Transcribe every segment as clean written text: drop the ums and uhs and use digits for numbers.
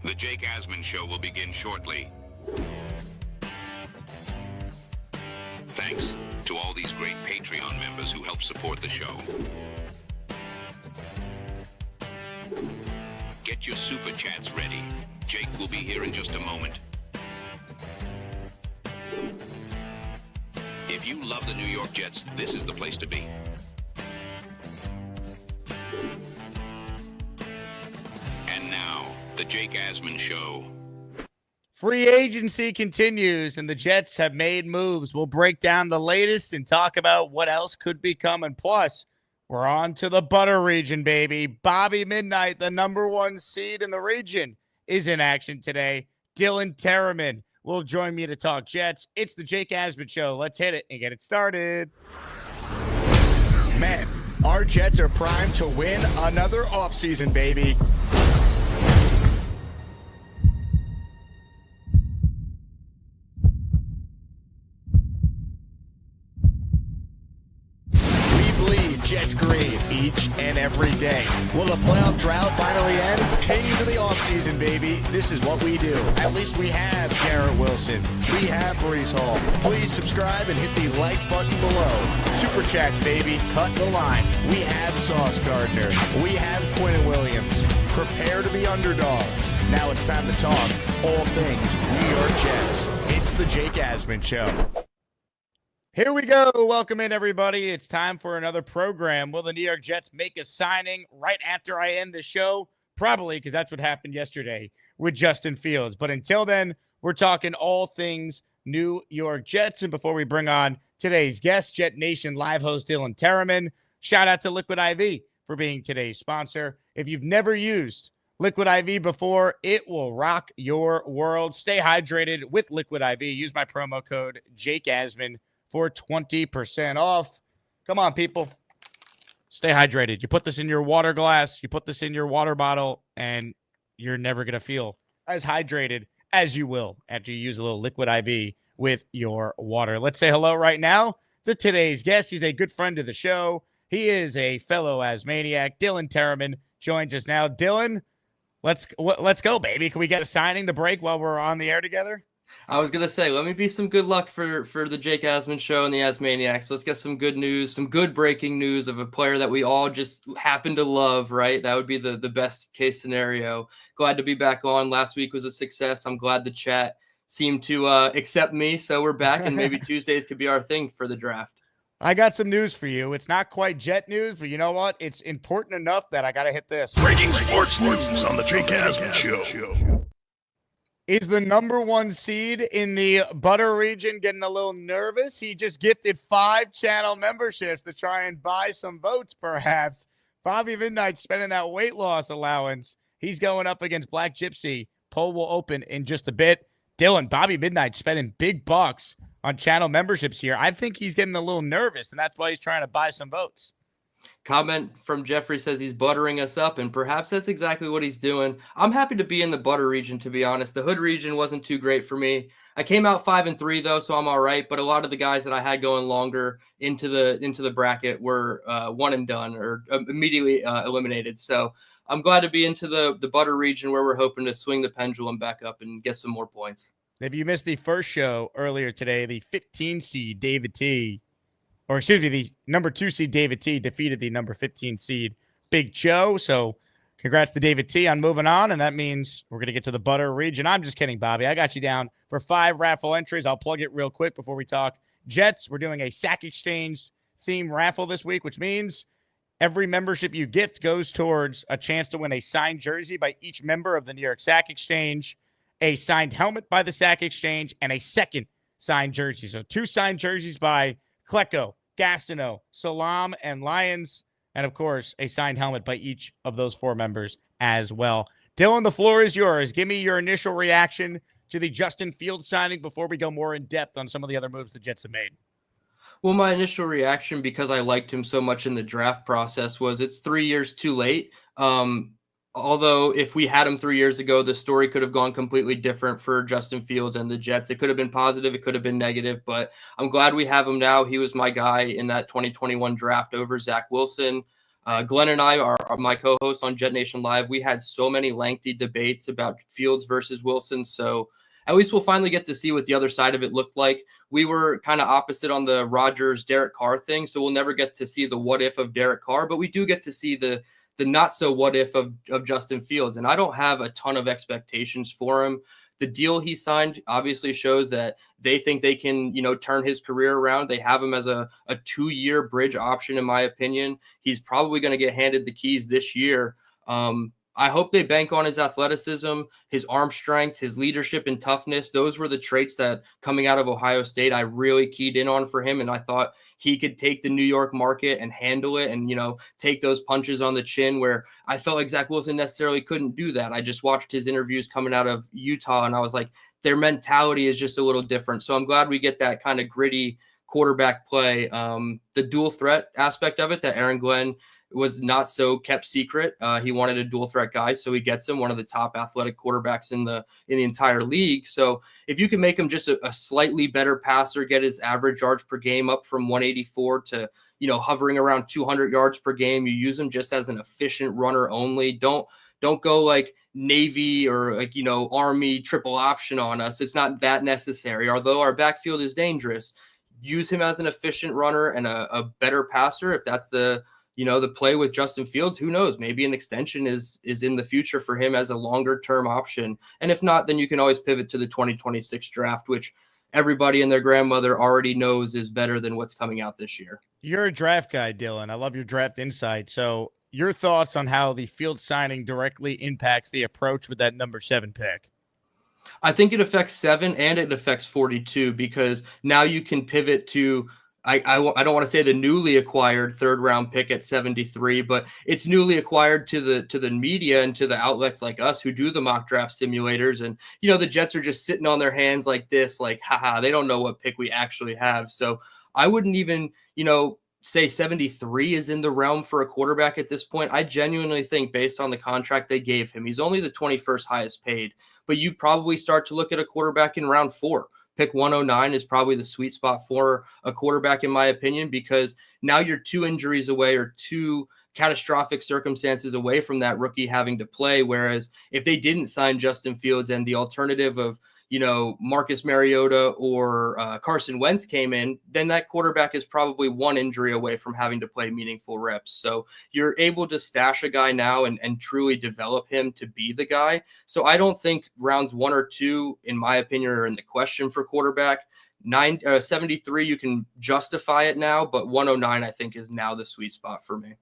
The Jake Asman Show will begin shortly. Thanks to all these great Patreon members who help support the show. Get your super chats ready. Jake will be here in just a moment. If you love the New York Jets, this is the place to be. And now, the Jake Asman Show. Free agency continues, and the Jets have made moves. We'll break down the latest and talk about what else could be coming. Plus, we're on to the butter region, baby. Bobby Midnight, the #1 seed in the region, is in action today. Dylan Tereman will join me to talk Jets. It's the Jake Asman Show. Let's hit it and get it started. Man, our Jets are primed to win another offseason, baby. Jets green each and every day. Will the playoff drought finally end? Kings of the offseason, baby. This is what we do. At least we have Garrett Wilson. We have Breece Hall. Please subscribe and hit the like button below. Super chats, baby. Cut the line. We have Sauce Gardner. We have Quinn Williams. Prepare to be underdogs. Now it's time to talk all things New York Jets. It's the Jake Asman Show. Here we go. Welcome in, everybody. It's time for another program. Will the New York Jets make a signing right after I end the show? Probably, because that's what happened yesterday with Justin Fields. But until then, we're talking all things New York Jets. And before we bring on today's guest, JetNation live host Dylan Tereman, shout out to Liquid IV for being today's sponsor. If you've never used Liquid IV before, it will rock your world. Stay hydrated with Liquid IV. Use my promo code JakeAsman for 20% off. Come on, people. Stay hydrated. You put this in your water glass, you put this in your water bottle, and you're never going to feel as hydrated as you will after you use a little Liquid IV with your water. Let's say hello right now to today's guest. He's a good friend of the show. He is a fellow Asmaniac. Dylan Tereman joins us now. Dylan, let's go, baby. Can we get a signing to break while we're on the air together? I was going to say, let me be some good luck for the Jake Asman Show and the Asmaniacs. Let's get some good news, some good breaking news of a player that we all just happen to love, right? That would be the best case scenario. Glad to be back on. Last week was a success. I'm glad the chat seemed to accept me, so we're back, and maybe Tuesdays could be our thing for the draft. I got some news for you. It's not quite Jet news, but you know what? It's important enough that I got to hit this. Breaking sports news on the Jake Asman Show. Is the #1 seed in the butter region getting a little nervous? He just gifted 5 channel memberships to try and buy some votes, perhaps. Bobby Midnight spending that weight loss allowance. He's going up against Black Gypsy. Poll will open in just a bit. Dylan, Bobby Midnight spending big bucks on channel memberships here. I think he's getting a little nervous, and that's why he's trying to buy some votes. Comment from Jeffrey says he's buttering us up, and perhaps that's exactly what he's doing. I'm happy to be in the butter region, to be honest. The hood region wasn't too great for me. I came out 5-3 though, so I'm all right. But a lot of the guys that I had going longer into the bracket were one and done or immediately eliminated. So I'm glad to be into the butter region where we're hoping to swing the pendulum back up and get some more points. If you missed the first show earlier today, the 15 seed David T. Or excuse me, the #2 seed David T defeated the #15 seed Big Joe. So congrats to David T on moving on. And that means we're going to get to the butter region. I'm just kidding, Bobby. I got you down for 5 raffle entries. I'll plug it real quick before we talk Jets. We're doing a sack exchange theme raffle this week, which means every membership you gift goes towards a chance to win a signed jersey by each member of the New York Sack Exchange, a signed helmet by the Sack Exchange, and a second signed jersey. So 2 signed jerseys by Klecko, Gastineau, Salam, and Lions, and of course, a signed helmet by each of those 4 members as well. Dylan, the floor is yours. Give me your initial reaction to the Justin Fields signing before we go more in depth on some of the other moves the Jets have made. Well, my initial reaction, because I liked him so much in the draft process, was it's 3 years too late. Although if we had him 3 years ago, the story could have gone completely different for Justin Fields and the Jets. It could have been positive. It could have been negative, but I'm glad we have him now. He was my guy in that 2021 draft over Zach Wilson. Glenn and I are my co-hosts on JetNation Live. We had so many lengthy debates about Fields versus Wilson. So at least we'll finally get to see what the other side of it looked like. We were kind of opposite on the Rodgers Derek Carr thing, so we'll never get to see the what if of Derek Carr, but we do get to see the not so what if of Justin Fields. And I don't have a ton of expectations for him. The deal he signed obviously shows that they think they can, turn his career around. They have him as a 2-year bridge option, in my opinion. He's probably going to get handed the keys this year. I hope they bank on his athleticism, his arm strength, his leadership and toughness. Those were the traits that coming out of Ohio State, I really keyed in on for him. And I thought he could take the New York market and handle it and, take those punches on the chin where I felt like Zach Wilson necessarily couldn't do that. I just watched his interviews coming out of Utah and I was like, their mentality is just a little different. So I'm glad we get that kind of gritty quarterback play. The dual threat aspect of it that Aaron Glenn was not so kept secret. He wanted a dual threat guy, so he gets him, one of the top athletic quarterbacks in the entire league. So if you can make him just a slightly better passer, get his average yards per game up from 184 to hovering around 200 yards per game, you use him just as an efficient runner only. Don't go like Navy or Army triple option on us. It's not that necessary. Although our backfield is dangerous, use him as an efficient runner and a better passer. If that's the play with Justin Fields, who knows? Maybe an extension is in the future for him as a longer term option. And if not, then you can always pivot to the 2026 draft, which everybody and their grandmother already knows is better than what's coming out this year. You're a draft guy, Dylan. I love your draft insight. So your thoughts on how the Fields signing directly impacts the approach with that number 7 pick? I think it affects 7 and it affects 42 because now you can pivot to I don't want to say the newly acquired 3rd round pick at 73, but it's newly acquired to the media and to the outlets like us who do the mock draft simulators. And, the Jets are just sitting on their hands like this, like, haha, they don't know what pick we actually have. So I wouldn't even, say 73 is in the realm for a quarterback at this point. I genuinely think based on the contract they gave him, he's only the 21st highest paid, but you probably start to look at a quarterback in round 4. Pick 109 is probably the sweet spot for a quarterback, in my opinion, because now you're 2 injuries away or 2 catastrophic circumstances away from that rookie having to play. Whereas if they didn't sign Justin Fields and the alternative of, Marcus Mariota or Carson Wentz came in, then that quarterback is probably 1 injury away from having to play meaningful reps. So you're able to stash a guy now and truly develop him to be the guy. So I don't think rounds 1 or 2, in my opinion, are in the question for quarterback. 73, you can justify it now, but 109, I think, is now the sweet spot for me.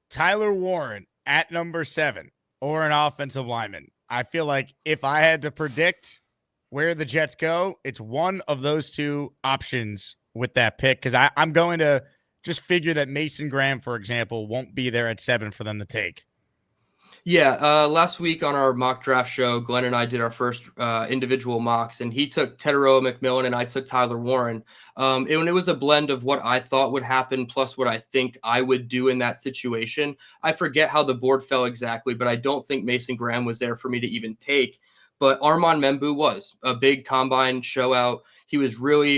Tyler Warren at number 7 or an offensive lineman. I feel like if I had to predict where the Jets go, it's one of those 2 options with that pick, because I'm going to just figure that Mason Graham, for example, won't be there at 7 for them to take. Yeah, last week on our mock draft show, Glenn and I did our first individual mocks, and he took Tereman McMillan and I took Tyler Warren. It was a blend of what I thought would happen plus what I think I would do in that situation. I forget how the board fell exactly, but I don't think Mason Graham was there for me to even take. But Armand Membu was a big combine show out. He was really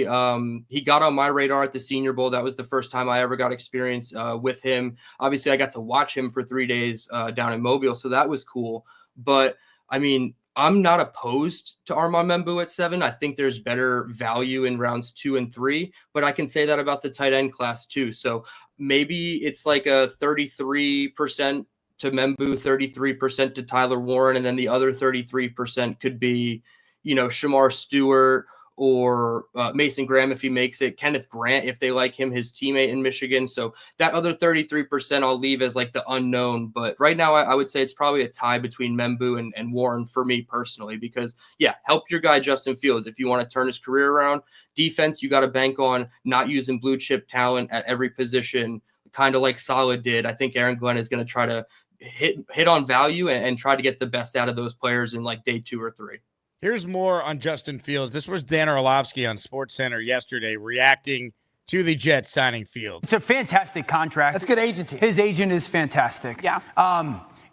he got on my radar at the Senior Bowl. That was the first time I ever got experience with him. Obviously, I got to watch him for 3 days down in Mobile, so that was cool. But, I mean, I'm not opposed to Armand Membu at 7. I think there's better value in rounds 2 and 3, but I can say that about the tight end class too. So maybe it's like a 33% to Membu, 33% to Tyler Warren, and then the other 33% could be, Shamar Stewart or Mason Graham if he makes it, Kenneth Grant if they like him, his teammate in Michigan. So that other 33% I'll leave as like the unknown. But right now I would say it's probably a tie between Membu and Warren for me personally, because, help your guy Justin Fields if you want to turn his career around. Defense, you got to bank on not using blue chip talent at every position, kind of like Saleh did. I think Aaron Glenn is going to try to hit on value and try to get the best out of those players in like day 2 or 3. Here's more on Justin Fields. This was Dan Orlovsky on SportsCenter yesterday reacting to the Jets signing Fields. It's a fantastic contract. That's good agency. His agent is fantastic. Yeah.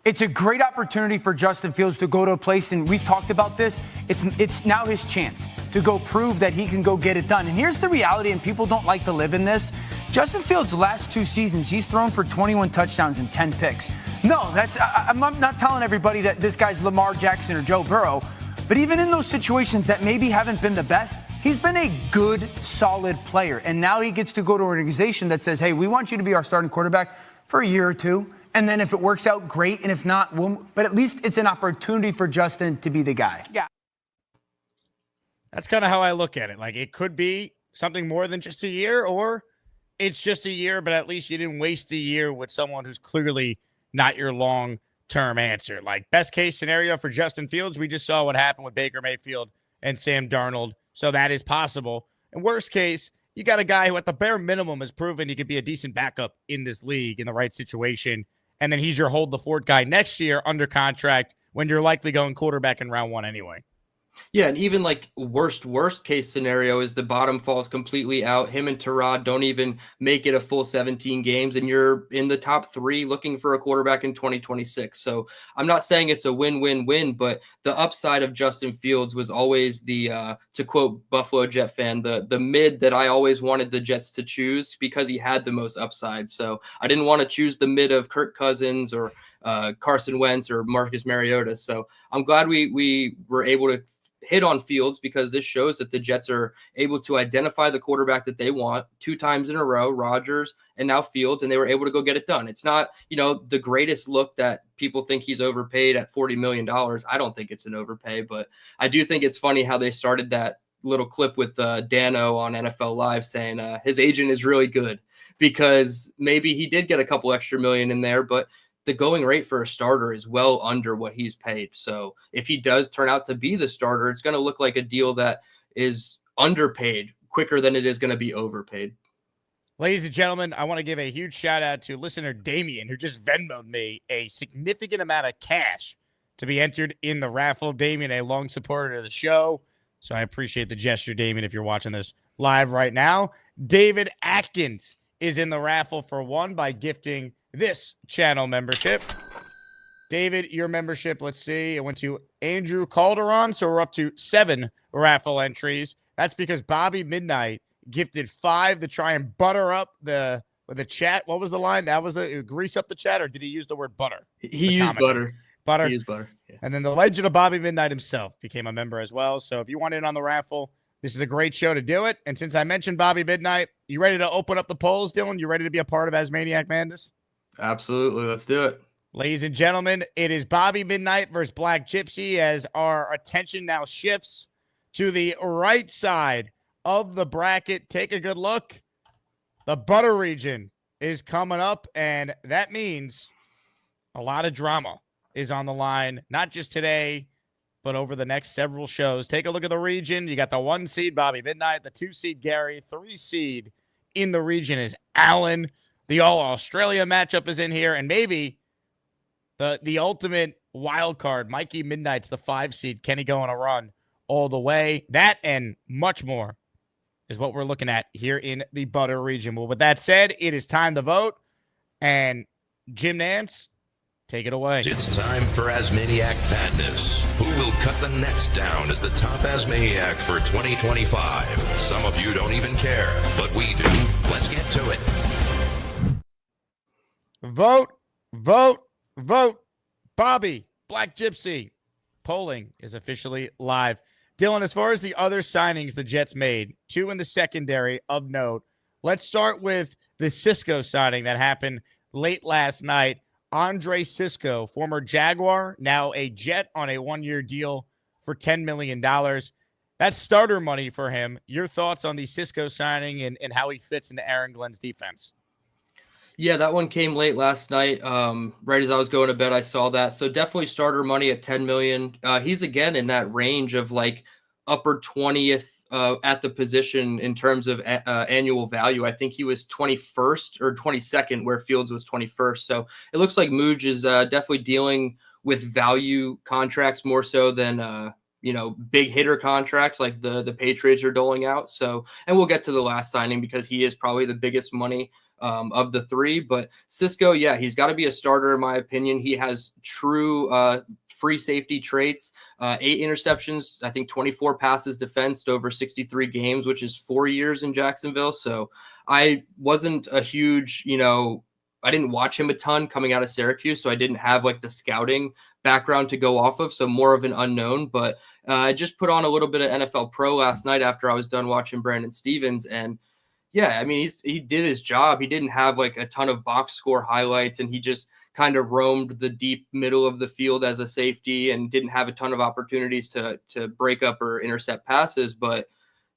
It's a great opportunity for Justin Fields to go to a place, and we've talked about this. It's now his chance to go prove that he can go get it done. And here's the reality, and people don't like to live in this. Justin Fields' last 2 seasons, he's thrown for 21 touchdowns and 10 picks. No, I'm not telling everybody that this guy's Lamar Jackson or Joe Burrow, but even in those situations that maybe haven't been the best, he's been a good, solid player. And now he gets to go to an organization that says, hey, we want you to be our starting quarterback for a year or two. And then if it works out, great. And if not, but at least it's an opportunity for Justin to be the guy. Yeah. That's kind of how I look at it. Like, it could be something more than just a year, or it's just a year, but at least you didn't waste a year with someone who's clearly not your long-term answer. Like, best case scenario for Justin Fields, we just saw what happened with Baker Mayfield and Sam Darnold. So that is possible. And worst case, you got a guy who at the bare minimum has proven he could be a decent backup in this league in the right situation. And then he's your hold the fort guy next year under contract when you're likely going quarterback in round 1 anyway. Yeah, and even like worst case scenario is the bottom falls completely out. Him and Terod don't even make it a full 17 games, and you're in the top 3 looking for a quarterback in 2026. So I'm not saying it's a win-win-win, but the upside of Justin Fields was always the, to quote Buffalo Jet fan, the mid that I always wanted the Jets to choose because he had the most upside. So I didn't want to choose the mid of Kirk Cousins or Carson Wentz or Marcus Mariota. So I'm glad we were able to hit on Fields because this shows that the Jets are able to identify the quarterback that they want 2 times in a row, Rodgers and now Fields, and they were able to go get it done. It's not, the greatest look that people think he's overpaid at $40 million. I don't think it's an overpay, but I do think it's funny how they started that little clip with Dano on NFL Live saying his agent is really good because maybe he did get a couple extra million in there, but the going rate for a starter is well under what he's paid. So if he does turn out to be the starter, it's going to look like a deal that is underpaid quicker than it is going to be overpaid. Ladies and gentlemen, I want to give a huge shout out to listener Damien, who just Venmoed me a significant amount of cash to be entered in the raffle. Damien, a long supporter of the show. So I appreciate the gesture, Damien, if you're watching this live right now. David Atkins is in the raffle for 1 by gifting this channel membership. David, your membership, let's see. It went to Andrew Calderon, so we're up to 7 raffle entries. That's because Bobby Midnight gifted 5 to try and butter up the chat. What was the line? That was the grease up the chat, or did he use the word butter? He used butter. Butter. He used butter. Yeah. And then the legend of Bobby Midnight himself became a member as well. So if you want in on the raffle, this is a great show to do it. And since I mentioned Bobby Midnight, you ready to open up the polls, Dylan? You ready to be a part of Asmaniac Madness? Absolutely. Let's do it. Ladies and gentlemen, it is Bobby Midnight versus Black Gypsy as our attention now shifts to the right side of the bracket. Take a good look. The butter region is coming up, and that means a lot of drama is on the line, not just today, but over the next several shows. Take a look at the region. You got the 1 seed, Bobby Midnight, the 2 seed, Gary, 3 seed in the region is Allen. The All-Australia matchup is in here, and maybe the ultimate wild card, Mikey Midnight's the 5 seed. Can he go on a run all the way? That and much more is what we're looking at here in the butter region. Well, with that said, it is time to vote, and Jim Nance, take it away. It's time for Asmaniac Madness. Who will cut the nets down as the top Asmaniac for 2025? Some of you don't even care, but we do. Let's get to it. Vote, vote, vote. Bobby, Black Gypsy. Polling is officially live. Dylan, as far as the other signings the Jets made, 2 in the secondary of note. Let's start with the Cisco signing that happened late last night. Andre Cisco, former Jaguar, now a Jet on a 1-year deal for $10 million. That's starter money for him. Your thoughts on the Cisco signing and how he fits into Aaron Glenn's defense? Yeah, that one came late last night. Right as I was going to bed, I saw that. So definitely starter money at $10 million. He's again in that range of like upper 20th at the position in terms of annual value. I think he was 21st or 22nd, where Fields was 21st. So it looks like Mooj is definitely dealing with value contracts more so than big hitter contracts like the Patriots are doling out. So, and we'll get to the last signing because he is probably the biggest money of the three. But Cisco, yeah, he's got to be a starter in my opinion. He has true free safety traits, 8 interceptions, I think 24 passes defensed over 63 games, which is 4 years in Jacksonville. So I wasn't a huge, I didn't watch him a ton coming out of Syracuse, so I didn't have like the scouting background to go off of, so more of an unknown. But I just put on a little bit of NFL Pro last night after I was done watching Brandon Stevens, and yeah, I mean, he did his job. He didn't have like a ton of box score highlights, and he just kind of roamed the deep middle of the field as a safety and didn't have a ton of opportunities to break up or intercept passes. But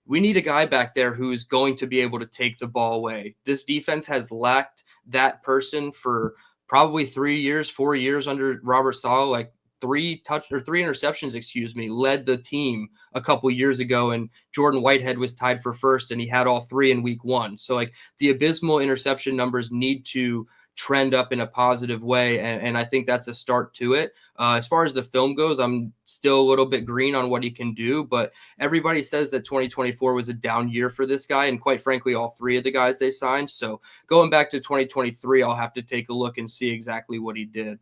we need a guy back there who's going to be able to take the ball away. This defense has lacked that person for probably 4 years under Robert Saleh. Like 3 interceptions, led the team a couple years ago, and Jordan Whitehead was tied for first, and he had all 3 in week 1. So like the abysmal interception numbers need to trend up in a positive way, and I think that's a start to it. As far as the film goes, I'm still a little bit green on what he can do, but everybody says that 2024 was a down year for this guy, and quite frankly, all 3 of the guys they signed. So going back to 2023, I'll have to take a look and see exactly what he did.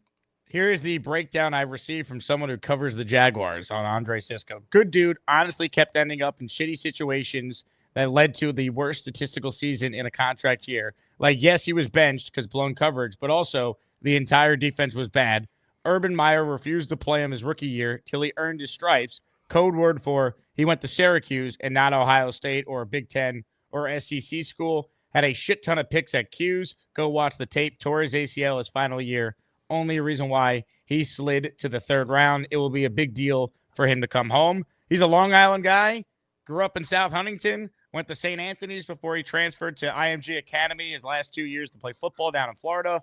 Here is the breakdown I received from someone who covers the Jaguars on Andre Cisco. Good dude, honestly kept ending up in shitty situations that led to the worst statistical season in a contract year. Like, yes, he was benched because blown coverage, but also the entire defense was bad. Urban Meyer refused to play him his rookie year till he earned his stripes. Code word for he went to Syracuse and not Ohio State or a Big Ten or SEC school. Had a shit ton of picks at Q's. Go watch the tape. Tore his ACL his final year. Only a reason why he slid to the 3rd round. It will be a big deal for him to come home. He's a Long Island guy. Grew up in South Huntington. Went to St. Anthony's before he transferred to IMG Academy his last 2 years to play football down in Florida.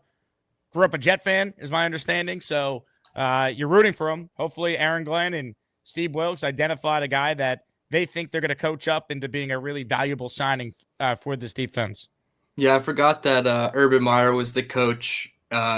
Grew up a Jet fan, is my understanding. So you're rooting for him. Hopefully Aaron Glenn and Steve Wilkes identified a guy that they think they're going to coach up into being a really valuable signing for this defense. Yeah, I forgot that Urban Meyer was the coach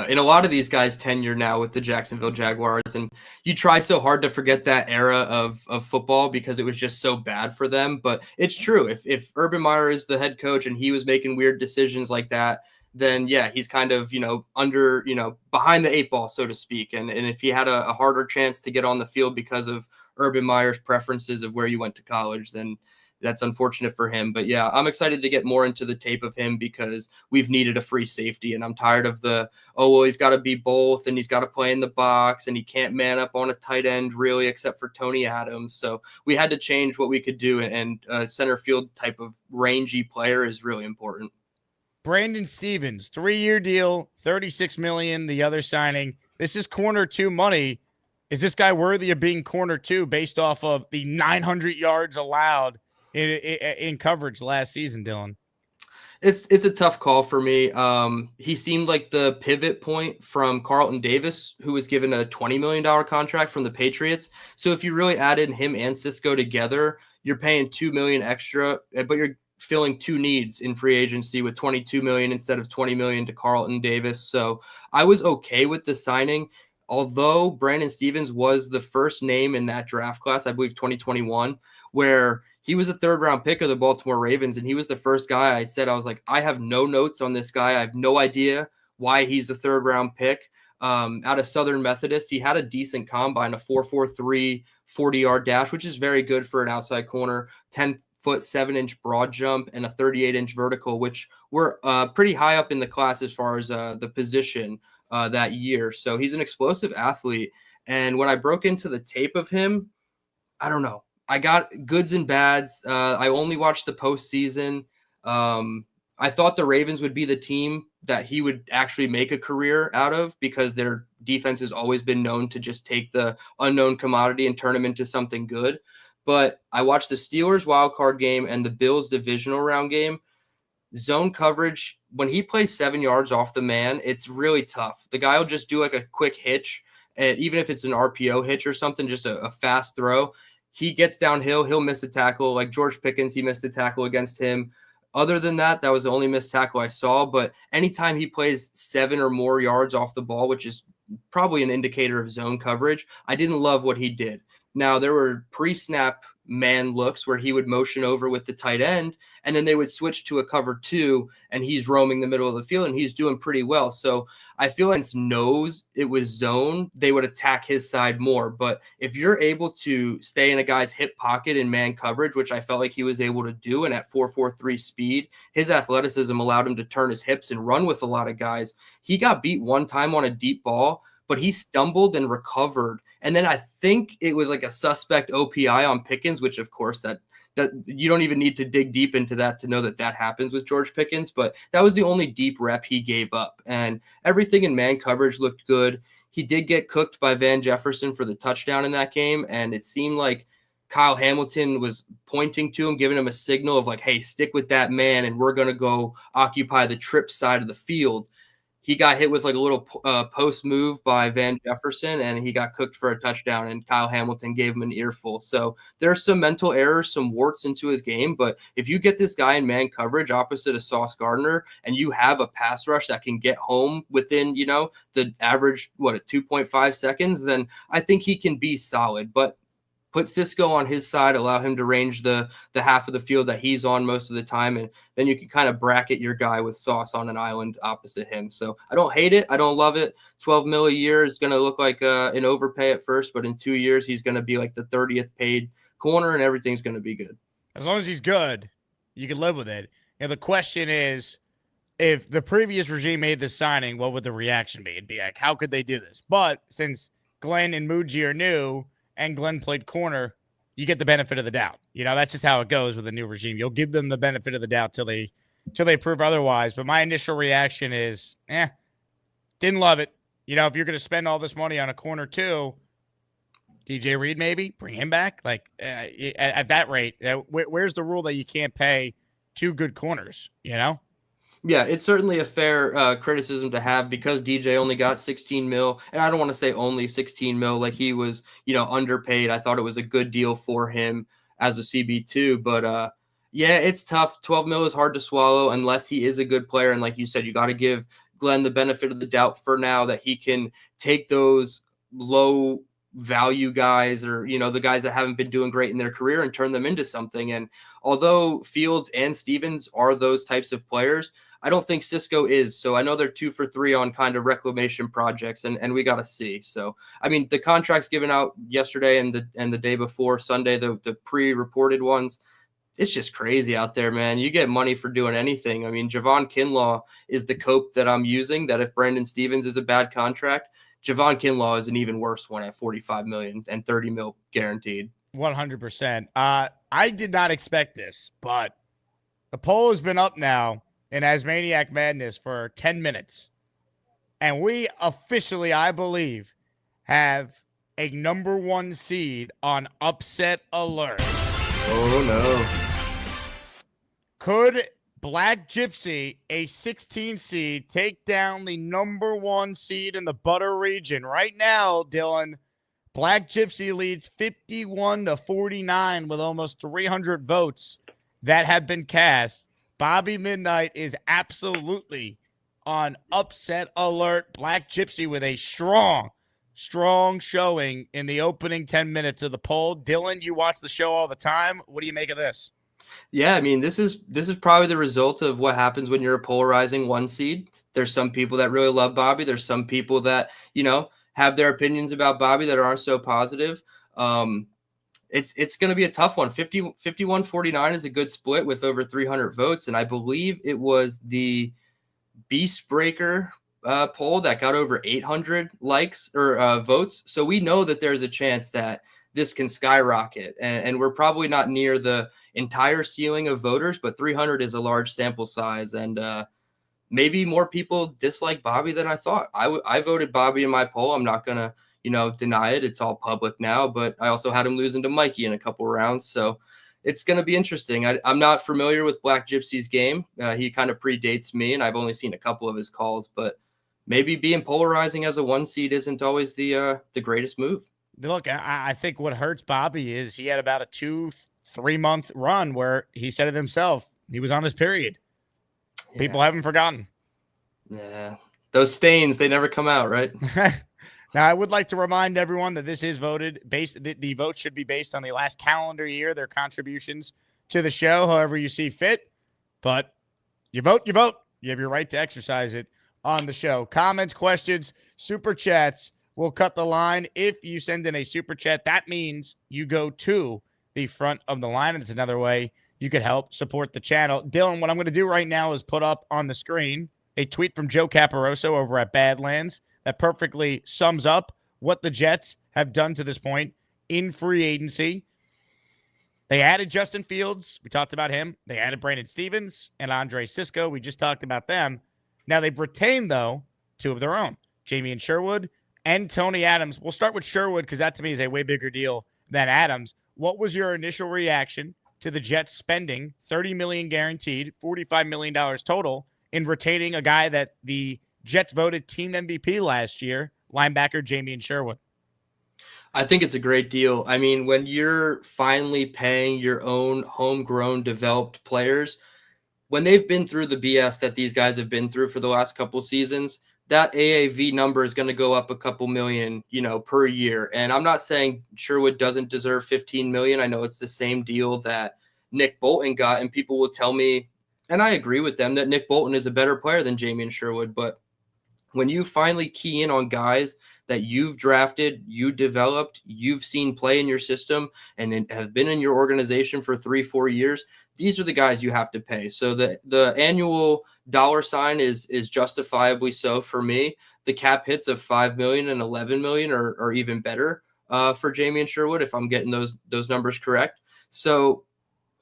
in a lot of these guys' tenure now with the Jacksonville Jaguars. And you try so hard to forget that era of football because it was just so bad for them. But it's true. If Urban Meyer is the head coach and he was making weird decisions like that, then yeah, he's kind of, under, behind the 8 ball, so to speak. And if he had a harder chance to get on the field because of Urban Meyer's preferences of where you went to college, then that's unfortunate for him. But yeah, I'm excited to get more into the tape of him because we've needed a free safety, and I'm tired of he's got to be both and he's got to play in the box and he can't man up on a tight end really except for Tony Adams. So we had to change what we could do, and a center field type of rangy player is really important. Brandon Stevens, 3-year deal, $36 million, the other signing. This is corner 2 money. Is this guy worthy of being corner 2 based off of the 900 yards allowed in coverage last season, Dylan? It's a tough call for me. He seemed like the pivot point from Carlton Davis, who was given a $20 million contract from the Patriots. So if you really add in him and Cisco together, you're paying $2 million extra, but you're filling 2 needs in free agency with $22 million instead of $20 million to Carlton Davis. So I was okay with the signing, although Brandon Stevens was the first name in that draft class, I believe 2021, where he was a 3rd round pick of the Baltimore Ravens, and he was the first guy I was like, I have no notes on this guy. I have no idea why he's a 3rd round pick. Out of Southern Methodist, he had a decent combine, a 4.43 40-yard dash, which is very good for an outside corner, 10-foot 7-inch broad jump, and a 38-inch vertical, which were pretty high up in the class as far as the position that year. So he's an explosive athlete. And when I broke into the tape of him, I don't know. I got goods and bads. I only watched the postseason. I thought the Ravens would be the team that he would actually make a career out of because their defense has always been known to just take the unknown commodity and turn him into something good. But I watched the Steelers wildcard game and the Bills divisional round game. Zone coverage, when he plays 7 yards off the man, it's really tough. The guy will just do like a quick hitch, and even if it's an RPO hitch or something, just a fast throw. He gets downhill, he'll miss a tackle. Like George Pickens, he missed a tackle against him. Other than that, that was the only missed tackle I saw. But anytime he plays 7 or more yards off the ball, which is probably an indicator of zone coverage, I didn't love what he did. Now, there were pre-snap man looks where he would motion over with the tight end, and then they would switch to a cover 2, and he's roaming the middle of the field, and he's doing pretty well. So I feel like knows it was zone, they would attack his side more. But if you're able to stay in a guy's hip pocket in man coverage, which I felt like he was able to do, and at 4.43 speed, his athleticism allowed him to turn his hips and run with a lot of guys. He got beat one time on a deep ball, but he stumbled and recovered. And then I think it was like a suspect OPI on Pickens, which of course that you don't even need to dig deep into that to know that happens with George Pickens. But that was the only deep rep he gave up. And everything in man coverage looked good. He did get cooked by Van Jefferson for the touchdown in that game. And it seemed like Kyle Hamilton was pointing to him, giving him a signal of like, hey, stick with that man, and we're going to go occupy the trip side of the field. He got hit with like a little post move by Van Jefferson, and he got cooked for a touchdown, and Kyle Hamilton gave him an earful. So there's some mental errors, some warts into his game. But if you get this guy in man coverage opposite of Sauce Gardner, and you have a pass rush that can get home within, the average, 2.5 seconds, then I think he can be solid. But put Cisco on his side, allow him to range the half of the field that he's on most of the time, and then you can kind of bracket your guy with Sauce on an island opposite him. So I don't hate it. I don't love it. 12 mil a year is going to look like an overpay at first, but in 2 years, he's going to be like the 30th paid corner, and everything's going to be good. As long as he's good, you can live with it. And the question is, if the previous regime made this signing, what would the reaction be? It'd be like, how could they do this? But since Glenn and Muji are new, and Glenn played corner, you get the benefit of the doubt. That's just how it goes with a new regime. You'll give them the benefit of the doubt till they prove otherwise. But my initial reaction is, didn't love it. If you're going to spend all this money on a corner too, DJ Reed maybe, bring him back. Like at that rate, where's the rule that you can't pay 2 good corners, Yeah, it's certainly a fair criticism to have because DJ only got 16 mil. And I don't want to say only 16 mil, like he was, underpaid. I thought it was a good deal for him as a CB2. But yeah, it's tough. 12 mil is hard to swallow unless he is a good player. And like you said, you got to give Glenn the benefit of the doubt for now that he can take those low value guys or, the guys that haven't been doing great in their career and turn them into something. And although Fields and Stevens are those types of players, I don't think Cisco is. So I know they're 2 for 3 on kind of reclamation projects, and we got to see. So, I mean, the contracts given out yesterday and the day before Sunday, the pre-reported ones, it's just crazy out there, man. You get money for doing anything. I mean, Javon Kinlaw is the cope that I'm using, that if Brandon Stevens is a bad contract, Javon Kinlaw is an even worse one at $45 million and $30 million guaranteed. 100%. I did not expect this, but the poll has been up now in Asmaniac Madness for 10 minutes. And we officially, I believe, have a number 1 seed on upset alert. Oh, no. Could Black Gypsy, a 16 seed, take down the number 1 seed in the Butter region? Right now, Dylan, Black Gypsy leads 51-49 with almost 300 votes that have been cast. Bobby Midnight is absolutely on upset alert. Black Gypsy with a strong showing in the opening 10 minutes of the poll. Dylan, you watch the show all the time. What do you make of this? Yeah, I mean, this is probably the result of what happens when you're a polarizing 1 seed. There's some people that really love Bobby. There's some people that, have their opinions about Bobby that aren't so positive. It's going to be a tough one. 51-49 is a good split with over 300 votes. And I believe it was the Beast Breaker poll that got over 800 likes or votes. So we know that there's a chance that this can skyrocket. And we're probably not near the entire ceiling of voters, but 300 is a large sample size. And maybe more people dislike Bobby than I thought. I voted Bobby in my poll. I'm not going to deny it. It's all public now, but I also had him losing to Mikey in a couple rounds. So it's going to be interesting. I'm not familiar with Black Gypsy's game. He kind of predates me, and I've only seen a couple of his calls, but maybe being polarizing as a 1 seed isn't always the greatest move. Look, I think what hurts Bobby is he had about a 2-3 month run where he said it himself. He was on his period. Yeah. People haven't forgotten. Yeah. Those stains, they never come out, right? Now, I would like to remind everyone that this is voted based. The vote should be based on the last calendar year, their contributions to the show, however you see fit. But you vote, you vote. You have your right to exercise it on the show. Comments, questions, super chats. We'll cut the line. If you send in a super chat, that means you go to the front of the line. And it's another way you could help support the channel. Dylan, what I'm going to do right now is put up on the screen a tweet from Joe Caporoso over at Badlands that perfectly sums up what the Jets have done to this point in free agency. They added Justin Fields. We talked about him. They added Brandon Stevens and Andre Cisco. We just talked about them. Now they've retained, though, two of their own, Jamie Sherwood and Tony Adams. We'll start with Sherwood because that to me is a way bigger deal than Adams. What was your initial reaction to the Jets spending $30 million guaranteed, $45 million total in retaining a guy that the Jets voted team MVP last year, linebacker Jamie Sherwood? I think it's a great deal. I mean, when you're finally paying your own homegrown developed players, when they've been through the BS that these guys have been through for the last couple seasons, that AAV number is going to go up a couple million, per year. And I'm not saying Sherwood doesn't deserve $15 million. I know it's the same deal that Nick Bolton got, and people will tell me, and I agree with them, that Nick Bolton is a better player than Jamie Sherwood. But when you finally key in on guys that you've drafted, you developed, you've seen play in your system, and have been in your organization for 3-4 years, these are the guys you have to pay. So the annual dollar sign is justifiably so for me. The cap hits of $5 million and $11 million are even better for Jamie Sherwood, if I'm getting those numbers correct. So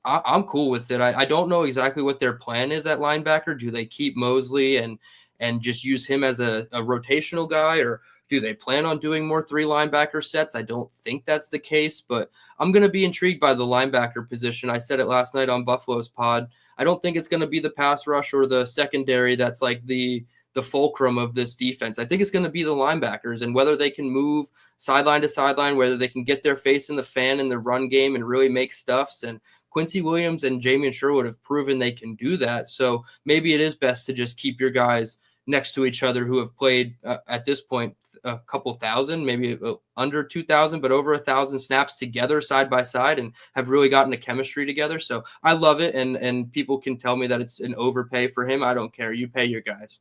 I'm cool with it. I don't know exactly what their plan is at linebacker. Do they keep Mosley and just use him as a rotational guy, or do they plan on doing more 3 linebacker sets? I don't think that's the case, but I'm going to be intrigued by the linebacker position. I said it last night on Buffalo's pod. I don't think it's going to be the pass rush or the secondary that's like the fulcrum of this defense. I think it's going to be the linebackers, and whether they can move sideline to sideline, whether they can get their face in the fan in the run game and really make stuffs. And Quincy Williams and Jamie Sherwood have proven they can do that. So maybe it is best to just keep your guys next to each other who have played at this point a couple thousand, maybe under 2,000, but over 1,000 snaps together side by side, and have really gotten a chemistry together. So I love it. And people can tell me that it's an overpay for him. I don't care. You pay your guys.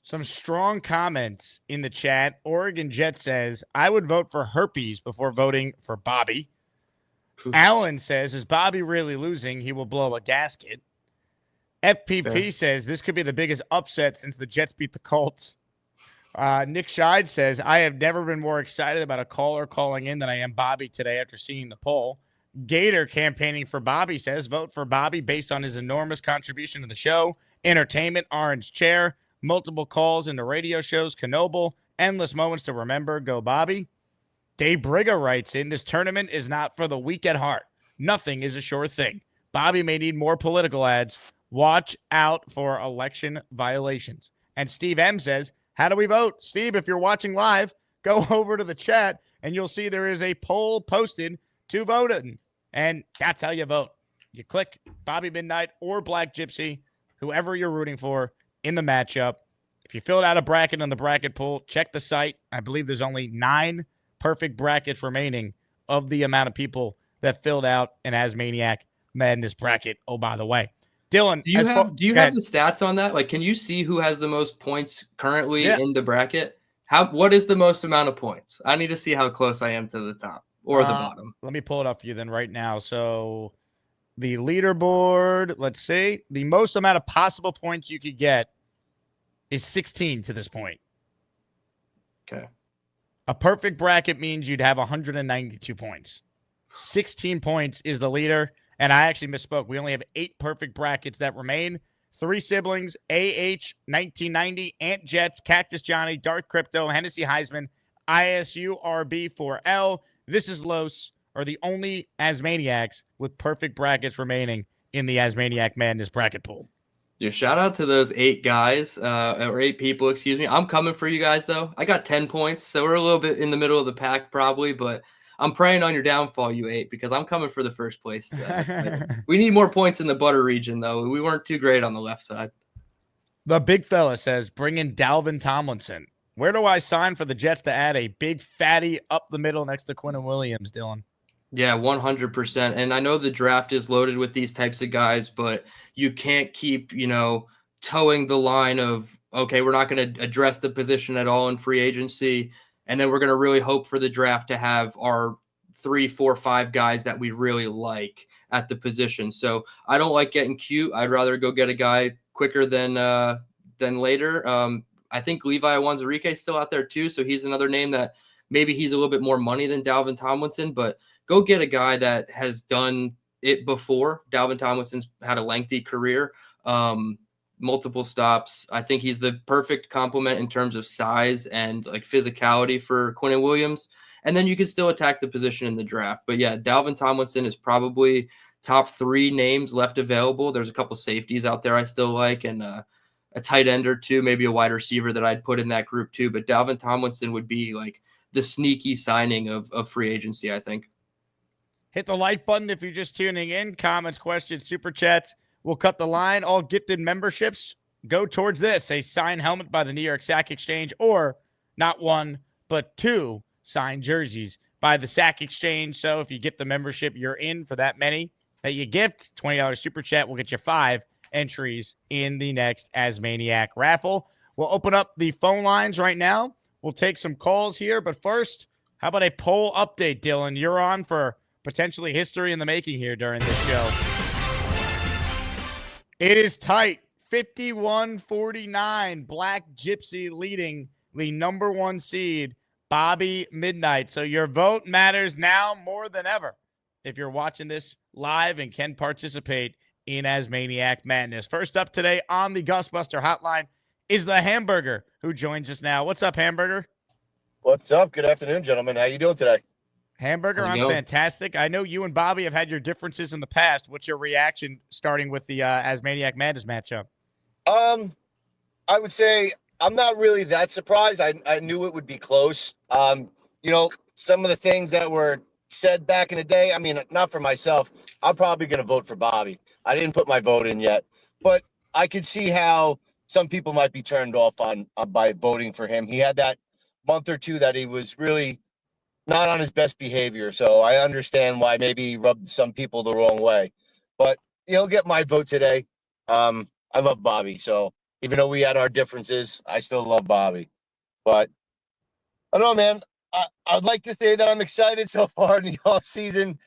Some strong comments in the chat. Oregon Jet says, I would vote for herpes before voting for Bobby. Allen says, is Bobby really losing? He will blow a gasket. FPP Fair. says, this could be the biggest upset since the Jets beat the Colts. Nick Scheid says, I have never been more excited about a caller calling in than I am Bobby today after seeing the poll. Gator campaigning for Bobby says, vote for Bobby based on his enormous contribution to the show. Entertainment, orange chair, multiple calls into radio shows, Knoble, endless moments to remember, go Bobby. Dave Briga writes in, this tournament is not for the weak at heart. Nothing is a sure thing. Bobby may need more political ads. Watch out for election violations. And Steve M says, how do we vote? Steve, if you're watching live, go over to the chat and you'll see there is a poll posted to vote in. And that's how you vote. You click Bobby Midnight or Black Gypsy, whoever you're rooting for in the matchup. If you filled out a bracket on the bracket pool, check the site. I believe there's only 9 perfect brackets remaining of the amount of people that filled out an Asmaniac Madness bracket. Oh, by the way. Dylan, do you have the stats on that? Like, can you see who has the most points currently in the bracket? What is the most amount of points? I need to see how close I am to the top or the bottom. Let me pull it up for you then right now. So the leaderboard, let's see. The most amount of possible points you could get is 16 to this point. Okay. A perfect bracket means you'd have 192 points. 16 points is the leader. And I actually misspoke. We only have 8 perfect brackets that remain. 3 siblings, AH, 1990, Ant Jets, Cactus Johnny, Dark Crypto, Hennessy Heisman, ISU, RB4L. This is Los, are the only Asmaniacs with perfect brackets remaining in the Asmaniac Madness bracket pool. Yeah, shout out to those 8 guys, or 8 people, excuse me. I'm coming for you guys, though. I got 10 points, so we're a little bit in the middle of the pack probably, but I'm praying on your downfall, you 8, because I'm coming for the first place. We need more points in the butter region, though. We weren't too great on the left side. The big fella says, bring in Dalvin Tomlinson. Where do I sign for the Jets to add a big fatty up the middle next to Quinnen Williams, Dylan? Yeah, 100%. And I know the draft is loaded with these types of guys, but you can't keep, towing the line of, okay, we're not going to address the position at all in free agency. And then we're going to really hope for the draft to have our 3, 4, 5 guys that we really like at the position. So I don't like getting cute. I'd rather go get a guy quicker than later. I think Levi Onwuzurike is still out there too. So he's another name that maybe he's a little bit more money than Dalvin Tomlinson, but go get a guy that has done it before. Dalvin Tomlinson's had a lengthy career, multiple stops. I think he's the perfect complement in terms of size and like physicality for Quinnen Williams. And then you can still attack the position in the draft. But yeah, Dalvin Tomlinson is probably top 3 names left available. There's a couple safeties out there I still like, and a tight end or two, maybe a wide receiver that I'd put in that group too. But Dalvin Tomlinson would be like the sneaky signing of free agency, I think. Hit the like button if you're just tuning in. Comments, questions, super chats. We'll cut the line. All gifted memberships go towards this: a signed helmet by the New York Sack Exchange, or not 1, but 2 signed jerseys by the Sack Exchange. So if you get the membership, you're in for that many that you gift. $20 super chat will get you 5 entries in the next Asmaniac raffle. We'll open up the phone lines right now. We'll take some calls here, but first, how about a poll update, Dylan? You're on for potentially history in the making here during this show. It is tight. 51-49. Black Gypsy leading the number 1 seed, Bobby Midnight. So your vote matters now more than ever if you're watching this live and can participate in Asmaniac Madness. First up today on the Gusbuster Hotline is the Hamburger, who joins us now. What's up, Hamburger? What's up? Good afternoon, gentlemen. How you doing today? Hamburger, I'm fantastic. I know you and Bobby have had your differences in the past. What's your reaction starting with the Asmaniac Madness matchup? I would say I'm not really that surprised. I knew it would be close. Some of the things that were said back in the day, I mean, not for myself, I'm probably going to vote for Bobby. I didn't put my vote in yet, but I could see how some people might be turned off on by voting for him. He had that month or two that he was really not on his best behavior. So I understand why maybe he rubbed some people the wrong way, but he'll get my vote today. I love Bobby. So even though we had our differences, I still love Bobby, but I don't know, man. I'd like to say that I'm excited so far in the off season.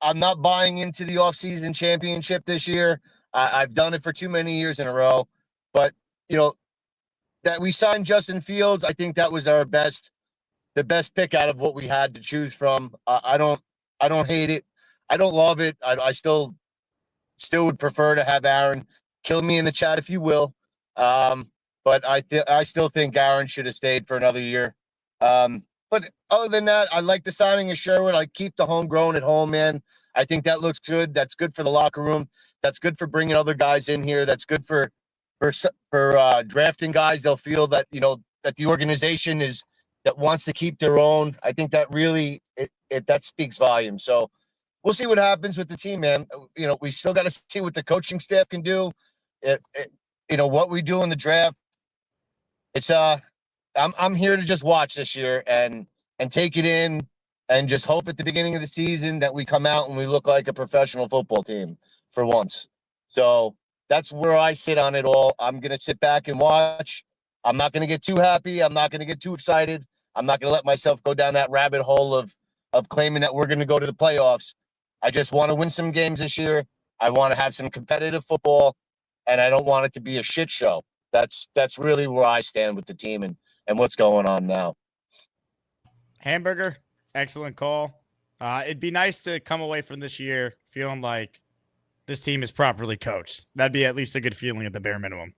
I'm not buying into the off season championship this year. I've done it for too many years in a row, but that we signed Justin Fields, I think that was the best pick out of what we had to choose from. I don't hate it. I don't love it. I still would prefer to have Aaron. Kill me in the chat if you will. But I still think Aaron should have stayed for another year. But other than that, I like the signing of Sherwood. I keep the homegrown at home, man. I think that looks good. That's good for the locker room. That's good for bringing other guys in here. That's good for drafting guys. They'll feel that, that the organization that wants to keep their own. I think that really, that speaks volumes. So we'll see what happens with the team, man. We still got to see what the coaching staff can do. What we do in the draft. It's, I'm here to just watch this year and take it in and just hope at the beginning of the season that we come out and we look like a professional football team for once. So that's where I sit on it all. I'm going to sit back and watch. I'm not going to get too happy. I'm not going to get too excited. I'm not going to let myself go down that rabbit hole of claiming that we're going to go to the playoffs. I just want to win some games this year. I want to have some competitive football, and I don't want it to be a shit show. That's really where I stand with the team and what's going on now. Hamburger, excellent call. It'd be nice to come away from this year feeling like this team is properly coached. That'd be at least a good feeling at the bare minimum.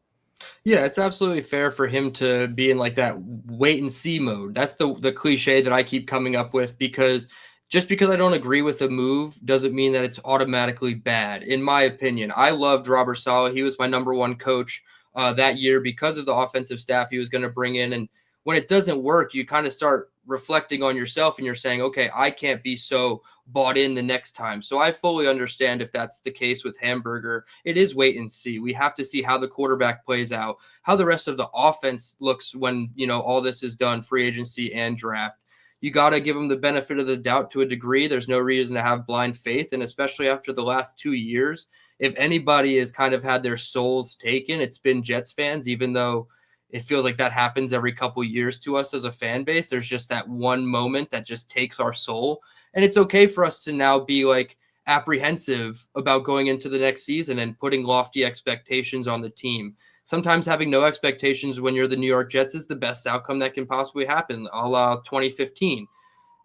Yeah, it's absolutely fair for him to be in like that wait and see mode. That's the cliche that I keep coming up with, because just because I don't agree with the move doesn't mean that it's automatically bad. In my opinion, I loved Robert Saleh. He was my number 1 coach that year because of the offensive staff he was going to bring in. And when it doesn't work, you kind of start reflecting on yourself and you're saying, okay, I can't be so bought in the next time. So I fully understand if that's the case with Hamburger. It is wait and see. We have to see how the quarterback plays out, how the rest of the offense looks when, all this is done, free agency and draft. You got to give them the benefit of the doubt to a degree. There's no reason to have blind faith. And especially after the last 2 years, if anybody has kind of had their souls taken, it's been Jets fans, even though it feels like that happens every couple years to us as a fan base. There's just that one moment that just takes our soul. And it's okay for us to now be like apprehensive about going into the next season and putting lofty expectations on the team. Sometimes having no expectations when you're the New York Jets is the best outcome that can possibly happen, a la 2015.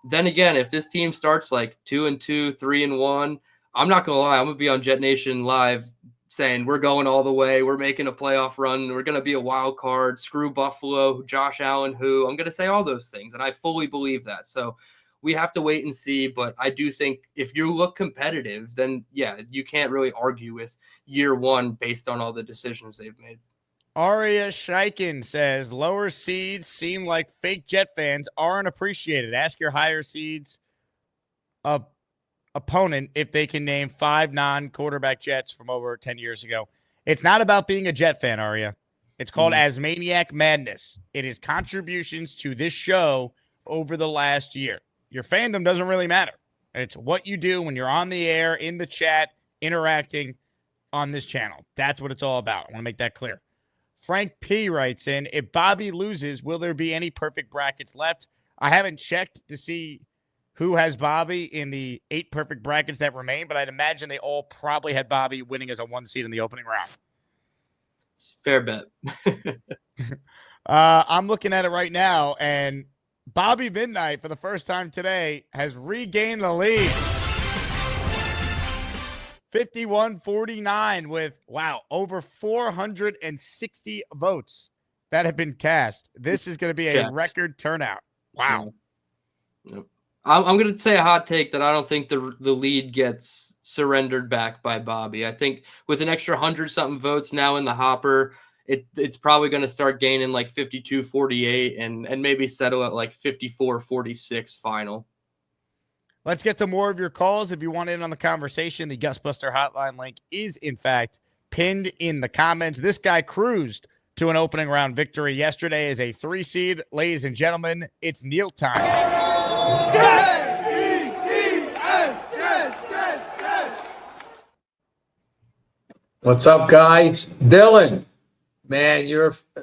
Then again, if this team starts like 2-2, 3-1, I'm not going to lie, I'm going to be on JetNation Live saying we're going all the way, we're making a playoff run, we're going to be a wild card, screw Buffalo, Josh Allen, who I'm going to say all those things, and I fully believe that. So we have to wait and see, but I do think if you look competitive, then yeah, you can't really argue with year one based on all the decisions they've made. Aria Scheiken says lower seeds seem like fake Jet fans aren't appreciated. Ask your higher seeds opponent if they can name 5 non-quarterback Jets from over 10 years ago. It's not about being a Jet fan, Aria. It's called Asmaniac Madness. It is contributions to this show over the last year. Your fandom doesn't really matter. It's what you do when you're on the air, in the chat, interacting on this channel. That's what it's all about. I want to make that clear. Frank P. writes in, if Bobby loses, will there be any perfect brackets left? I haven't checked to see who has Bobby in the 8 perfect brackets that remain, but I'd imagine they all probably had Bobby winning as a 1 seed in the opening round. Fair bet. I'm looking at it right now, and Bobby Midnight, for the first time today, has regained the lead. 51-49 with, over 460 votes that have been cast. This is going to be a record turnout. Wow. Yep. I'm going to say a hot take that I don't think the lead gets surrendered back by Bobby. I think with an extra 100-something votes now in the hopper, it's probably going to start gaining like 52-48 and maybe settle at like 54-46 final. Let's get to more of your calls. If you want in on the conversation, the Gusbuster hotline link is, in fact, pinned in the comments. This guy cruised to an opening round victory yesterday as a 3 seed. Ladies and gentlemen, it's Neil time. What's up, guys? Dylan, man,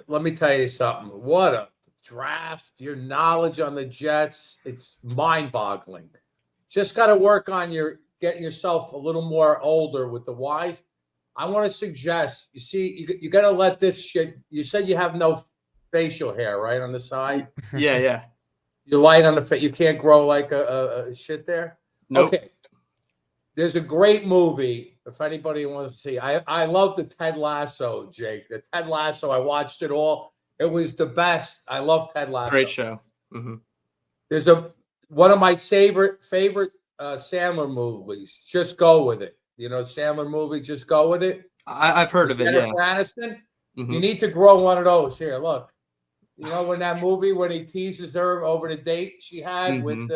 let me tell you something. What a draft. Your knowledge on the Jets, it's mind-boggling. Just got to work on getting yourself a little more older with the Ys. I want to suggest, you see, you got to let this shit. You said you have no facial hair, right, on the side? Yeah. You're light on the face. You can't grow like a shit there? Nope. Okay. There's a great movie, if anybody wants to see. I love the Ted Lasso, Jake. The Ted Lasso, I watched it all. It was the best. I love Ted Lasso. Great show. Mm-hmm. There's one of my favorite Sandler movies. Just Go With It. Sandler movie, Just Go With It. I've heard of it, yeah. Aniston. Mm-hmm. You need to grow one of those. Here, look. When that movie, when he teases her over the date she had with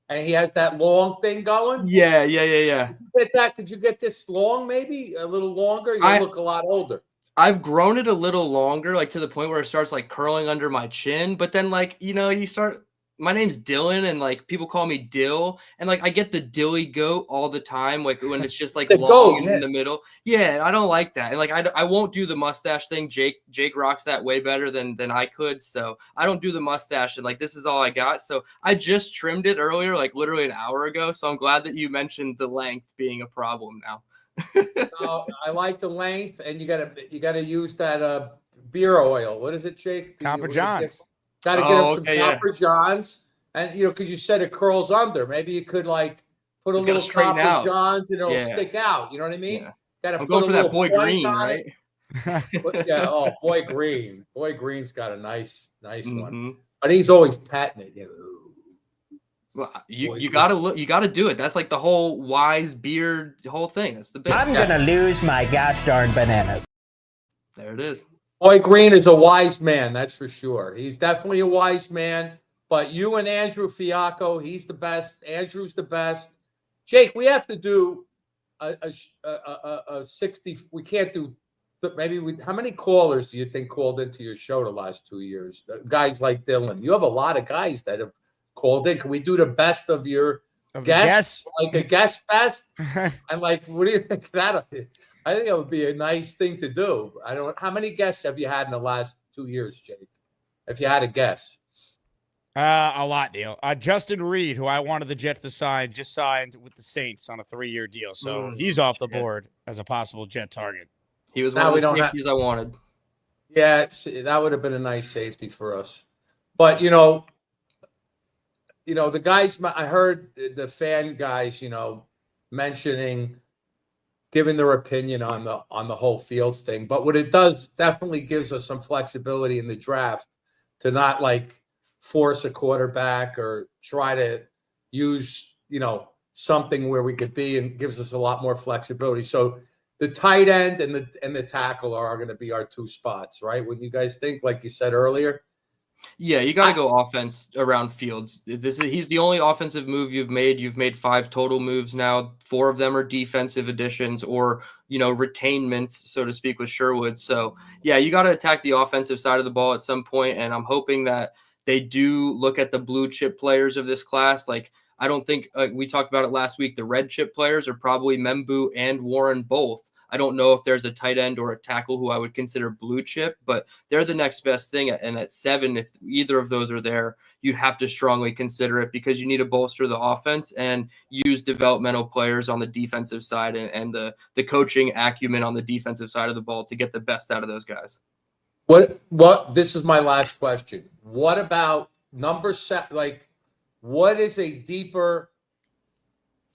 and he has that long thing going? Yeah. Did you get that? Did you get this long, maybe? A little longer? You look a lot older. I've grown it a little longer, like to the point where it starts like curling under my chin. But then you start, my name's Dylan and like people call me Dill. And like I get the Dilly goat all the time, like when it's just like long in the middle. Yeah, I don't like that. And like I won't do the mustache thing. Jake rocks that way better than I could. So I don't do the mustache and like this is all I got. So I just trimmed it earlier, like literally an hour ago. So I'm glad that you mentioned the length being a problem now. I like the length, and you gotta use that beer oil. What is it, Jake? Copper Johns. Got to get him some Copper Johns, and because you said it curls under, maybe you could like put a little Copper Johns, and it'll stick out. You know what I mean? Yeah. Got to put going for that Boy Green, right? Yeah. Oh, Boy Green. Boy Green's got a nice one, but he's always patting it. Well, you gotta do it. That's like the whole wise beard whole thing. That's the bit. I'm gonna lose my gosh darn bananas. There it is. Boy Green is a wise man, that's for sure. He's definitely a wise man, But you and Andrew Fiacco, he's the best. Andrew's the best. Jake, we have to do a 60. We can't do. How many callers do you think called into your show the last 2 years? Guys like Dylan. You have a lot of guys that have called in. Can we do the best of your guests? Like a guest best? And like, what do you think of that? I think it would be a nice thing to do. I don't. How many guests have you had in the last 2 years, Jake? If you had a guess. A lot, Neil. Justin Reed, who I wanted the Jets to sign, just signed with the Saints on a 3-year deal. So he's off the board as a possible Jet target. He was one of the safeties I wanted. Yeah, that would have been a nice safety for us. But, the guys, I heard the fan guys, mentioning, giving their opinion on the whole Fields thing. But what it does definitely gives us some flexibility in the draft to not force a quarterback or try to use, something where we could be, and gives us a lot more flexibility. So the tight end and the tackle are going to be our 2 spots, right? What you guys think, like you said earlier? Yeah, you got to go offense around Fields. He's the only offensive move you've made. You've made 5 total moves now. 4 of them are defensive additions or, retainments, so to speak, with Sherwood. So, yeah, you got to attack the offensive side of the ball at some point, and I'm hoping that they do look at the blue chip players of this class. I don't think we talked about it last week. The red chip players are probably Membu and Warren both. I don't know if there's a tight end or a tackle who I would consider blue chip, but they're the next best thing. And at 7, if either of those are there, you'd have to strongly consider it because you need to bolster the offense and use developmental players on the defensive side and the coaching acumen on the defensive side of the ball to get the best out of those guys. This is my last question. What about number 7? What is a deeper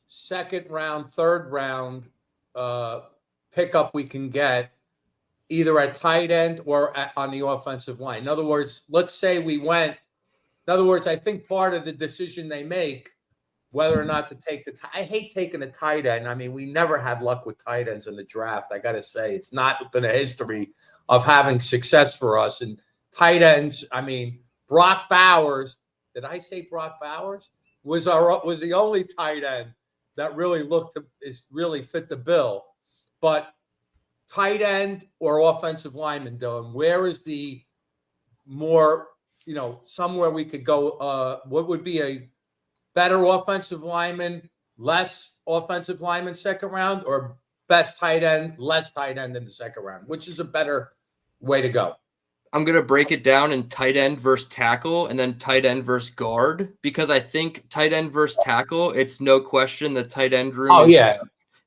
second round, third round pickup we can get either at tight end or on the offensive line? In other words, let's say we went. In other words, I think part of the decision they make whether or not to take I hate taking a tight end. I mean, we never had luck with tight ends in the draft. I got to say, it's not been a history of having success for us. And tight ends, I mean, Brock Bowers, did I say Brock Bowers? Was the only tight end that really really fit the bill. But tight end or offensive lineman, Dylan, where is the more, somewhere we could go, what would be a better offensive lineman, less offensive lineman second round, or best tight end, less tight end in the second round? Which is a better way to go? I'm going to break it down in tight end versus tackle and then tight end versus guard, because I think tight end versus tackle, it's no question the tight end room.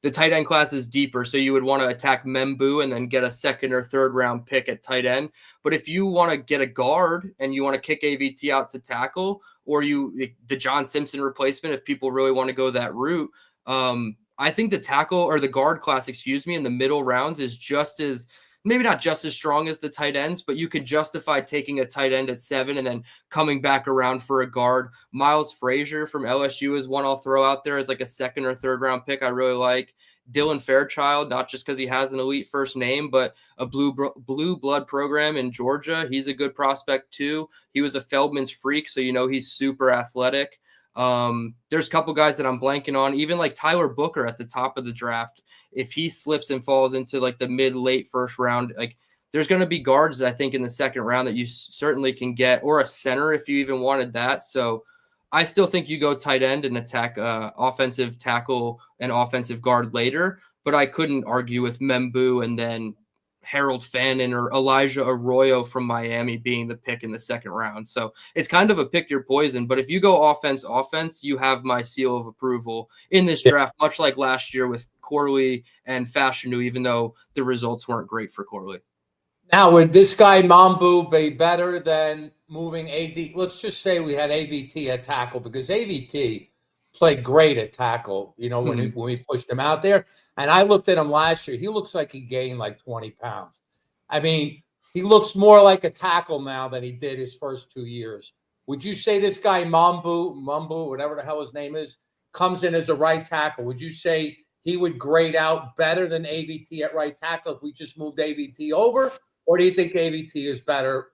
The tight end class is deeper. So you would want to attack Membu and then get a second or third round pick at tight end. But if you want to get a guard and you want to kick AVT out to tackle, or the John Simpson replacement, if people really want to go that route, I think the tackle or the guard class, in the middle rounds is just as, maybe not just as strong as the tight ends, but you could justify taking a tight end at 7 and then coming back around for a guard. Miles Frazier from LSU is one I'll throw out there as like a second or third round pick I really like. Dylan Fairchild, not just because he has an elite first name, but a blue blood program in Georgia. He's a good prospect too. He was a Feldman's freak, so he's super athletic. There's a couple guys that I'm blanking on, even like Tyler Booker at the top of the draft. If he slips and falls into like the mid-late first round, like there's going to be guards, I think, in the second round that you certainly can get, or a center if you even wanted that. So I still think you go tight end and attack offensive tackle and offensive guard later, but I couldn't argue with Membu and then Harold Fannin or Elijah Arroyo from Miami being the pick in the second round. So it's kind of a pick your poison, but if you go offense, you have my seal of approval in this draft, much like last year with Corley and Fashanu, even though the results weren't great for Corley. Now, would this guy Mambu be better than moving AD? Let's just say we had AVT at tackle, because AVT played great at tackle, when we pushed him out there. And I looked at him last year. He looks like he gained like 20 pounds. I mean, he looks more like a tackle now than he did his first 2 years. Would you say this guy Mambu, whatever the hell his name is, comes in as a right tackle? Would you say he would grade out better than AVT at right tackle if we just moved AVT over? Or do you think AVT is better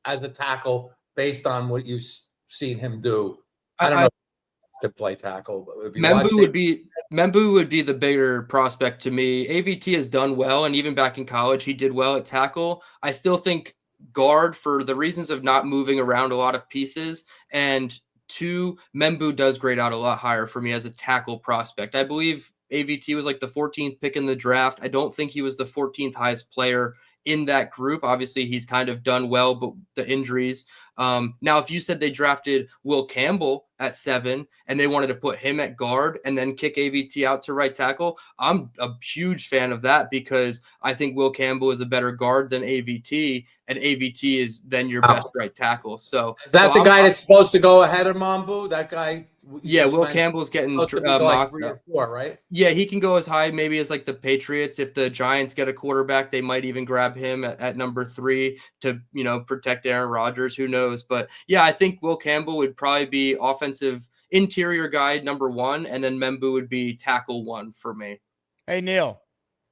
as a tackle based on what you seen him do. I don't know to play tackle. But Membu would be the bigger prospect to me. AVT has done well, and even back in college, he did well at tackle. I still think guard, for the reasons of not moving around a lot of pieces, and two, Membu does grade out a lot higher for me as a tackle prospect. I believe AVT was like the 14th pick in the draft. I don't think he was the 14th highest player in that group. Obviously, he's kind of done well, but the injuries. Now, if you said they drafted Will Campbell at 7 and they wanted to put him at guard and then kick AVT out to right tackle, I'm a huge fan of that, because I think Will Campbell is a better guard than AVT, and AVT is then your best right tackle. So is that the guy that's supposed to go ahead of Mambu? That guy? Yeah, Will Campbell's getting supposed to be like 3 or 4, right? Yeah, he can go as high maybe as like the Patriots. If the Giants get a quarterback, they might even grab him at number 3 to, protect Aaron Rodgers. Who knows? But yeah, I think Will Campbell would probably be offensive interior guide number 1, and then Membu would be tackle 1 for me. Hey, Neil.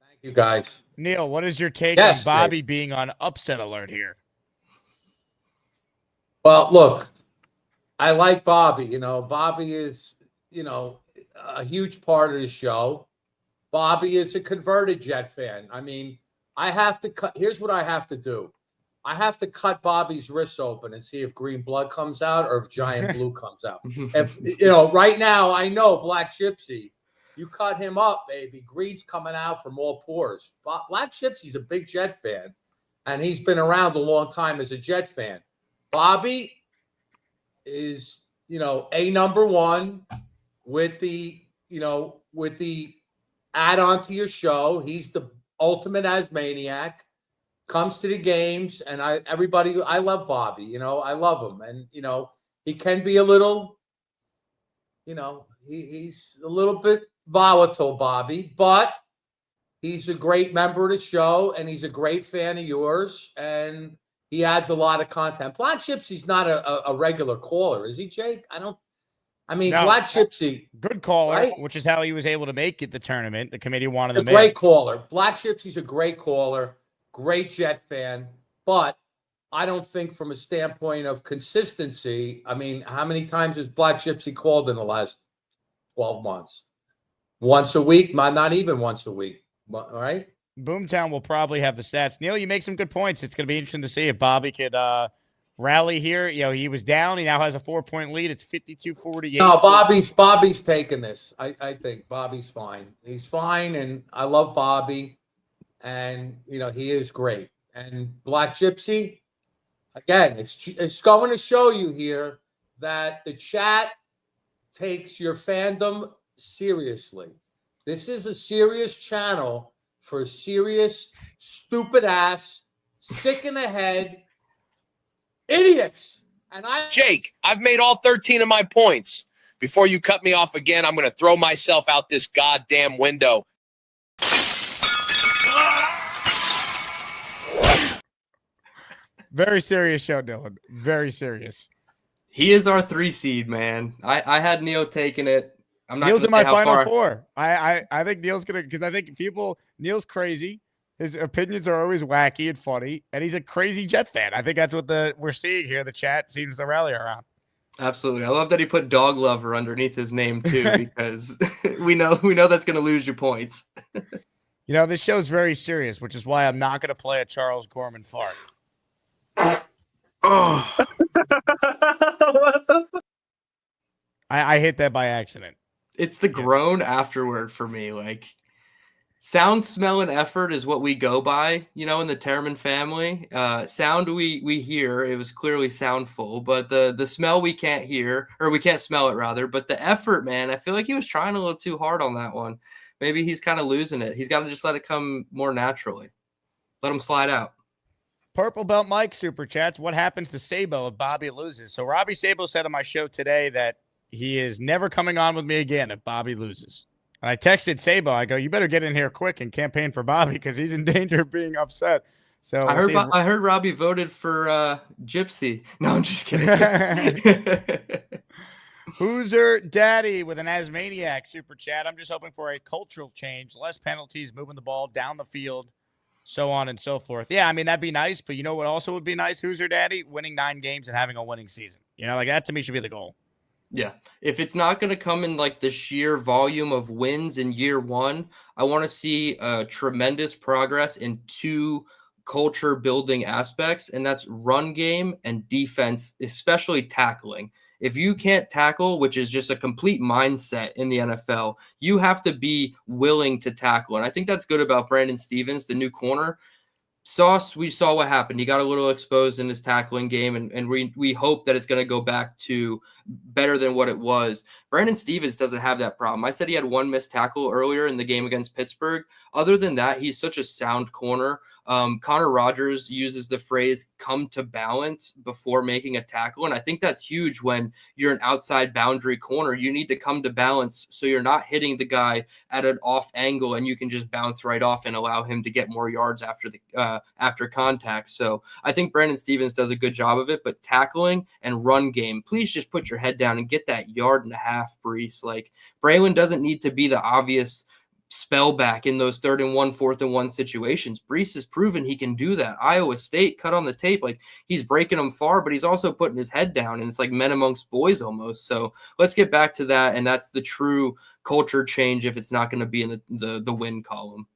Thank you, guys. Neil, what is your take on Bobby being on upset alert here? Well, look, I like Bobby. Bobby is, a huge part of the show. Bobby is a converted Jet fan. I mean, I have to cut. Here's what I have to do. I have to cut Bobby's wrists open and see if green blood comes out or if giant blue comes out. If right now I know Black Gypsy, you cut him up, baby. Green's coming out from all pores. Black Gypsy's a big Jet fan, and he's been around a long time as a Jet fan. Bobby is, a number 1 with the add-on to your show. He's the ultimate Asmaniac. Comes to the games, and I love Bobby. I love him, and he can be a little, he's a little bit volatile, Bobby, but he's a great member of the show, and he's a great fan of yours, and he adds a lot of content. Black Gypsy's not a regular caller, is he, Jake? No, Black Gypsy. Good caller, right? Which is how he was able to make it the tournament. The committee wanted him. Great caller. Black Gypsy's a great caller, great Jet fan, but I don't think from a standpoint of consistency, how many times has Black Gypsy called in the last 12 months? Once a week, not even once a week, all right? Boomtown will probably have the stats. Neil, you make some good points. It's going to be interesting to see if Bobby could rally here. He was down. He now has a 4-point lead. It's 52-48. No, Bobby's taking this. I think Bobby's fine. He's fine, and I love Bobby, and he is great. And Black Gypsy, again, it's going to show you here that the chat takes your fandom seriously. This is a serious channel for serious, stupid ass, sick in the head idiots. And Jake, I've made all 13 of my points. Before you cut me off again, I'm going to throw myself out this goddamn window. Very serious show, Dylan. Very serious. He is our 3 seed, man. I had Neil taking it. I'm not Neil's in my final 4. I think Neil's gonna, because I think Neil's crazy. His opinions are always wacky and funny, and he's a crazy Jet fan. I think that's what we're seeing here. The chat seems to rally around. Absolutely. I love that he put dog lover underneath his name too, because we know that's gonna lose you points. This show's very serious, which is why I'm not gonna play a Charles Gorman fart. Oh. I hit that by accident. It's the groan afterward for me. Like, sound, smell, and effort is what we go by, in the Tereman family. Sound we hear, it was clearly soundful, but the smell we can't hear, or we can't smell it rather. But the effort, man, I feel like he was trying a little too hard on that one. Maybe he's kind of losing it. He's got to just let it come more naturally. Let him slide out. Purple Belt Mike super chats. What happens to Sabo if Bobby loses? So Robbie Sabo said on my show today that he is never coming on with me again if Bobby loses. And I texted Sabo. I go, you better get in here quick and campaign for Bobby because he's in danger of being upset. So I heard Robbie voted for Gypsy. No, I'm just kidding. Hoosier Daddy with an Asmaniac super chat. I'm just hoping for a cultural change, less penalties, moving the ball down the field. so on and so forth. Yeah, I mean, that'd be nice, but you know what also would be nice, Hoosier Daddy? Winning 9 games and having a winning season. You know, like that to me should be the goal. Yeah. If it's not going to come in like the sheer volume of wins in year one, I want to see tremendous progress in 2 culture building aspects, and that's run game and defense, especially tackling. If you can't tackle, which is just a complete mindset in the NFL, you have to be willing to tackle. And I think that's good about Brandon Stevens, the new corner. We saw what happened. He got a little exposed in his tackling game, and we hope that it's going to go back to better than what it was. Brandon Stevens doesn't have that problem. I said he had 1 missed tackle earlier in the game against Pittsburgh. Other than that, he's such a sound corner. Connor Rogers uses the phrase "come to balance" before making a tackle, and I think that's huge when you're an outside boundary corner. You need to come to balance so you're not hitting the guy at an off angle, and you can just bounce right off and allow him to get more yards after contact. So I think Brandon Stevens does a good job of it, but tackling and run game, please just put your head down and get that 1.5 yards, Breece. Like, Braylon doesn't need to be the obvious spell back in those 3rd and 1, 4th and 1 situations. Breece has proven he can do that. Iowa State, cut on the tape, like he's breaking them far, but he's also putting his head down, and it's like men amongst boys almost. So let's get back to that, and that's the true culture change if it's not going to be in the win column.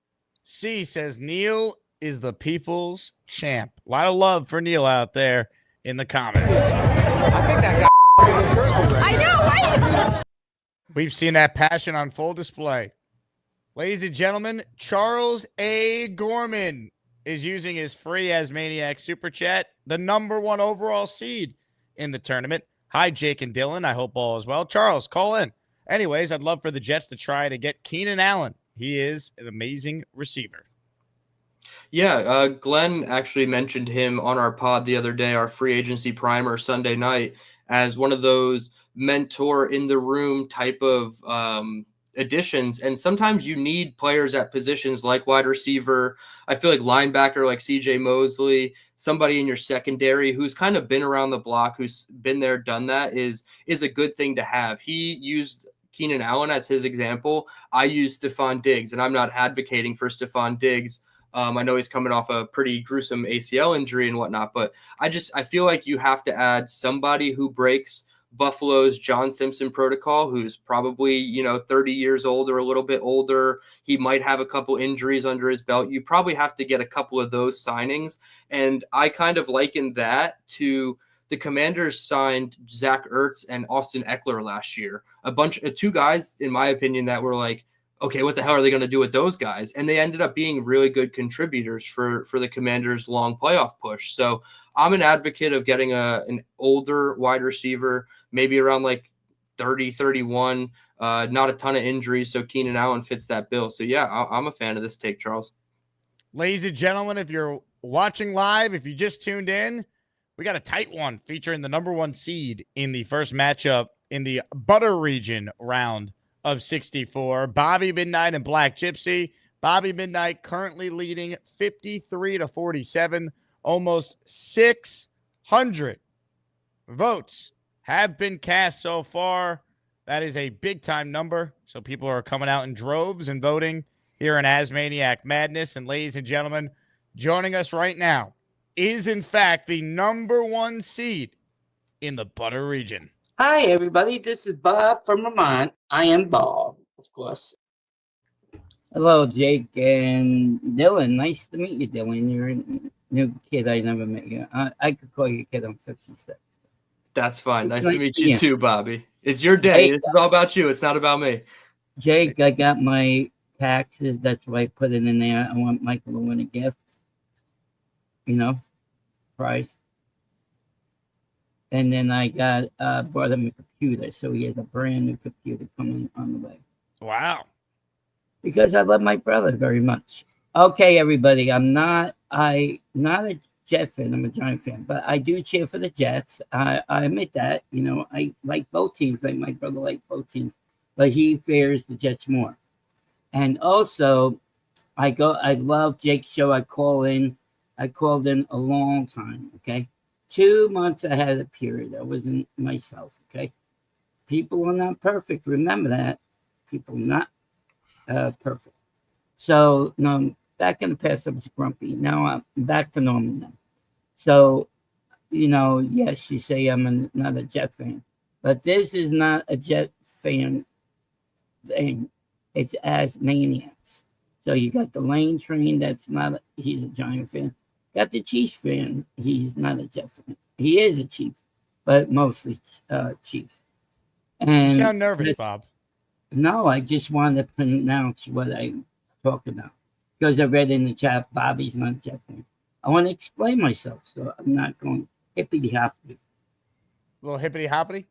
C says Neil is the people's champ. A lot of love for Neil out there in the comments. I think that guy I know, right? We've seen that passion on full display. Ladies and gentlemen, Charles A. Gorman is using his free Asmaniac Super Chat, the #1 overall seed in the tournament. Hi, Jake and Dylan. I hope all is well. Charles, call in. Anyways, I'd love for the Jets to try to get Keenan Allen. He is an amazing receiver. Yeah, Glenn actually mentioned him on our pod the other day, our free agency primer Sunday night, as one of those mentor in the room type of additions. And sometimes you need players at positions like wide receiver. I feel like linebacker, like CJ Mosley, somebody in your secondary who's kind of been around the block, who's been there, done that is a good thing to have. He used Keenan Allen as his example. I use Stephon Diggs, and I'm not advocating for Stephon Diggs. I know he's coming off a pretty gruesome ACL injury and whatnot, but I feel like you have to add somebody who breaks Buffalo's John Simpson protocol, who's probably, 30 years old or a little bit older. He might have a couple injuries under his belt. You probably have to get a couple of those signings. And I kind of liken that to the Commanders signed Zach Ertz and Austin Eckler last year. A bunch of 2 guys, in my opinion, that were like, okay, what the hell are they going to do with those guys? And they ended up being really good contributors for the Commanders' long playoff push. So I'm an advocate of getting an older wide receiver, maybe around like 30, 31, not a ton of injuries. So Keenan Allen fits that bill. So yeah, I'm a fan of this take, Charles. Ladies and gentlemen, if you're watching live, if you just tuned in, we got a tight one featuring the #1 seed in the first matchup in the Butter Region round of 64. Bobby Midnight and Black Gypsy. Bobby Midnight currently leading 53-47. Almost 600 votes have been cast so far. That is a big-time number. So people are coming out in droves and voting here in Asmaniac Madness. And ladies and gentlemen, joining us right now is, in fact, the #1 seed in the Butter Region. Hi, everybody. This is Bob from Vermont. I am Bob, of course. Hello, Jake and Dylan. Nice to meet you, Dylan. You're a new kid I never met you. I could call you a kid. I'm 56. That's fine. Nice to meet you too, Bobby. It's your day. Jake, this is all about you. It's not about me. Jake, I got my taxes. That's why I put it in there. I want Michael to win a gift. Prize. And then I brought him a computer, so he has a brand new computer coming on the way. Wow. Because I love my brother very much. Okay, everybody, I'm not a Jet fan, I'm a Giant fan, but I do cheer for the Jets. I admit that, I like both teams, like my brother likes both teams, but he fears the Jets more. And also, I love Jake's show. I called in a long time, okay? 2 months ahead of the period. I wasn't myself, okay? People are not perfect. Remember that. People are not perfect. So, back in the past, I was grumpy. Now I'm back to normal now. So, yes, you say I'm not a Jet fan, but this is not a Jet fan thing. It's as maniacs. So you got the Lane Train. He's a Giant fan. Got the Chiefs fan. He's not a Jet fan. He is a Chief, but mostly Chiefs. And you sound nervous, Bob. No, I just want to pronounce what I'm talking about because I read in the chat Bobby's not a Jet fan. I want to explain myself, so I'm not going hippity hoppity. A little hippity hoppity.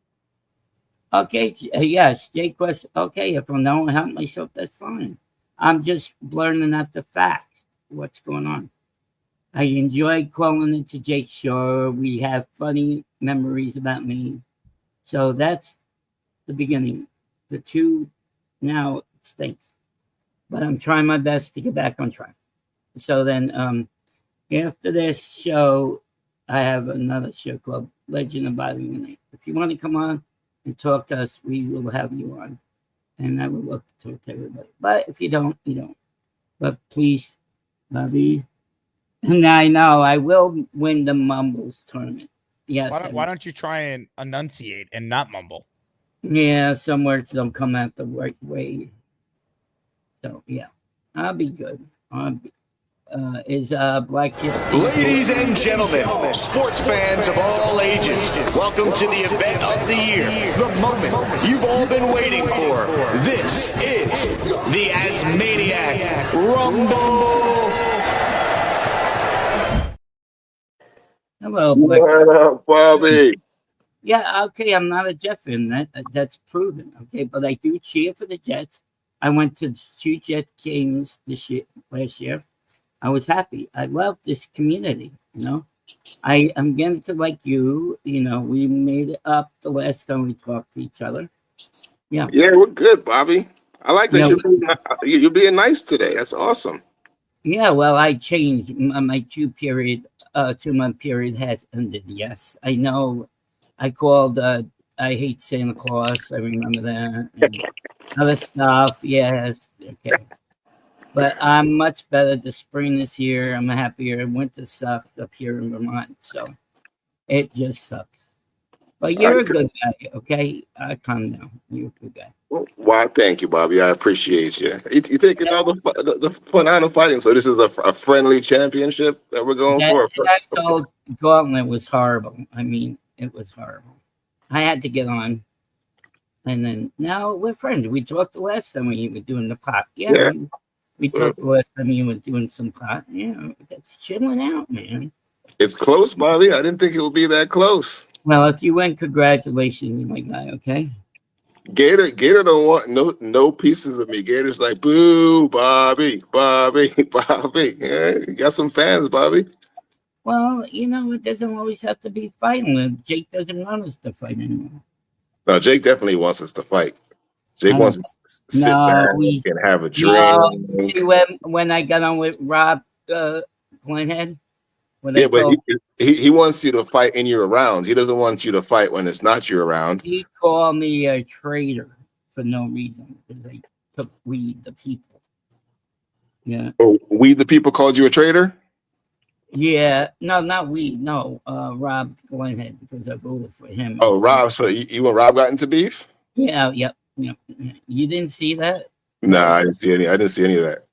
Okay, yes, Jay Quest. Okay, if I don't help myself, that's fine. I'm just learning out the facts, what's going on. I enjoy calling into Jake's show. We have funny memories about me. So that's the beginning. The two now it stinks. But I'm trying my best to get back on track. So then after this show, I have another show called Legend of Bobby Renee. If you want to come on and talk to us, we will have you on. And I would love to talk to everybody. But if you don't, you don't. But please, Bobby. And I know I will win the Mumbles tournament. Yes. Why don't you try and enunciate and not mumble? Yeah, some words don't come out the right way. So yeah, I'll be good. Is Black Kid? Ladies and gentlemen, sports fans of all ages, welcome to the event of the year, the moment you've all been waiting for. This is the Asmaniac Rumble. Hello, Black Kid. What up, Bobby? Yeah, okay, I'm not a Jet fan. That's proven. Okay, but I do cheer for the Jets. I went to 2 Jet games last year. I was happy. I love this community, I am getting to like you. We made it up the last time we talked to each other. Yeah. Yeah, we're good, Bobby. I like that you're being nice today. That's awesome. Yeah, well, I changed. My 2-month period has ended. Yes, I know. I called, I hate Santa Claus. I remember that. And other stuff. Yes. Okay. But I'm much better. The spring this year, I'm happier. Winter sucks up here in Vermont. So it just sucks. But you're a good guy, okay? Calm down. You're a good guy. Why, thank you, Bobby. I appreciate you. You're taking all the fun out of fighting. So this is a friendly championship that we're going for. That old gauntlet was horrible. I mean, it was horrible. I had to get on. And then now we're friends. We talked the last time we were doing the pot. Yeah. We talked the last time you were doing some pot. Yeah, that's chilling out, man. It's close, Bobby. I didn't think it would be that close. Well, if you win, congratulations, my guy, okay? Gator don't want no pieces of me. Gator's like, boo, Bobby. Yeah, you got some fans, Bobby. Well, it doesn't always have to be fighting. Jake doesn't want us to fight anymore. No, Jake definitely wants us to fight. Jake wants to sit back and have a drink. See, when I got on with Rob Glenhead? But he wants you to fight in your rounds. He doesn't want you to fight when it's not your round. He called me a traitor for no reason because I took We the People. Yeah. Oh, We the People called you a traitor? Yeah. No, not we. No, Rob Glenhead because I voted for him. Oh, Rob. So you and Rob got into beef? Yeah. Yep. You didn't see that? No, I didn't see any. I didn't see any of that.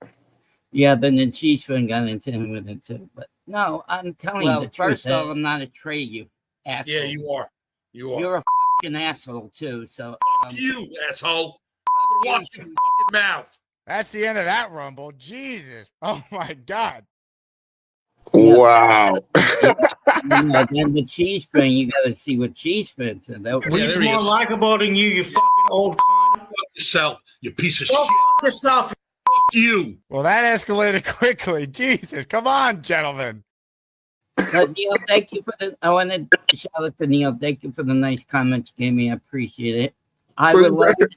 Yeah, but the Chiefs fan got into him with it too. But no, I'm telling you the truth. First of all, I'm not a traitor, you asshole. Yeah, you are. You're a fucking asshole too. So you asshole. I'm gonna watch your fucking mouth. That's the end of that rumble. Jesus. Oh my God. Wow. Then the Chiefs fan, you got to see what Chiefs fan said. He's more likable than you fucking old cunt. Fuck yourself, you piece of shit. Fuck yourself. Fuck you. Well, that escalated quickly. Jesus. Come on, gentlemen. But Neil, thank you for I want to shout out to Neil. Thank you for the nice comments you gave me. I appreciate it. I would love to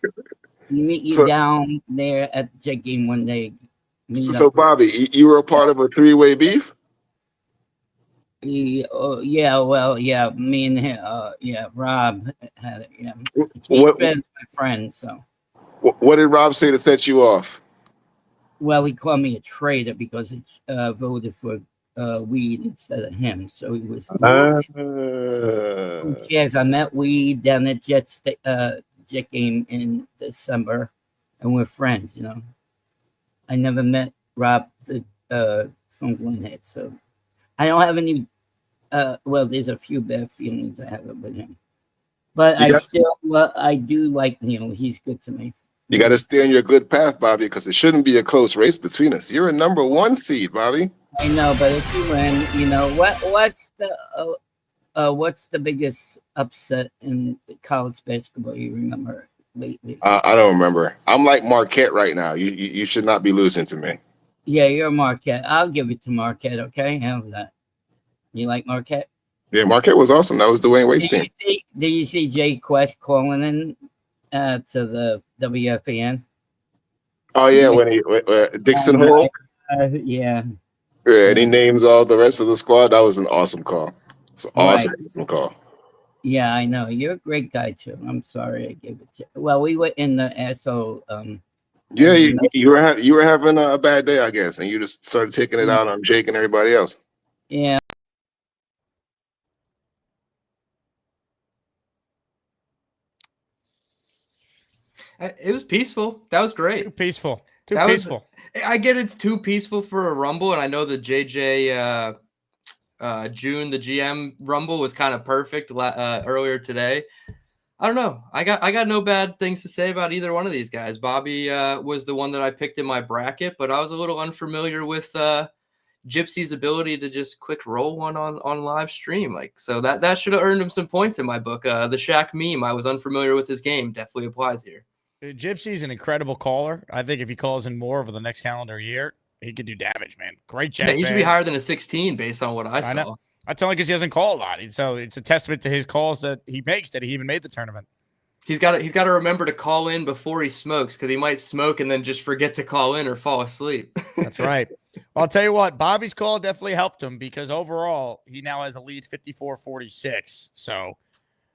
meet you down there at the Jet game one day. So Bobby, you were a part of a 3-way beef? Me and him, Rob had it. Yeah, my friend. So, what did Rob say to set you off? Well, he called me a traitor because he voted for Weed instead of him. So he was. Who cares? I met Weed down at Jet game in December, and we're friends. You know, I never met Rob from Glenhead, so I don't have any. Well, there's a few bad feelings I have with him, but I do like Neil. He's good to me. You got to stay on your good path, Bobby, because it shouldn't be a close race between us. You're a number 1 seed, Bobby. I know, but if you win, you know what's the biggest upset in college basketball you remember lately? I don't remember. I'm like Marquette right now. You should not be losing to me. Yeah, you're Marquette. I'll give it to Marquette. Okay, how's that? You like Marquette? Yeah, Marquette was awesome. That was Dwayne Wade's team. Did you see Jay Quest calling in to the WFAN? Oh yeah, when Dixon Hall. Yeah. Yeah, and he names all the rest of the squad. That was an awesome call. It's an awesome call. Yeah, I know. You're a great guy too. I'm sorry I gave it to you. Well, we were in the asshole. Yeah, you were having a bad day, I guess, and you just started taking it out on Jake and everybody else. Yeah. It was peaceful. That was great. Too peaceful. I get it's too peaceful for a Rumble, and I know the JJ June, the GM Rumble was kind of perfect earlier today. I don't know. I got no bad things to say about either one of these guys. Bobby was the one that I picked in my bracket, but I was a little unfamiliar with Gypsy's ability to just quick roll one on live stream. So that should have earned him some points in my book. The Shaq meme, I was unfamiliar with his game, definitely applies here. Gypsy's an incredible caller. I think if he calls in more over the next calendar year, he could do damage, man. Great chat. Yeah, he should be higher than a 16 based on what I saw. Know. That's only because he doesn't call a lot. So it's a testament to his calls that he makes that he even made the tournament. He's got to remember to call in before he smokes, because he might smoke and then just forget to call in or fall asleep. That's right. I'll tell you what, Bobby's call definitely helped him, because overall he now has a lead 54-46. So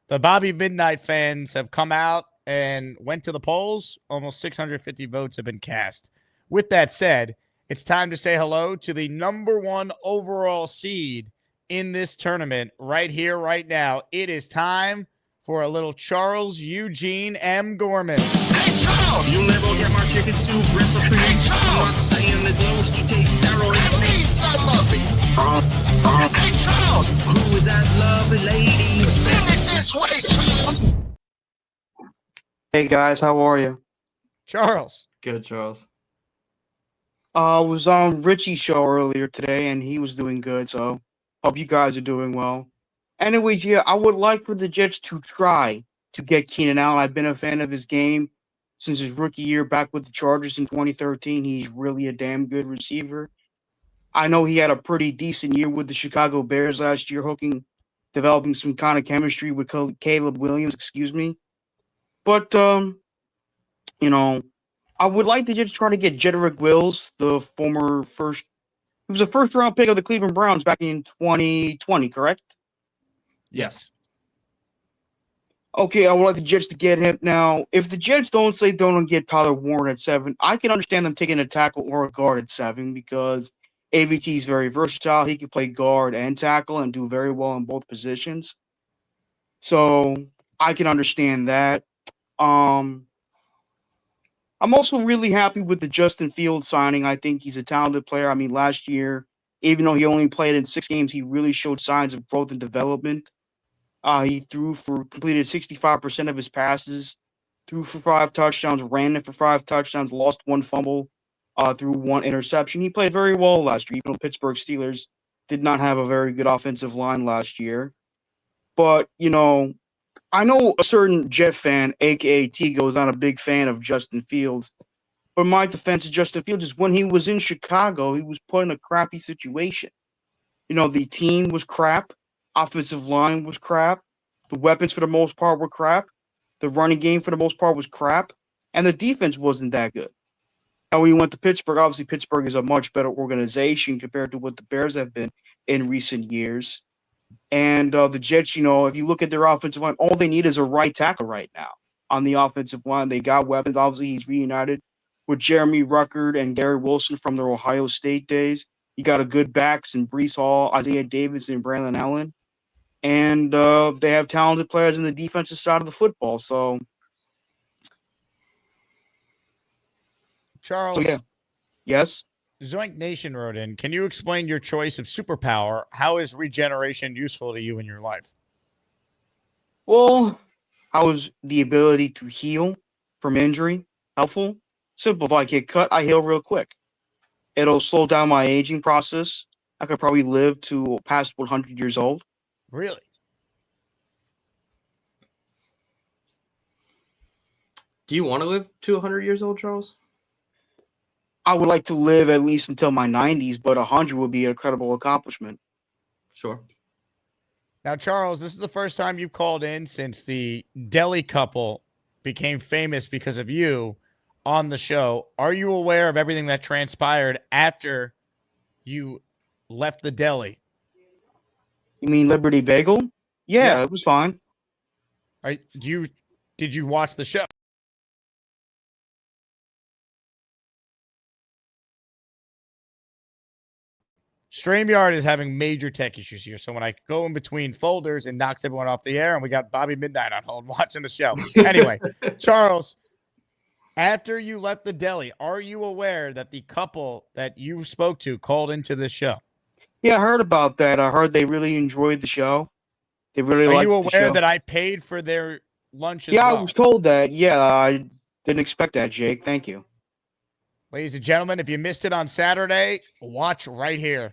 the Bobby Midnight fans have come out and went to the polls. Almost 650 votes have been cast. With that said, it's time to say hello to the number 1 overall seed in this tournament right here, right now. It is time for a little Charles Eugene M. Gorman. Hey, Charles! You'll never get my chicken soup recipe. Hey, Charles! I'm not saying that Orlovsky takes steroids. Please, some of it. Hey, Charles! Who is that lovely lady? Send it this way, Charles! Hey, guys, how are you? Charles. Good, Charles. I was on Richie's show earlier today, and he was doing good, so hope you guys are doing well. Anyways, yeah, I would like for the Jets to try to get Keenan Allen. I've been a fan of his game since his rookie year back with the Chargers in 2013. He's really a damn good receiver. I know he had a pretty decent year with the Chicago Bears last year, developing some kind of chemistry with Caleb Williams, But, I would like to just try to get Jedrick Wills, the he was a first-round pick of the Cleveland Browns back in 2020, correct? Yes. Okay, I would like the Jets to get him. Now, if the Jets don't get Tyler Warren at 7, I can understand them taking a tackle or a guard at 7, because AVT is very versatile. He can play guard and tackle and do very well in both positions. So I can understand that. I'm also really happy with the Justin Fields signing. I think he's a talented player. I mean, last year, even though he only played in 6 games, he really showed signs of growth and development. He completed 65% of his passes, threw for 5 touchdowns, ran it for 5 touchdowns, lost 1 fumble, threw 1 interception. He played very well last year, even though Pittsburgh Steelers did not have a very good offensive line last year. But, I know a certain Jet fan, a.k.a. Tigo, is not a big fan of Justin Fields. But my defense of Justin Fields is when he was in Chicago, he was put in a crappy situation. The team was crap. Offensive line was crap. The weapons, for the most part, were crap. The running game, for the most part, was crap. And the defense wasn't that good. Now, when he went to Pittsburgh, obviously Pittsburgh is a much better organization compared to what the Bears have been in recent years. And the Jets, if you look at their offensive line, all they need is a right tackle right now on the offensive line. They got weapons. Obviously, he's reunited with Jeremy Ruckert and Gary Wilson from their Ohio State days. You got a good backs in Brees Hall, Isaiah Davis, and Brandon Allen. And they have talented players on the defensive side of the football. So, Charles. yeah. Yes? Zoink Nation wrote in, can you explain your choice of superpower? How is regeneration useful to you in your life? Well, how is the ability to heal from injury helpful? Simple. If I get cut, I heal real quick. It'll slow down my aging process. I could probably live to past 100 years old. Really? Do you want to live to 100 years old, Charles? I would like to live at least until my 90s, but 100 would be an incredible accomplishment. Sure. Now, Charles, this is the first time you've called in since the deli couple became famous because of you on the show. Are you aware of everything that transpired after you left the deli? You mean Liberty Bagel? Yeah. It was fine. Did you watch the show? StreamYard is having major tech issues here. So when I go in between folders, it knocks everyone off the air, and we got Bobby Midnight on hold watching the show. Anyway, Charles, after you left the deli, are you aware that the couple that you spoke to called into this show? Yeah, I heard about that. I heard they really enjoyed the show. They really liked the show. Are you aware that I paid for their lunch as well? well? I was told that. Yeah, I didn't expect that, Jake. Thank you. Ladies and gentlemen, if you missed it on Saturday, watch right here.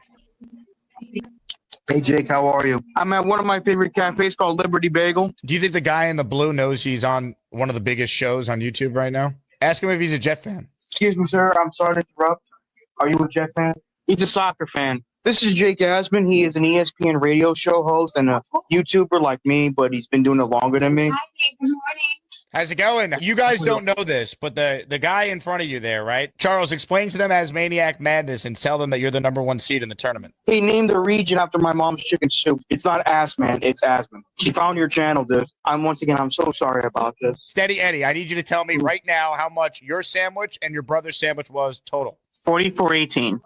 Hey, Jake, how are you? I'm at one of my favorite cafes called Liberty Bagel. Do you think the guy in the blue knows he's on one of the biggest shows on YouTube right now? Ask him if he's a Jet fan. Excuse me, sir. I'm sorry to interrupt. Are you a Jet fan? He's a soccer fan. This is Jake Asman. He is an ESPN radio show host and a YouTuber like me, but he's been doing it longer than me. Hi, Jake. Good morning. How's it going? You guys don't know this, but the guy in front of you there, right? Charles, explain to them as Maniac Madness and tell them that you're the #1 seed in the tournament. He named the region after my mom's chicken soup. It's not Asman, it's Asman. She found your channel, dude. I'm so sorry about this. Steady Eddie, I need you to tell me right now how much your sandwich and your brother's sandwich was total. $44.18.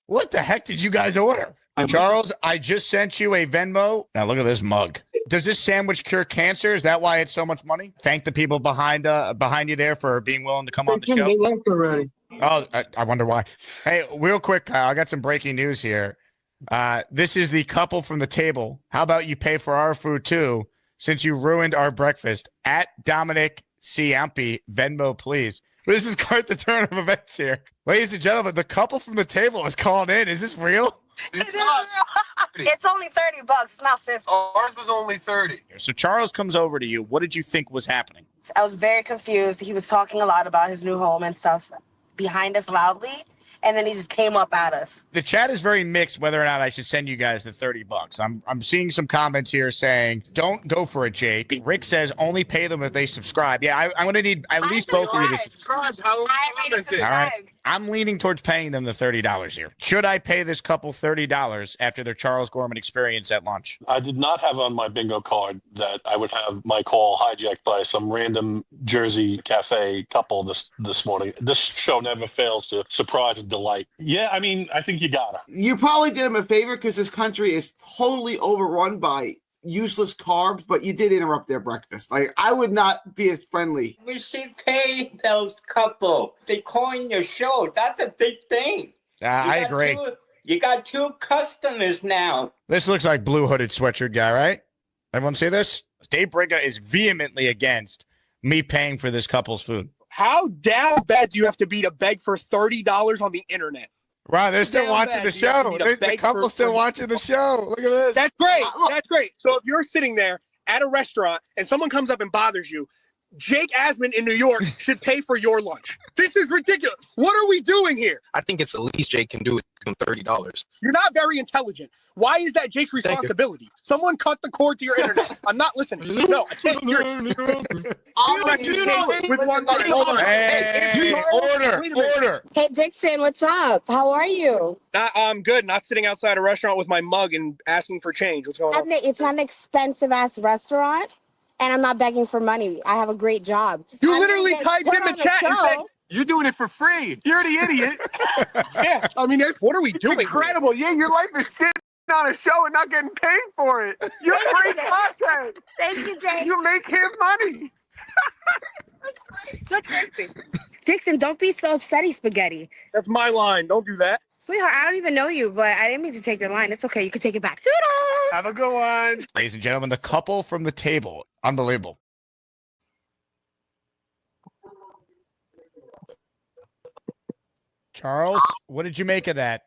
What the heck did you guys order? Charles, I just sent you a Venmo. Now look at this mug. Does this sandwich cure cancer? Is that why it's so much money? Thank the people behind you there for being willing to come on the show. They left already. Oh, I wonder why. Hey, real quick, Kyle, I got some breaking news here. This is the couple from the table. How about you pay for our food too, since you ruined our breakfast? At Dominic Ciampi, Venmo, please. This is quite the turn of events here. Ladies and gentlemen, the couple from the table is calling in. Is this real? It's only $30. It's not 50. Ours was only 30. So Charles comes over to you. What did you think was happening? I was very confused. He was talking a lot about his new home and stuff behind us loudly, and then he just came up at us. The chat is very mixed whether or not I should send you guys the $30. I'm seeing some comments here saying, don't go for it, Jake. Rick says only pay them if they subscribe. Yeah, I'm going to need at least both of you to subscribe. I already subscribed. All right. I'm leaning towards paying them the $30 here. Should I pay this couple $30 after their Charles Gorman experience at lunch? I did not have on my bingo card that I would have my call hijacked by some random Jersey cafe couple this morning. This show never fails to surprise and delight. Yeah, I mean, I think you gotta. You probably did him a favor because this country is totally overrun by useless carbs, but you did interrupt their breakfast. Like, I would not be as friendly. We should pay those couple. They calling your show. That's a big thing. I agree. You got 2 customers now. This looks like blue hooded sweatshirt guy, right? Everyone see this? Dave Briga is vehemently against me paying for this couple's food. How down bad do you have to be to beg for $30 on the internet? Wow, they're still watching the show. The couple's still watching the show. Look at this. That's great. That's great. So if you're sitting there at a restaurant and someone comes up and bothers you, Jake Asman in New York should pay for your lunch. This is ridiculous. What are we doing here? I think it's the least Jake can do is give him $30. You're not very intelligent. Why is that Jake's responsibility? Someone cut the cord to your internet. I'm not listening. No, I can't hear it. Order. Hey, Dixon, what's up? How are you? I'm good. Not sitting outside a restaurant with my mug and asking for change. What's going on? It's not an expensive-ass restaurant, and I'm not begging for money. I have a great job. You literally typed in the chat and said, You're doing it for free. You're the idiot. Yeah, I mean, what are we doing? Incredible. Yeah, your life is shit on a show and not getting paid for it. You're great content. Thank you, Jake. You make him money. You're crazy. Dixon, don't be so upsetty, spaghetti. That's my line. Don't do that. Sweetheart, I don't even know you, but I didn't mean to take your line. It's okay. You can take it back. Toodles! Have a good one. Ladies and gentlemen, the couple from the table. Unbelievable. Charles, what did you make of that?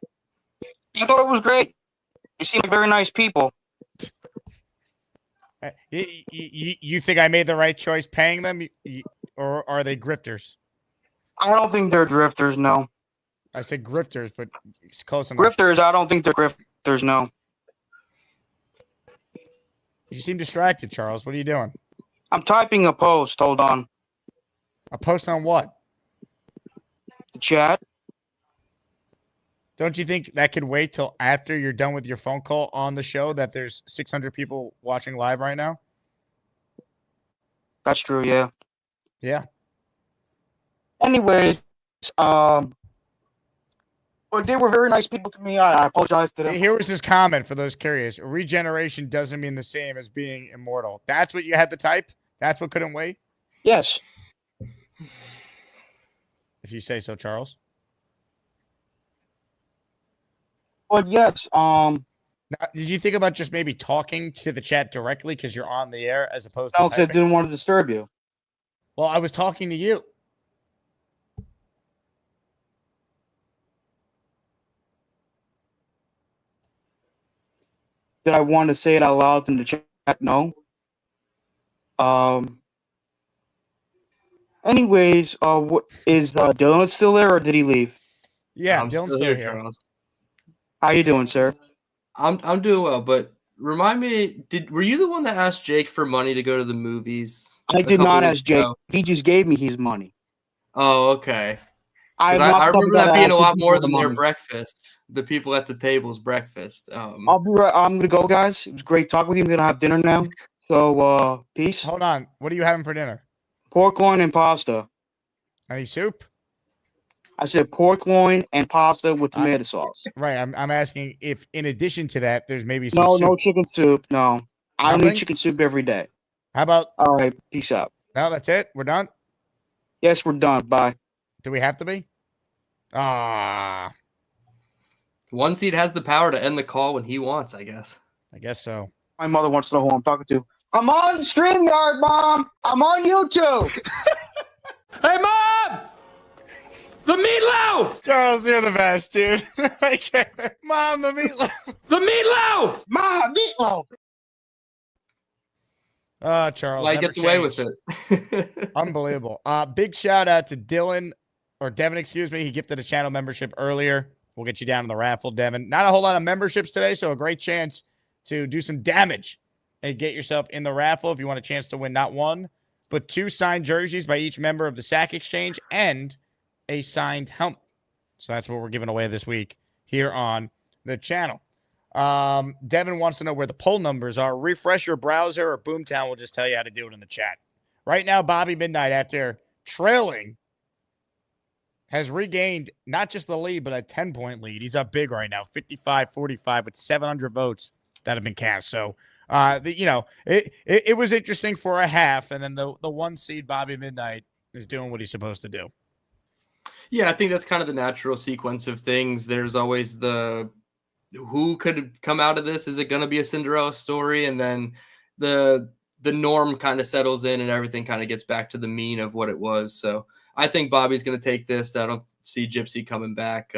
I thought it was great. They seem like very nice people. You think I made the right choice paying them, or are they grifters? I don't think they're drifters, no. I said grifters, but it's close enough. Grifters, I don't think they're grifters, no. You seem distracted, Charles. What are you doing? I'm typing a post. Hold on. A post on what? The chat. Don't you think that could wait till after you're done with your phone call on the show that there's 600 people watching live right now? That's true, yeah. Yeah. Anyways, but they were very nice people to me. I apologize to them. Here was his comment for those curious. Regeneration doesn't mean the same as being immortal. That's what you had to type? That's what couldn't wait? Yes. If you say so, Charles. But yes, now, did you think about just maybe talking to the chat directly because you're on the air as opposed to Alex, I didn't want to disturb you. Well, I was talking to you. Did I want to say it out loud in the chat? No. Anyways, what is Dylan still there or did he leave? Yeah, I'm Dylan's still here, Charles. How you doing, sir? I'm doing well, but remind me, were you the one that asked Jake for money to go to the movies? I did not ask Jake. He just gave me his money. Oh, okay. I remember that being a lot more than their breakfast. The people at the table's breakfast. I'll be right. I'm gonna go, guys. It was great talking with you. I'm gonna have dinner now. So, peace. Hold on. What are you having for dinner? Pork loin and pasta. Any soup? I said pork loin and pasta with tomato sauce. Right. I'm asking if, in addition to that, there's maybe some soup. No chicken soup. No, I don't Nothing? eat chicken soup every day. How about? All right. Peace out. No, that's it. We're done. Yes, we're done. Bye. Do we have to be? Ah. One seed has the power to end the call when he wants, I guess. I guess so. My mother wants to know who I'm talking to. I'm on StreamYard, Mom. I'm on YouTube. Hey, Mom! The meatloaf! Charles, you're the best, dude. I can't. Mom, the meatloaf. The meatloaf! Mom, meatloaf. Charles. Well, he never gets away with changed. it. Unbelievable. Big shout out to Dylan, or Devin, excuse me. He gifted a channel membership earlier. We'll get you down in the raffle, Devin. Not a whole lot of memberships today, so a great chance to do some damage and get yourself in the raffle if you want a chance to win not one, but 2 signed jerseys by each member of the Sack Exchange and a signed helmet. So that's what we're giving away this week here on the channel. Devin wants to know where the poll numbers are. Refresh your browser, or Boomtown will just tell you how to do it in the chat. Right now, Bobby Midnight, after trailing, has regained not just the lead, but a 10-point lead. He's up big right now, 55-45 with 700 votes that have been cast. So, it was interesting for a half, and then the 1 seed, Bobby Midnight, is doing what he's supposed to do. Yeah, I think that's kind of the natural sequence of things. There's always who could come out of this? Is it going to be a Cinderella story? And then the norm kind of settles in and everything kind of gets back to the mean of what it was. So I think Bobby's going to take this. I don't see Gypsy coming back.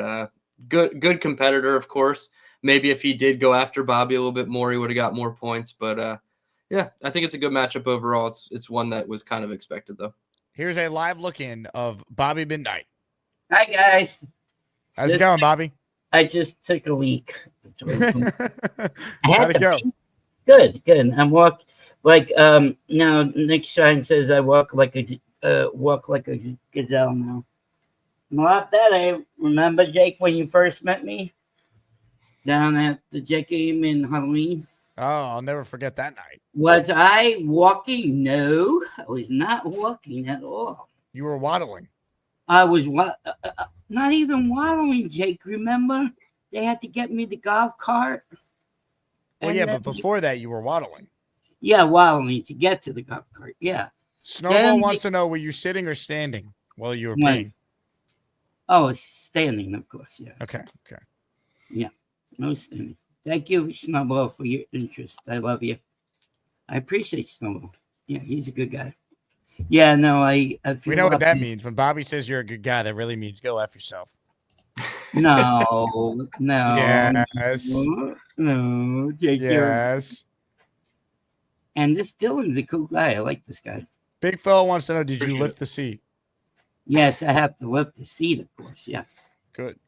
Good competitor, of course. Maybe if he did go after Bobby a little bit more, he would have got more points. But yeah, I think it's a good matchup overall. It's one that was kind of expected, though. Here's a live look-in of Bobby Midnight. Hi, guys. How's it going, Bobby? I just took a leak. How'd it go? Good. I'm walk now. Nick Shine says I walk like a gazelle now. I'm a lot better. Remember, Jake, when you first met me down at the Jet game in Halloween? Oh, I'll never forget that night. Was I walking? No, I was not walking at all. You were waddling. I was not even waddling, Jake. Remember, they had to get me the golf cart. Well, yeah, but before that, you were waddling. Yeah, waddling to get to the golf cart. Yeah. Snowball wants to know: were you sitting or standing while you were When? peeing? Oh, standing, of course. Yeah. Okay. Yeah, no standing. Thank you, Snowball, for your interest. I love you. I appreciate Snowball. Yeah, he's a good guy. Yeah, no, I feel We know what that lucky. means. When Bobby says you're a good guy, that really means go F yourself. No, Yes. no, Jake. Yes. And this Dylan's a cool guy. I like this guy. Big fella wants to know: did you lift the seat? Yes, I have to lift the seat, of course. Yes. Good.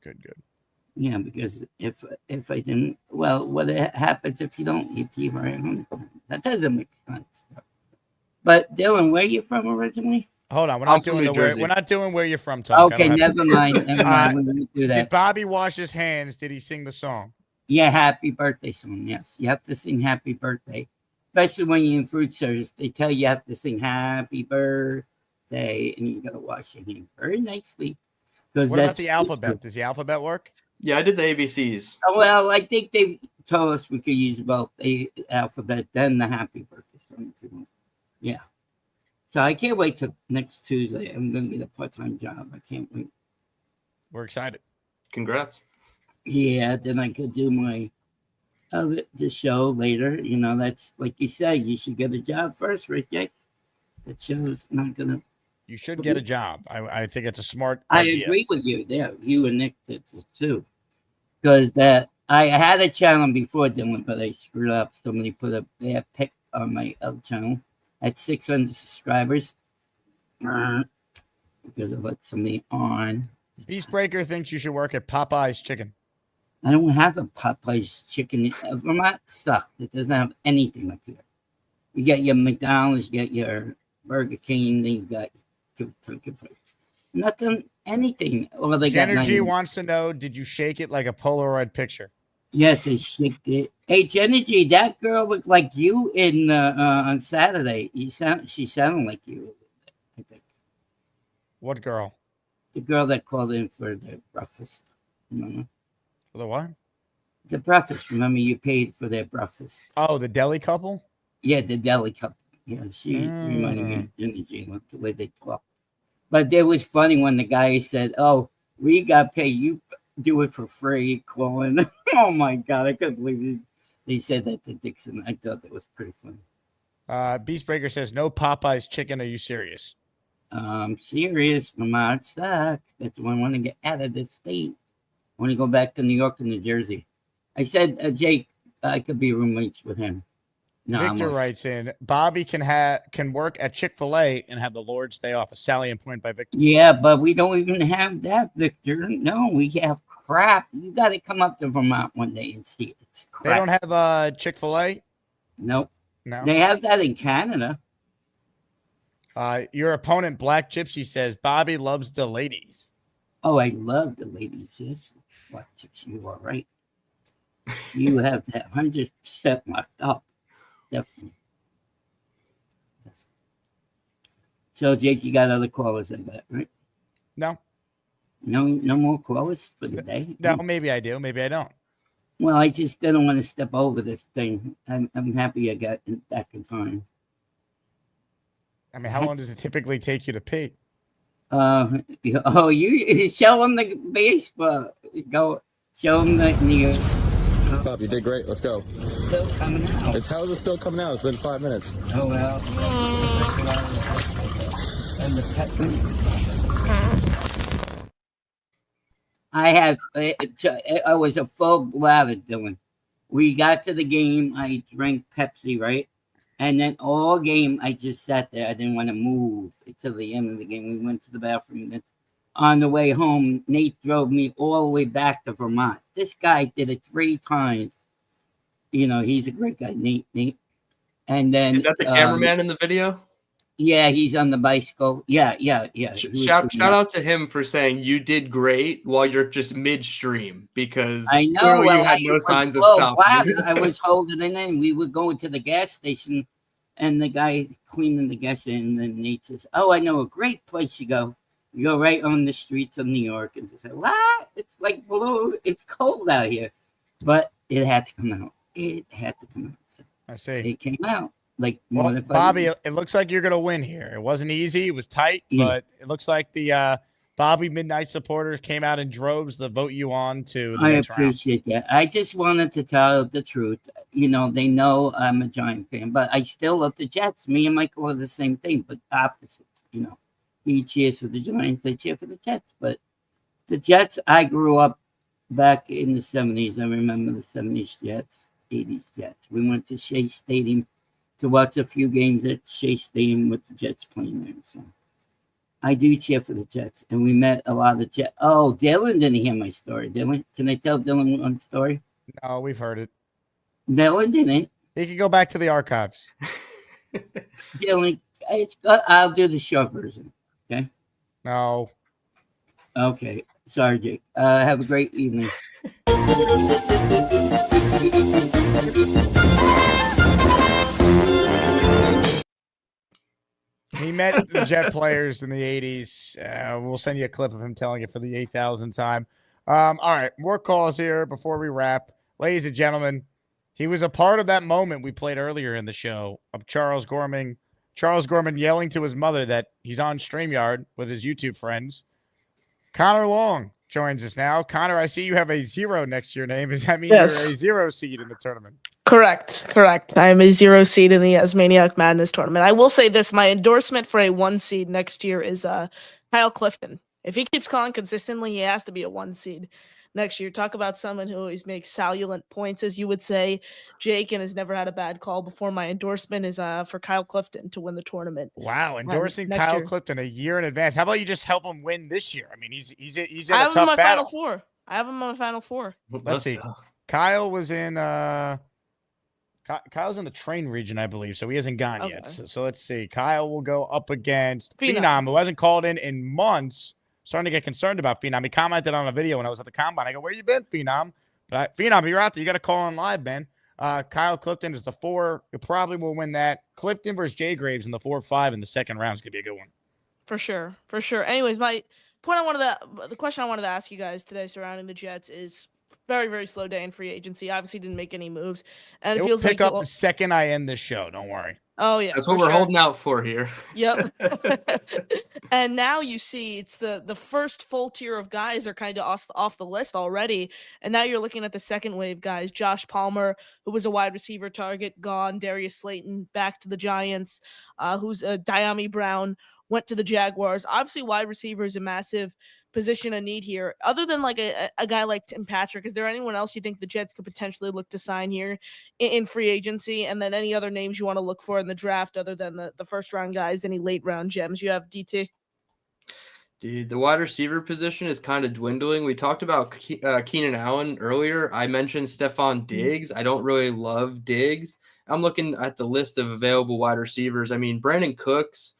Yeah, because if I didn't, well, what happens if you don't? You pee right on. That doesn't make sense. But Dylan, where are you from originally? Hold on, we're I'm not from doing New Jersey. we're not doing where you're from, talk. Okay, never mind. Never mind. We won't do that. Did Bobby wash his hands? Did he sing the song? Yeah, happy birthday song. Yes, you have to sing happy birthday, especially when you're in food service. They tell you have to sing happy birthday, and you got to wash your hands very nicely. What about the alphabet? Does the alphabet work? Yeah, I did the ABCs. Oh, well, I think they told us we could use both the alphabet then the happy birthday song if you want. Yeah. So I can't wait till next Tuesday. I'm going to get a part-time job. I can't wait. We're excited. Congrats. Yeah, then I could do my the show later. You know, that's like you said, you should get a job first, right, Jake? That show's not going to. You should get a job. I think it's a smart I idea. agree with you there. You and Nick did this too. Because that I had a channel before Dylan, but I screwed up. Somebody put a bad pic on my other channel at 600 subscribers because I let somebody on. Beastbreaker thinks you should work at Popeye's Chicken. I don't have a Popeye's Chicken. Vermont sucks. It doesn't have anything up here. You get your McDonald's, you get your Burger King, then you got nothing, anything. Or they got Energy wants to know: did you shake it like a Polaroid picture? Yes, I shaked it. Hey, Energy, that girl looked like you in on Saturday. She sounded like you. I think. What girl? The girl that called in for the breakfast. Remember? For the what? The breakfast. Remember, you paid for their breakfast. Oh, the deli couple? Yeah, the deli couple. Yeah, she reminded me of Energy, like the way they talk. But it was funny when the guy said, "Oh, we got paid. You do it for free," calling. Oh my God, I couldn't believe they said that to Dixon. I thought that was pretty funny. Beastbreaker says, no Popeye's Chicken. Are you serious? I'm serious. Vermont sucks. That's why I want to get out of this state. I want to go back to New York and New Jersey. I said, Jake, I could be roommates with him. No, Victor writes in, Bobby can work at Chick-fil-A and have the Lord's Day off. A salient point by Victor. Yeah, but we don't even have that, Victor. No, we have crap. You got to come up to Vermont one day and see it. It's crap. They don't have Chick-fil-A? Nope. No. They have that in Canada. Your opponent, Black Gypsy, says Bobby loves the ladies. Oh, I love the ladies. Yes. Black Gypsy, you are right. You have that 100% marked up. Definitely. So, Jake, you got other callers in that, right? No. No more callers for the day? No, maybe I do. Maybe I don't. Well, I just didn't want to step over this thing. I'm happy I got back in time. I mean, how long does it typically take you to pee? You show them the baseball. Go show them the news. Bob, you did great. Let's go. Still coming out. How is it still coming out? It's been 5 minutes. Oh, well. And the I was a full bladder, Dylan. We got to the game. I drank Pepsi, right? And then all game, I just sat there. I didn't want to move until the end of the game. We went to the bathroom. And then on the way home, Nate drove me all the way back to Vermont. This guy did it 3 times. You know, he's a great guy, Nate. And then is that the cameraman in the video? Yeah, he's on the bicycle. Yeah. Shout out to him for saying you did great while you're just midstream, because I know you had no signs of stopping. I was holding it in. We were going to the gas station, and the guy cleaning the gas station, and then Nate says, "Oh, I know a great place to go." You go right on the streets of New York and say, "What? It's like blue. It's cold out here," but it had to come out. It had to come out. So I see. it came out like more Well, than 5 Bobby, minutes. it looks like you're going to win here. It wasn't easy. It was tight, Yeah. but it looks like the Bobby Midnight supporters came out in droves to vote you on to the I next round. appreciate that. I just wanted to tell the truth. You know, they know I'm a Giant fan, but I still love the Jets. Me and Michael are the same thing, but opposites. You know, he cheers for the Giants, I cheer for the Jets. But the Jets, I grew up back in the 70s. I remember the 70s Jets, 80s Jets. We went to Shea Stadium to watch a few games at Shea Stadium with the Jets playing there. So I do cheer for the Jets, and we met a lot of Jets. Oh, Dylan didn't hear my story. Dylan, can I tell Dylan one story? No, we've heard it. Dylan didn't. He can go back to the archives. Dylan, it's good. I'll do the short version. Okay. No. Okay. Sorry, Jake. Have a great evening. He met the Jet players in the 80s. We'll send you a clip of him telling it for the 8,000th time. All right, more calls here before we wrap. Ladies and gentlemen, he was a part of that moment we played earlier in the show of Charles Gorman yelling to his mother that he's on StreamYard with his YouTube friends. Connor Long joins us now. Connor, I see you have a 0 next to your name. Does that mean you're a 0 seed in the tournament? Correct. I am a 0 seed in the Asmaniac Madness tournament. I will say this, my endorsement for a 1 seed next year is Kyle Clifton. If he keeps calling consistently, he has to be a 1 seed next year. Talk about someone who always makes salient points, as you would say, Jake, and has never had a bad call before. My endorsement is for Kyle Clifton to win the tournament. Wow, endorsing next Kyle year. Clifton a year in advance. How about you just help him win this year? I mean, he's in I a have him in tough my battle. Final Four. I have him in my Final Four. Let's see. Kyle was in Kyle's in the train region, I believe, so he hasn't gone yet. So let's see. Kyle will go up against Phenom, who hasn't called in months. Starting to get concerned about Phenom. He commented on a video when I was at the combine. I go, "Where you been, Phenom?" But Phenom, you're out there. You got to call in live, man. Kyle Clifton is the 4. You probably will win that. Clifton versus Jay Graves in the 4-5 in the second round is gonna be a good one. For sure. Anyways, the question I wanted to ask you guys today surrounding the Jets is very, very slow day in free agency. Obviously, didn't make any moves, and it feels pick like up the second I end this show. Don't worry. Oh yeah, that's what we're holding out for here. Yep. And now you see it's the first full tier of guys are kind of off the list already, and now you're looking at the second wave guys. Josh Palmer, who was a wide receiver target, gone. Darius Slayton back to the Giants. Who's Diami Brown went to the Jaguars. Obviously, wide receiver is a massive position of need here. Other than like a guy like Tim Patrick, is there anyone else you think the Jets could potentially look to sign here in free agency? And then any other names you want to look for in the draft other than the first round guys, any late round gems you have, DT? Dude, the wide receiver position is kind of dwindling. We talked about Keenan Allen earlier. I mentioned Stephon Diggs. I don't really love Diggs. I'm looking at the list of available wide receivers. I mean, Brandon Cooks,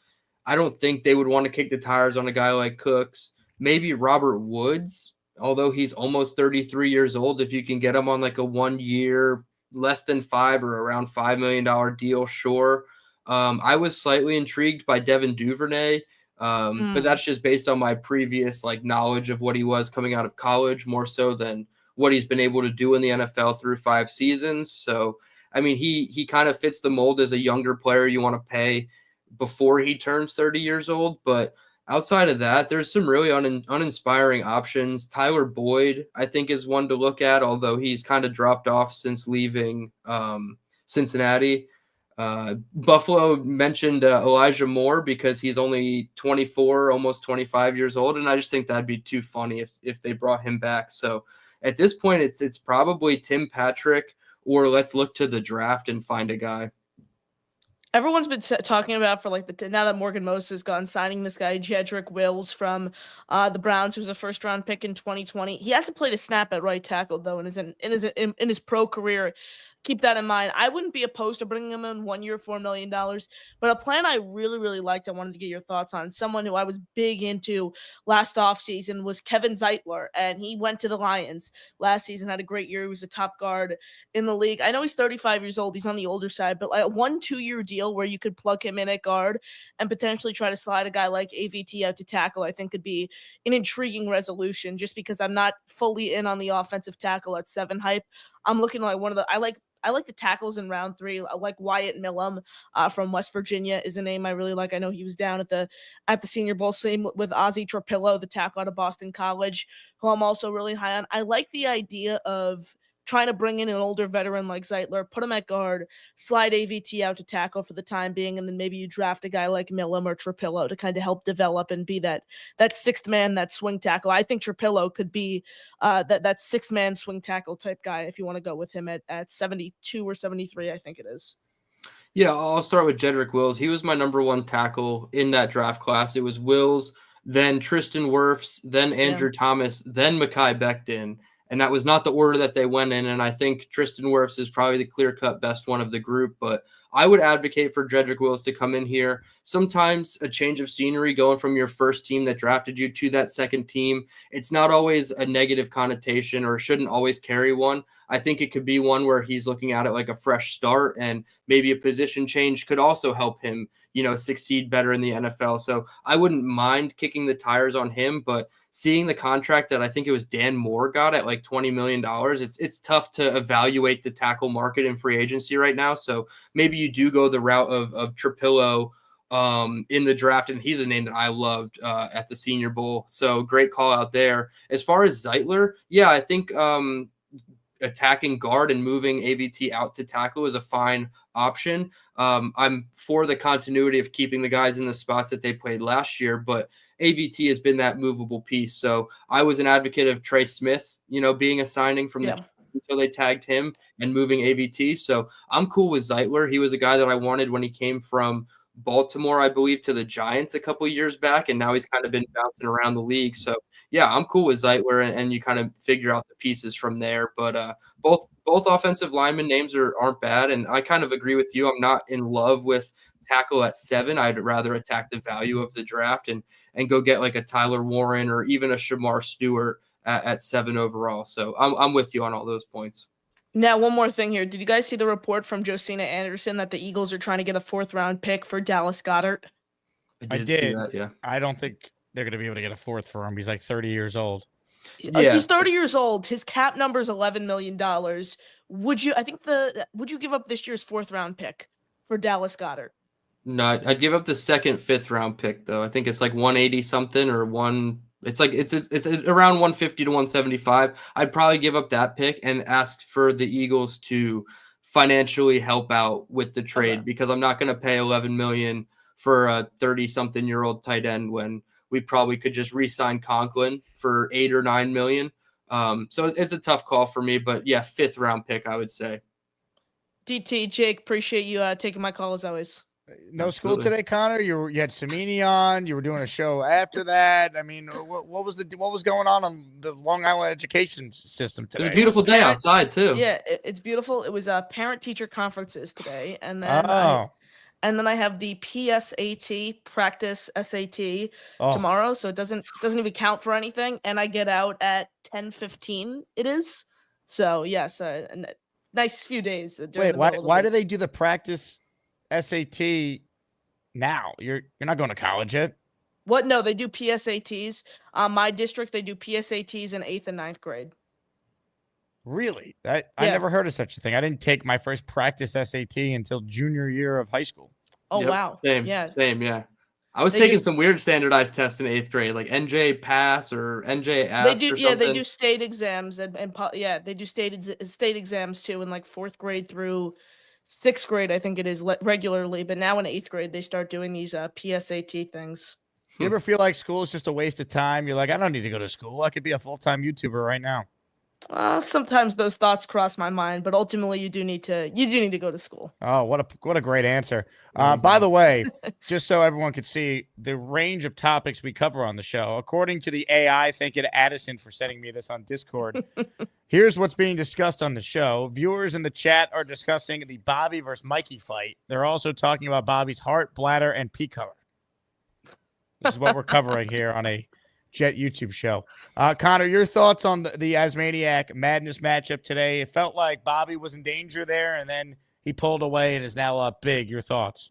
I don't think they would want to kick the tires on a guy like Cooks. Maybe Robert Woods, although he's almost 33 years old. If you can get him on like a 1 year, less than $5 or around $5 million deal, sure. I was slightly intrigued by Devin Duvernay, but that's just based on my previous like knowledge of what he was coming out of college, more so than what he's been able to do in the NFL through 5 seasons. So, I mean, he kind of fits the mold as a younger player you want to pay before he turns 30 years old, but outside of that, there's some really uninspiring options. Tyler Boyd, I think, is one to look at, although he's kind of dropped off since leaving Cincinnati. Buffalo mentioned Elijah Moore because he's only 24, almost 25 years old, and I just think that'd be too funny if they brought him back. So at this point, it's probably Tim Patrick, or let's look to the draft and find a guy. Everyone's been talking about for like now that Morgan Moses is gone, signing this guy Jedrick Wills from the Browns, who's a first-round pick in 2020. He hasn't played a snap at right tackle though in his pro career. keep that in mind. I wouldn't be opposed to bringing him in 1 year, $4 million. But a plan I really, really liked, I wanted to get your thoughts on. Someone who I was big into last offseason was Kevin Zeitler, and he went to the Lions last season, had a great year. He was a top guard in the league. I know he's 35 years old. He's on the older side, but like a 1-2 year deal where you could plug him in at guard and potentially try to slide a guy like AVT out to tackle, I think could be an intriguing resolution just because I'm not fully in on the offensive tackle at 7 hype. I'm looking like one of the, I like the tackles in round 3. I like Wyatt Millum from West Virginia is a name I really like. I know he was down at the Senior Bowl. Same with Ozzie Trapillo, the tackle out of Boston College, who I'm also really high on. I like the idea of trying to bring in an older veteran like Zeitler, put him at guard, slide AVT out to tackle for the time being, and then maybe you draft a guy like Millum or Trapillo to kind of help develop and be that sixth man, that swing tackle. I think Trapillo could be that sixth man swing tackle type guy if you want to go with him at 72 or 73, I think it is. Yeah, I'll start with Jedrick Wills. He was my number 1 tackle in that draft class. It was Wills, then Tristan Wirfs, then Andrew Thomas, then Mekhi Becton. And that was not the order that they went in. And I think Tristan Wirfs is probably the clear-cut best one of the group. But I would advocate for Jedrick Wills to come in here. Sometimes a change of scenery going from your first team that drafted you to that second team, it's not always a negative connotation or shouldn't always carry one. I think it could be one where he's looking at it like a fresh start, and maybe a position change could also help him, succeed better in the NFL. So I wouldn't mind kicking the tires on him, but seeing the contract that I think it was Dan Moore got at like $20 million, it's tough to evaluate the tackle market in free agency right now. So maybe you do go the route of Trapillo in the draft, and he's a name that I loved at the Senior Bowl. So great call out there. As far as Zeitler, yeah, I think attacking guard and moving AVT out to tackle is a fine option. I'm for the continuity of keeping the guys in the spots that they played last year, but AVT has been that movable piece. So I was an advocate of Trey Smith, being a signing from the until they tagged him and moving AVT. So I'm cool with Zeitler. He was a guy that I wanted when he came from Baltimore, I believe, to the Giants a couple of years back, and now he's kind of been bouncing around the league. So yeah, I'm cool with Zeitler, and you kind of figure out the pieces from there. But both offensive lineman names aren't bad, and I kind of agree with you. I'm not in love with tackle at 7. I'd rather attack the value of the draft and go get like a Tyler Warren or even a Shamar Stewart at 7 overall. So I'm with you on all those points. Now, one more thing here. Did you guys see the report from Josina Anderson that the Eagles are trying to get a 4th round pick for Dallas Goedert? I did. See that, yeah. I don't think they're going to be able to get a 4th for him. He's like 30 years old. Yeah. He's 30 years old. His cap number is $11 million. Would you give up this year's 4th round pick for Dallas Goedert? No, I'd give up the second 5th round pick though. I think it's like 180 something or it's around 150 to 175. I'd probably give up that pick and ask for the Eagles to financially help out with the trade because I'm not going to pay $11 million for a 30-something-year-old tight end when we probably could just re-sign Conklin for $8 or $9 million. So it's a tough call for me, but yeah, 5th round pick, I would say. DT, Jake, appreciate you taking my call as always. No school today, Connor. You had Samini on. You were doing a show after that. I mean, what was going on the Long Island education system today? It was a beautiful day outside too. Yeah, it's beautiful. It was parent-teacher conferences today, and then I have the PSAT practice SAT tomorrow, so it doesn't even count for anything. And I get out at 10:15. It is so yes, a nice few days. Wait, why do they do the practice SAT now? You're not going to college yet? What? No, they do PSATs. My district, they do PSATs in 8th and 9th grade. Really? I never heard of such a thing. I didn't take my first practice SAT until junior year of high school. Oh, wow. Same. Yeah. Same. Yeah. I was taking some weird standardized tests in 8th grade, like NJ Pass or NJ Ask. They do. Yeah, they do state exams and they do state exams too in like 4th grade through 6th grade. I think it is regularly, but now in 8th grade they start doing these PSAT things. You ever feel like school is just a waste of time? You're like, I don't need to go to school. I could be a full-time YouTuber right now. Sometimes those thoughts cross my mind, but ultimately you do need to go to school. Oh, what a great answer. By the way, just so everyone could see the range of topics we cover on the show, according to the AI, thank you to Addison for sending me this on Discord. Here's what's being discussed on the show. Viewers in the chat are discussing the Bobby versus Mikey fight. They're also talking about Bobby's heart, bladder, and pee color. This is what we're covering here on a Jet YouTube show. Connor, your thoughts on the Asmaniac Madness matchup today? It felt like Bobby was in danger there, and then he pulled away and is now up big. Your thoughts?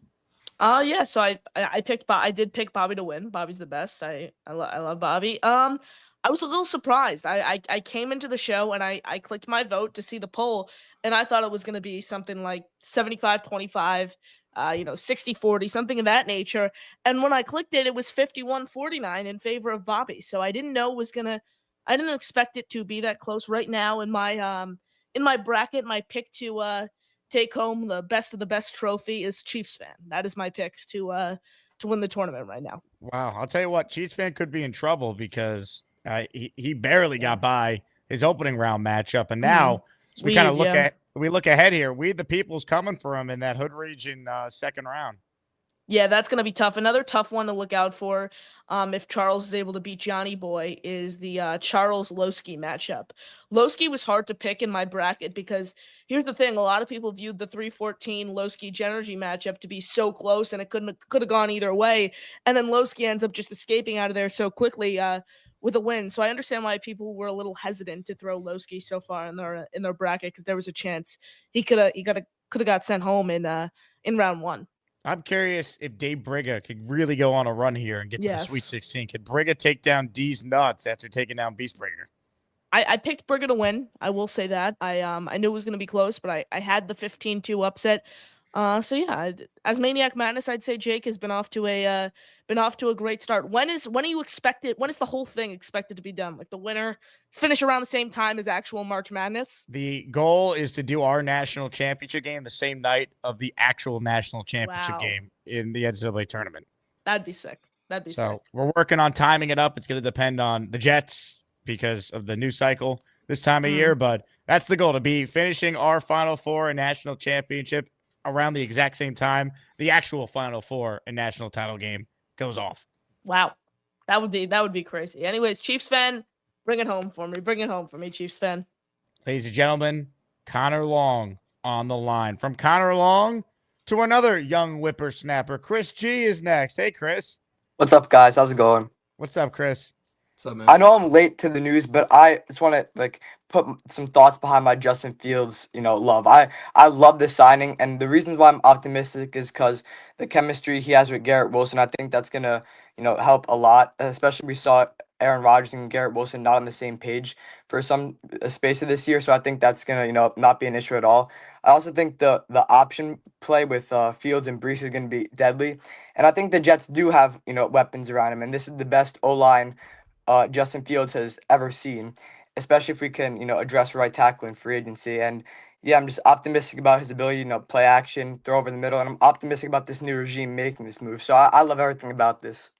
Yeah. So I did pick Bobby to win. Bobby's the best. I love Bobby. I was a little surprised. I came into the show and I clicked my vote to see the poll, and I thought it was going to be something like 75-25, 60-40, something of that nature. And when I clicked it, it was 51-49 in favor of Bobby. So I didn't know I didn't expect it to be that close. Right now in my bracket, my pick to take home the best of the best trophy is Chiefs fan. That is my pick to win the tournament right now. Wow, I'll tell you what, Chiefs fan could be in trouble because he barely got by his opening round matchup, and now as we kind of look ahead here. We the people's coming for him in that Hood region second round. Yeah, that's going to be tough. Another tough one to look out for if Charles is able to beat Johnny Boy is the Charles-Lowski matchup. Lowski was hard to pick in my bracket because here's the thing. A lot of people viewed the 314 Lowski-Genergy matchup to be so close, and it could have gone either way. And then Lowski ends up just escaping out of there so quickly with a win. So I understand why people were a little hesitant to throw Lowski so far in their bracket because there was a chance he could have got sent home in round one. I'm curious if Dave Briga could really go on a run here and get to the Sweet 16. Could Briga take down D's nuts after taking down Beastbringer? I picked Briga to win. I will say that. I knew it was going to be close, but I had the 15-2 upset. So yeah, as Maniac Madness, I'd say Jake has been off to a great start. When is the whole thing expected to be done? Like the winner finish around the same time as actual March Madness? The goal is to do our national championship game the same night of the actual national championship game in the NCAA tournament. That'd be sick. So we're working on timing it up. It's going to depend on the Jets because of the new cycle this time of year, but that's the goal, to be finishing our Final Four and national championship around the exact same time the actual Final Four and national title game goes off. Wow. That would be crazy. Anyways, Chiefs fan, bring it home for me. Bring it home for me, Chiefs fan. Ladies and gentlemen, Connor Long on the line. From Connor Long to another young whippersnapper, Chris G is next. Hey, Chris. What's up, guys? How's it going? What's up, Chris? What's up, man? I know I'm late to the news, but I just want to put some thoughts behind my Justin Fields, love. I love this signing, and the reasons why I'm optimistic is because the chemistry he has with Garrett Wilson. I think that's gonna, help a lot. Especially we saw Aaron Rodgers and Garrett Wilson not on the same page for some space of this year, so I think that's gonna, not be an issue at all. I also think the option play with Fields and Brees is gonna be deadly, and I think the Jets do have weapons around him, and this is the best O-line Justin Fields has ever seen, especially if we can, address right tackle in free agency. And yeah, I'm just optimistic about his ability, play action, throw over the middle, and I'm optimistic about this new regime making this move. So I love everything about this.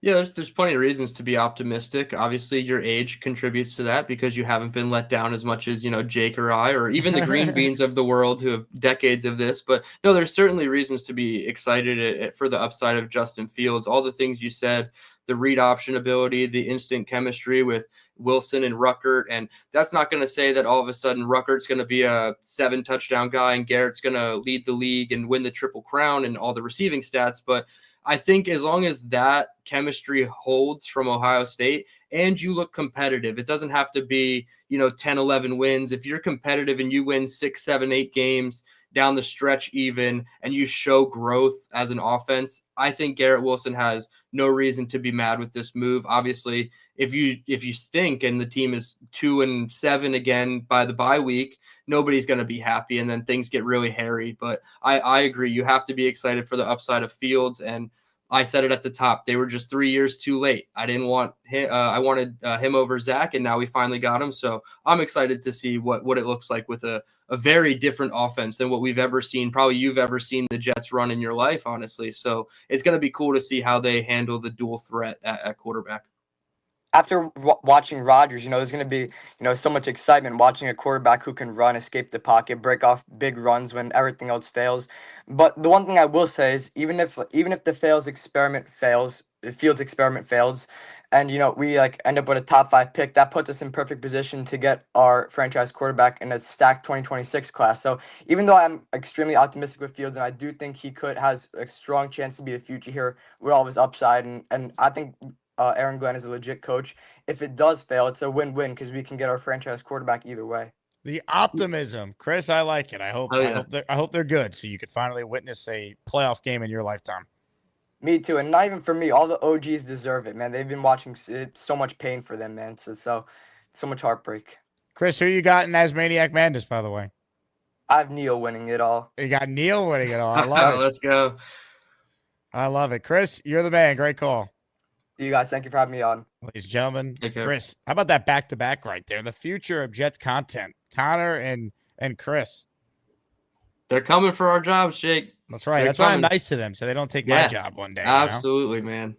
Yeah, there's plenty of reasons to be optimistic. Obviously, your age contributes to that because you haven't been let down as much as, Jake or I, or even the green beans of the world who have decades of this. But no, there's certainly reasons to be excited for the upside of Justin Fields. All the things you said, the read option ability, the instant chemistry with Wilson and Ruckert. And that's not going to say that all of a sudden Ruckert's going to be a 7-touchdown guy and Garrett's going to lead the league and win the Triple Crown and all the receiving stats. But I think as long as that chemistry holds from Ohio State and you look competitive, it doesn't have to be, 10, 11 wins. If you're competitive and you win 6, 7, 8 games down the stretch even, and you show growth as an offense, I think Garrett Wilson has no reason to be mad with this move. Obviously, if you stink and the team is 2-7 again by the bye week, nobody's going to be happy, and then things get really hairy. But I agree. You have to be excited for the upside of Fields, and I said it at the top. They were just 3 years too late. I didn't want him. I wanted him over Zach, and now we finally got him. So I'm excited to see what it looks like with a very different offense than what we've ever seen. Probably you've ever seen the Jets run in your life, honestly. So it's going to be cool to see how they handle the dual threat at quarterback. after watching Rodgers, there's going to be, so much excitement watching a quarterback who can run, escape the pocket, break off big runs when everything else fails. But the one thing I will say is even if the Fields experiment fails, and we like end up with a top 5 pick, that puts us in perfect position to get our franchise quarterback in a stacked 2026 class. So even though I'm extremely optimistic with Fields, and I do think he has a strong chance to be the future here with all of his upside, and I think Aaron Glenn is a legit coach. If it does fail, it's a win-win because we can get our franchise quarterback either way. The optimism, Chris, I like it. I hope I hope they're good, so you could finally witness a playoff game in your lifetime. Me too, and not even for me. All the OGs deserve it, man. They've been watching so much pain for them, man. So much heartbreak. Chris, who you got in Asmaniac Madness, by the way? I have Neil winning it all. You got Neil winning it all. I love it. Let's go. I love it. Chris, you're the man. Great call. You guys, thank you for having me on. Ladies and gentlemen, Take care. Chris, how about that back-to-back right there? The future of Jets content. Connor and Chris. They're coming for our jobs, Jake. That's right. They're That's why I'm coming. nice to them, so they don't take my job one day. Absolutely, man.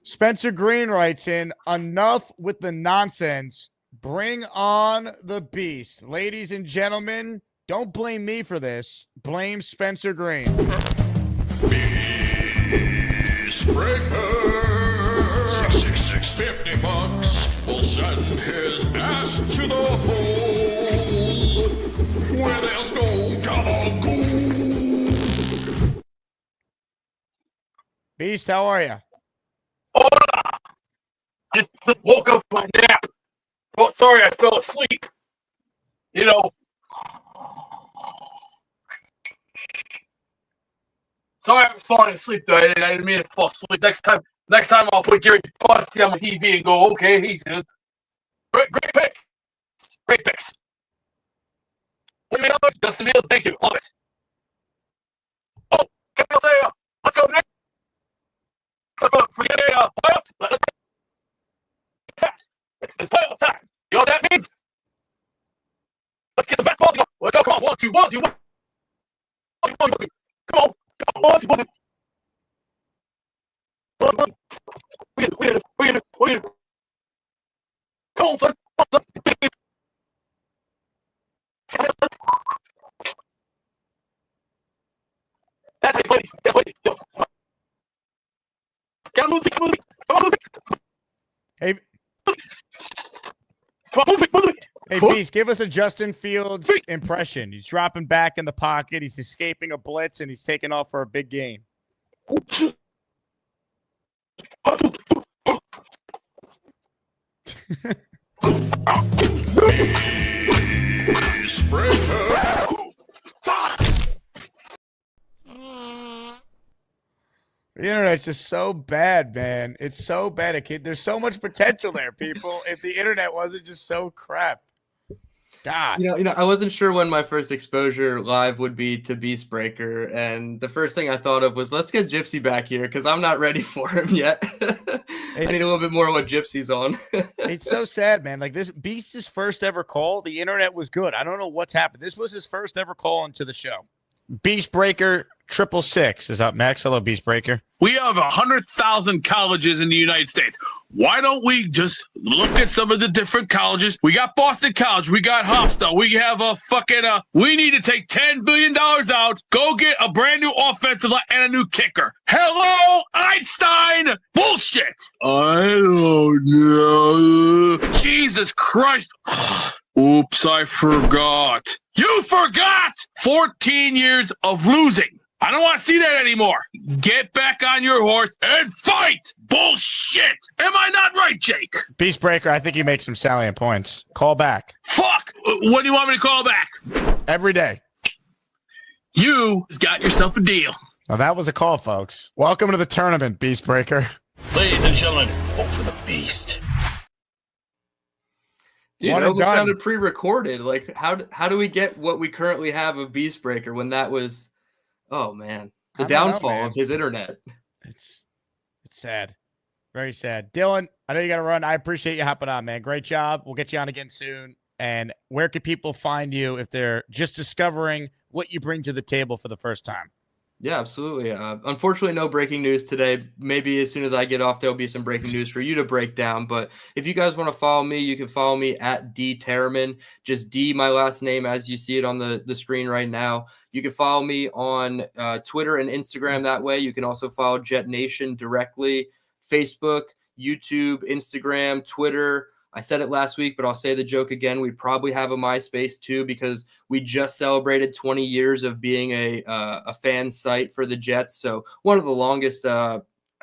Spencer Green writes in, enough with the nonsense. Bring on the beast. Ladies and gentlemen, don't blame me for this. Blame Spencer Green. Beast Breaker. 666 $50. Will send his ass to the hole where there's no gabagool. Beast, how are you? Hola! Just woke up from my nap. Oh, sorry, I fell asleep. Sorry I was falling asleep, though. I didn't mean to fall asleep. Next time I'll put Gary Busty on my TV and go, okay, he's good. Great pick. Great picks. What do you mean, Justin Fields? Thank you. Love it. Oh, can I say, let's go next. For the playoffs, it's playoff time. You know what that means? Let's get the best ball to go. Let's go. Come on. 1, 2, 1, 2, 1. Come on. 1, 2, 1, 2. We get it. Come on, son. That's how you play these. Gotta move it. Come on, move it. Hey. Come on, move it. Hey, Beast, give us a Justin Fields impression. He's dropping back in the pocket. He's escaping a blitz, and he's taking off for a big gain. Beast Breaker. The internet's just so bad, man. It's so bad. There's so much potential there, people. If the internet wasn't just so crap. God. I wasn't sure when my first exposure live would be to Beast Breaker, and the first thing I thought of was let's get Gypsy back here because I'm not ready for him yet. I need a little bit more of what Gypsy's on. It's so sad, man. Like this Beast's first ever call, the internet was good. I don't know what's happened. This was his first ever call into the show. Beast Breaker 666 is up next. Hello, Beast Breaker. We have 100,000 colleges in the United States. Why don't we just look at some of the different colleges? We got Boston College. We got Hofstra. We have we need to take $10 billion out, go get a brand new offensive line and a new kicker. Hello, Einstein. Bullshit. I don't know. Jesus Christ. Oops, I forgot. You forgot 14 years of losing. I don't want to see that anymore. Get back on your horse and fight. Bullshit. Am I not right, Jake? Beast Breaker, I think you make some salient points. Call back. Fuck. When do you want me to call back? Every day. You got yourself a deal. Well, that was a call, folks. Welcome to the tournament, Beast Breaker. Ladies and gentlemen, vote for the Beast. Dude, it almost sounded pre-recorded. Like, how do we get what we currently have of Beast Breaker when that was, oh man, the downfall of his internet? It's sad, very sad. Dylan, I know you got to run. I appreciate you hopping on, man. Great job. We'll get you on again soon. And where can people find you if they're just discovering what you bring to the table for the first time? Yeah, absolutely. Unfortunately, no breaking news today. Maybe as soon as I get off, there'll be some breaking news for you to break down. But if you guys want to follow me, you can follow me at Tereman. Just D, my last name, as you see it on the screen right now. You can follow me on Twitter and Instagram that way. You can also follow JetNation directly, Facebook, YouTube, Instagram, Twitter. I said it last week, but I'll say the joke again. We probably have a MySpace too, because we just celebrated 20 years of being a fan site for the Jets. So one of the longest, I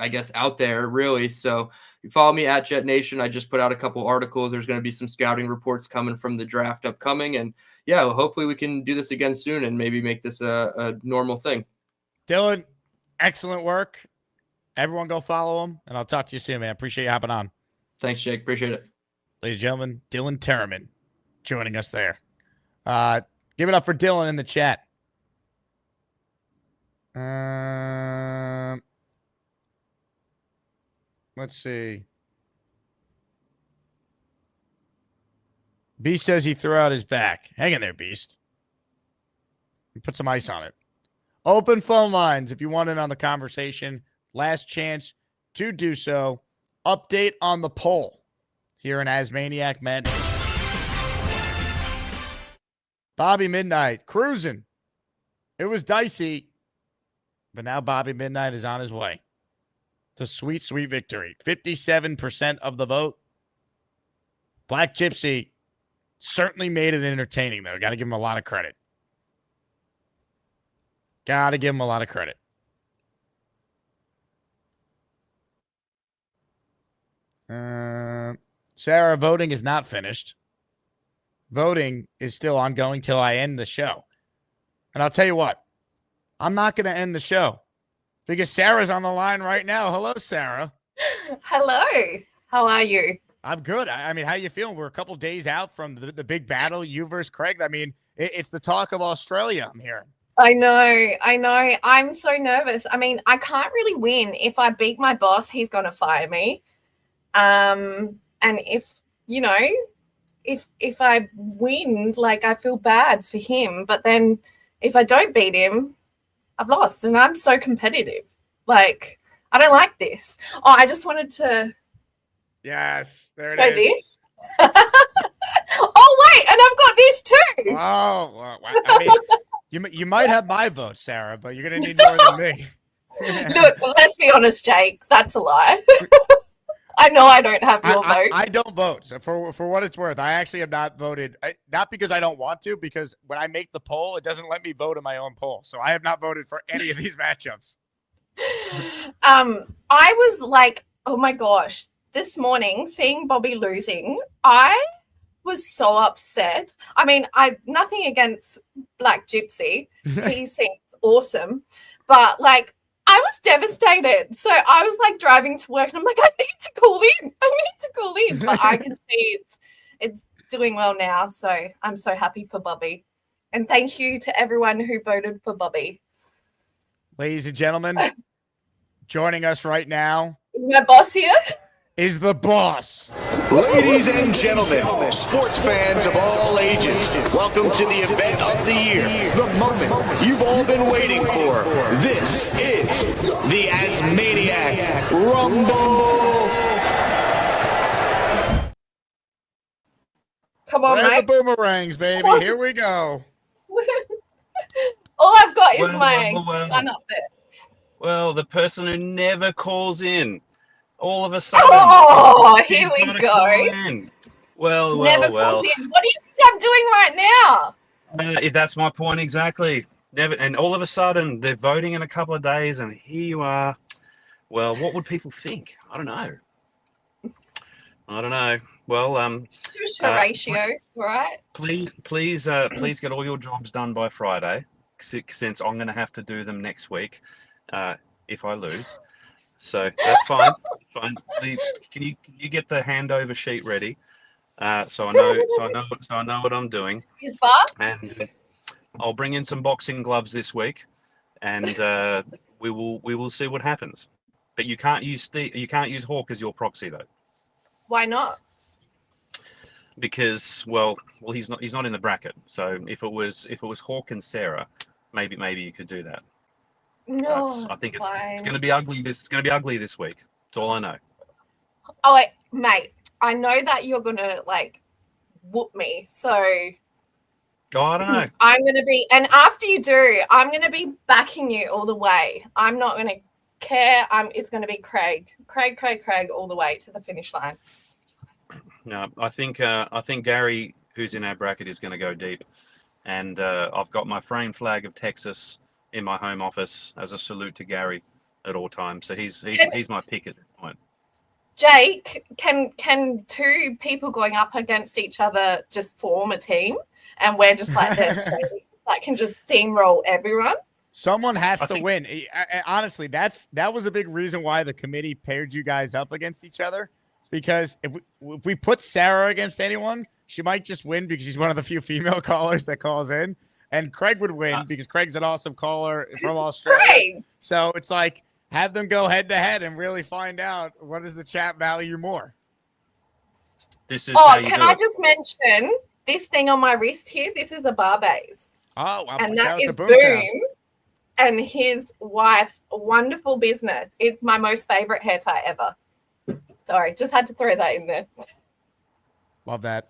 guess, out there, really. So you follow me at JetNation. I just put out a couple articles. There's going to be some scouting reports coming from the draft upcoming. And yeah, well, hopefully we can do this again soon and maybe make this a normal thing. Dylan, excellent work. Everyone go follow him, and I'll talk to you soon, man. Appreciate you hopping on. Thanks, Jake. Appreciate it. Ladies and gentlemen, Dylan Tereman joining us there. Give it up for Dylan in the chat. Let's see. Beast says he threw out his back. Hang in there, Beast. Put some ice on it. Open phone lines if you want in on the conversation. Last chance to do so. Update on the poll here in Asmaniac Madness. Bobby Midnight cruising. It was dicey, but now Bobby Midnight is on his way to sweet, sweet victory. 57% of the vote. Black Gypsy certainly made it entertaining, though. Got to give him a lot of credit. Got to give him a lot of credit. Sarah, voting is not finished. Voting is still ongoing till I end the show. And I'll tell you what, I'm not going to end the show because Sarah's on the line right now. Hello, Sarah. Hello. How are you? I'm good. I mean, how you feeling? We're a couple days out from the big battle, you versus Craig. I mean, it's the talk of Australia, I'm hearing. I know. I'm so nervous. I mean, I can't really win. If I beat my boss, he's going to fire me. And if, you know, if I win, like, I feel bad for him. But then if I don't beat him, I've lost. And I'm so competitive. Like, I don't like this. Oh, I just wanted to Yes, there show it is. this. Oh, wait, and I've got this too. Oh, well, I mean, you might have my vote, Sarah, but you're going to need more than me. Look, let's be honest, Jake. That's a lie. I know I don't have your vote. I don't vote. So for what it's worth, I actually have not voted. Not because I don't want to, because when I make the poll, it doesn't let me vote in my own poll. So I have not voted for any of these matchups. I was like, oh my gosh, this morning seeing Bobby losing, I was so upset. I mean, nothing against Black Gypsy. He seems awesome. But like, I was devastated. So I was like driving to work and I'm like, I need to call in. But I can see it's doing well now. So I'm so happy for Bobby. And thank you to everyone who voted for Bobby. Ladies and gentlemen, joining us right now Is my boss here? Is the boss. Ladies and gentlemen, sports fans of all ages, welcome to the event of the year, the moment you've all been waiting for. This is the Asmaniac Rumble. Come on, Where are mate. the boomerangs, baby. Here we go. All I've got is Well, my well. gun up there. Well, the person who never calls in, all of a sudden. Oh, she's here we gotta go. call in. Well. Never calls in. What do you think I'm doing right now? That's my point exactly. Never, and all of a sudden they're voting in a couple of days, and here you are. Well, what would people think? I don't know. Well, Just Horatio, right? please get all your jobs done by Friday, since I'm going to have to do them next week if I lose. So that's fine. Fine. Can you get the handover sheet ready? So I know what I'm doing. His bar? And I'll bring in some boxing gloves this week, and we will see what happens. But you can't use Hawk as your proxy though. Why not? Because well he's not in the bracket. So if it was Hawk and Sarah, maybe you could do that. I think it's going to be ugly. It's going to be ugly this week. That's all I know. Oh, wait, mate, I know that you're going to, like, whoop me. So Oh, I don't know. I'm going to be, and after you do, I'm going to be backing you all the way. I'm not going to care. It's going to be Craig all the way to the finish line. No, I think Gary, who's in our bracket, is going to go deep, and I've got my frame flag of Texas in my home office as a salute to Gary at all times. So he's my pick at this point. Jake, can two people going up against each other just form a team, and we're just like they're straight, that can just steamroll everyone? Someone has to win. Honestly, that was a big reason why the committee paired you guys up against each other. Because if we put Sarah against anyone, she might just win because she's one of the few female callers that calls in. And Craig would win because Craig's an awesome caller from Australia. Craig. So it's like have them go head to head and really find out what does the chat value more. This is can I just mention this thing on my wrist here? This is a Barbays. Oh, wow. And that is Boom and his wife's wonderful business. It's my most favorite hair tie ever. Sorry, just had to throw that in there. Love that.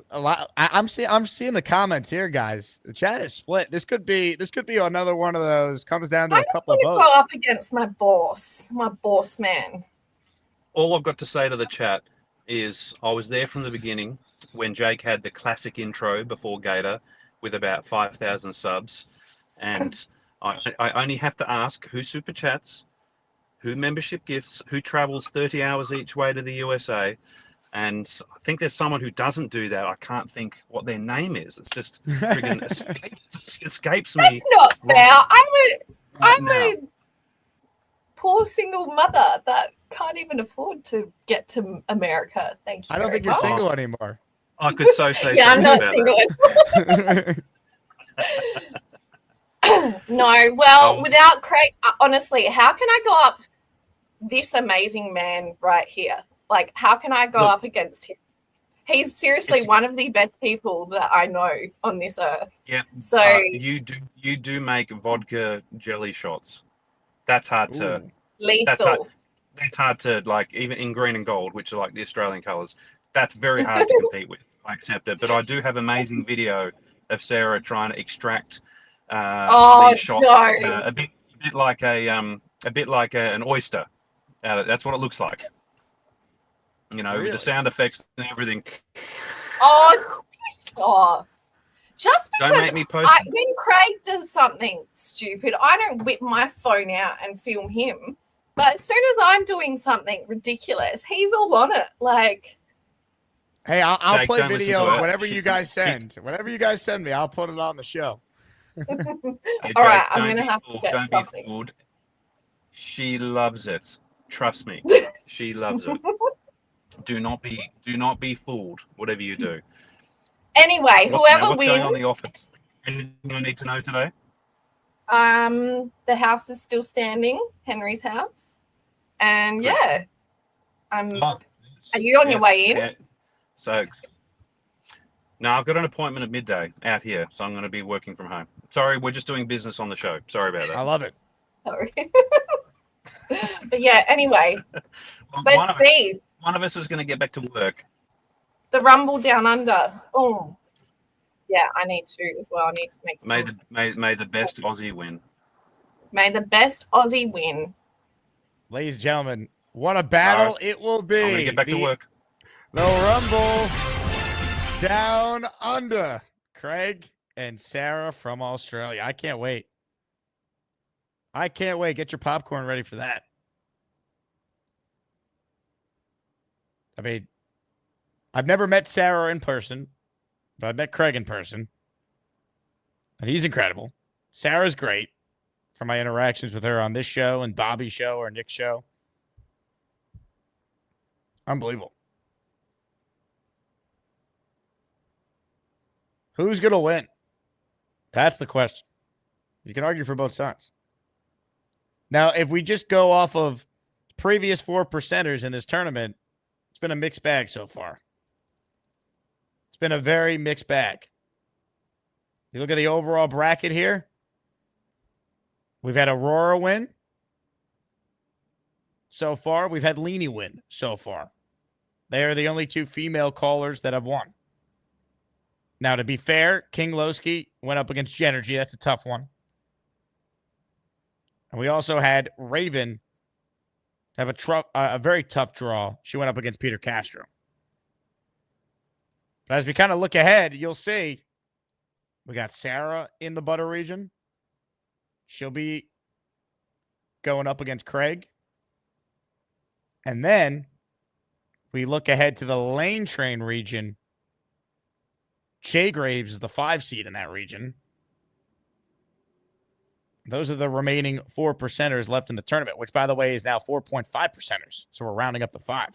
I'm seeing the comments here, guys. The chat is split. This could be another one of those. Comes down to a couple of votes. Go up against my boss man. All I've got to say to the chat is I was there from the beginning when Jake had the classic intro before Gator with about 5,000 subs, and I only have to ask who super chats, who membership gifts, who travels 30 hours each way to the USA. And I think there's someone who doesn't do that. I can't think what their name is. It's just friggin' escapes me. That's not fair. I'm a poor single mother that can't even afford to get to America. Thank you. I don't think you're single anymore. I could say yeah, I'm something not about single. No, well, without Craig, honestly, how can I go up this amazing man right here? Like, how can I go up against him? He's seriously one of the best people that I know on this earth. Yeah. So you do make vodka jelly shots. That's hard to lethal. That's hard to, like, even in green and gold, which are like the Australian colours. That's very hard to compete with. I accept it, but I do have amazing video of Sarah trying to extract these shots a bit like an oyster. That's what it looks like. You know, with the sound effects and everything. Oh, piss off. Just because don't make me post when Craig does something stupid, I don't whip my phone out and film him. But as soon as I'm doing something ridiculous, he's all on it. Like, hey, I'll Jake, play video of whatever you guys send. Whatever you guys send me, I'll put it on the show. Hey, all right, Jake, I'm going to have to get don't something. be fooled. She loves it. Trust me. She loves it. Do not be fooled, whatever you do. Anyway, whoever what's wins. going on in the office? Anything I need to know today? The house is still standing, Henry's house. And yeah. Are you on your way in? Yeah. So no, I've got an appointment at midday out here, so I'm going to be working from home. Sorry, we're just doing business on the show. Sorry about that. I love it. Sorry. But yeah, anyway. Well, Let's see. One of us is going to get back to work. The Rumble Down Under. Oh, yeah, I need to as well. I need to make some. May the best Aussie win. May the best Aussie win. Ladies and gentlemen, what a battle it will be. I'm going to get back to work. The Rumble Down Under. Craig and Sarah from Australia. I can't wait. Get your popcorn ready for that. I mean, I've never met Sarah in person, but I've met Craig in person. And he's incredible. Sarah's great from my interactions with her on this show and Bobby's show or Nick's show. Unbelievable. Who's going to win? That's the question. You can argue for both sides. Now, if we just go off of previous 4%ers in this tournament, it's been a mixed bag so far. It's been a very mixed bag. You look at the overall bracket here. We've had Aurora win so far. We've had Leanie win so far. They are the only two female callers that have won. Now, to be fair, King Lowski went up against Genergy. That's a tough one. And we also had Raven have a very tough draw. She went up against Peter Castro. But as we kind of look ahead, you'll see we got Sarah in the butter region. She'll be going up against Craig. And then we look ahead to the lane train region. Jay Graves is the 5 seed in that region. Those are the remaining 4%ers left in the tournament, which, by the way, is now 4.5%ers. So we're rounding up to 5, at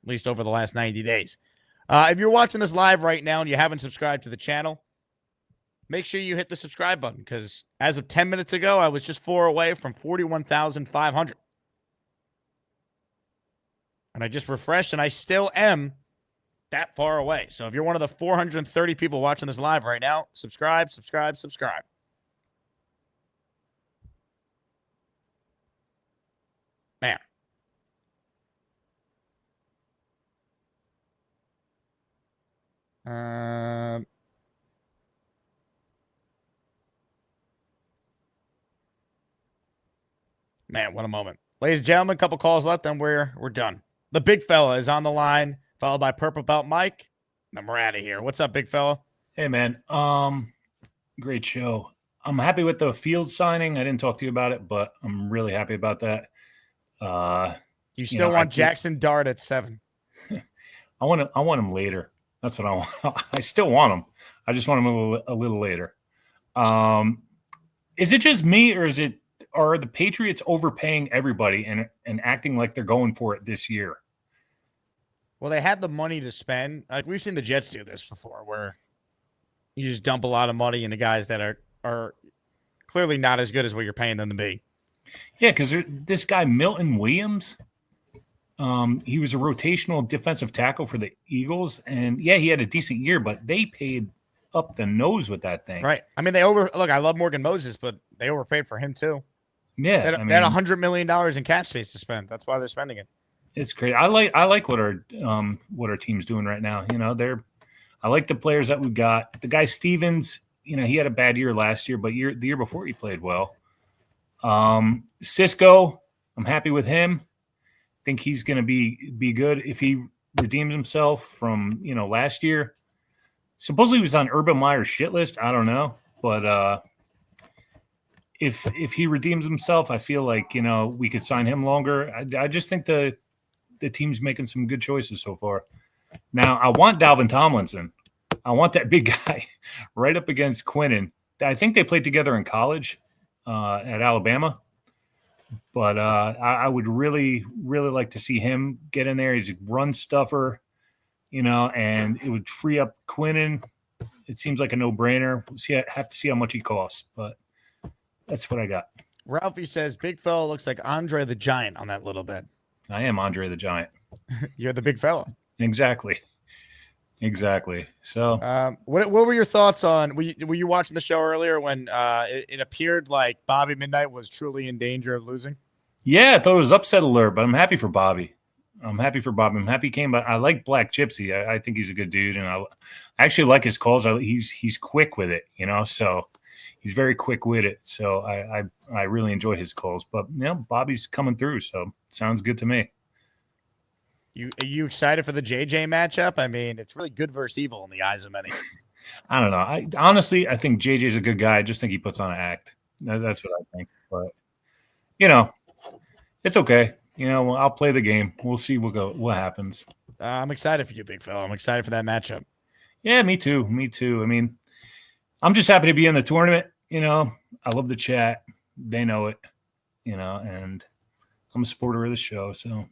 least over the last 90 days. If you're watching this live right now and you haven't subscribed to the channel, make sure you hit the subscribe button, because as of 10 minutes ago, I was just 4 away from 41,500. And I just refreshed, and I still am that far away. So if you're one of the 430 people watching this live right now, subscribe. Man. Man, what a moment. Ladies and gentlemen, a couple calls left, and we're done. The big fella is on the line, followed by Purple Belt Mike. And we're out of here. What's up, big fella? Hey, man. Great show. I'm happy with the Field signing. I didn't talk to you about it, but I'm really happy about that. You still want Jackson Dart at 7? I want him later. That's what I want. I still want him. I just want him a little later. Is it just me, or are the Patriots overpaying everybody and acting like they're going for it this year? Well, they had the money to spend. Like, we've seen the Jets do this before, where you just dump a lot of money into guys that are clearly not as good as what you're paying them to be. Yeah, because this guy, Milton Williams, he was a rotational defensive tackle for the Eagles. And, yeah, he had a decent year, but they paid up the nose with that thing. Right. I mean, look, I love Morgan Moses, but they overpaid for him too. Yeah. They had $100 million in cap space to spend. That's why they're spending it. It's great. I like what our team's doing right now. You know, I like the players that we got. The guy Stevens, you know, he had a bad year last year, but the year before he played well. Cisco, I'm happy with him. I think he's going to be good if he redeems himself from, you know, last year. Supposedly he was on Urban Meyer's shit list. I don't know, but if he redeems himself, I feel like, you know, we could sign him longer. I just think the team's making some good choices so far. Now, I want Dalvin Tomlinson. I want that big guy right up against Quinnen. I think they played together in college at Alabama. But I would really, really like to see him get in there. He's a run stuffer, you know, and it would free up Quinnen. It seems like a no-brainer. Have to see how much he costs, but that's what I got. Ralphie says, big fella looks like Andre the Giant on that little bit. I am Andre the Giant. You're the big fella. Exactly. So, what were your thoughts on? Were you watching the show earlier when it appeared like Bobby Midnight was truly in danger of losing? Yeah, I thought it was upset alert, but I'm happy for Bobby. I'm happy he came. But I like Black Gypsy. I think he's a good dude, and I actually like his calls. He's quick with it, you know. So he's very quick with it. So I really enjoy his calls. But you know, Bobby's coming through. So sounds good to me. Are you excited for the JJ matchup? I mean, it's really good versus evil in the eyes of many. I don't know. I think JJ's a good guy. I just think he puts on an act. That's what I think. But you know, it's okay. You know, I'll play the game. We'll see what happens. I'm excited for you, big fella. I'm excited for that matchup. Yeah, me too. I mean, I'm just happy to be in the tournament. You know, I love the chat. They know it. You know, and I'm a supporter of the show, so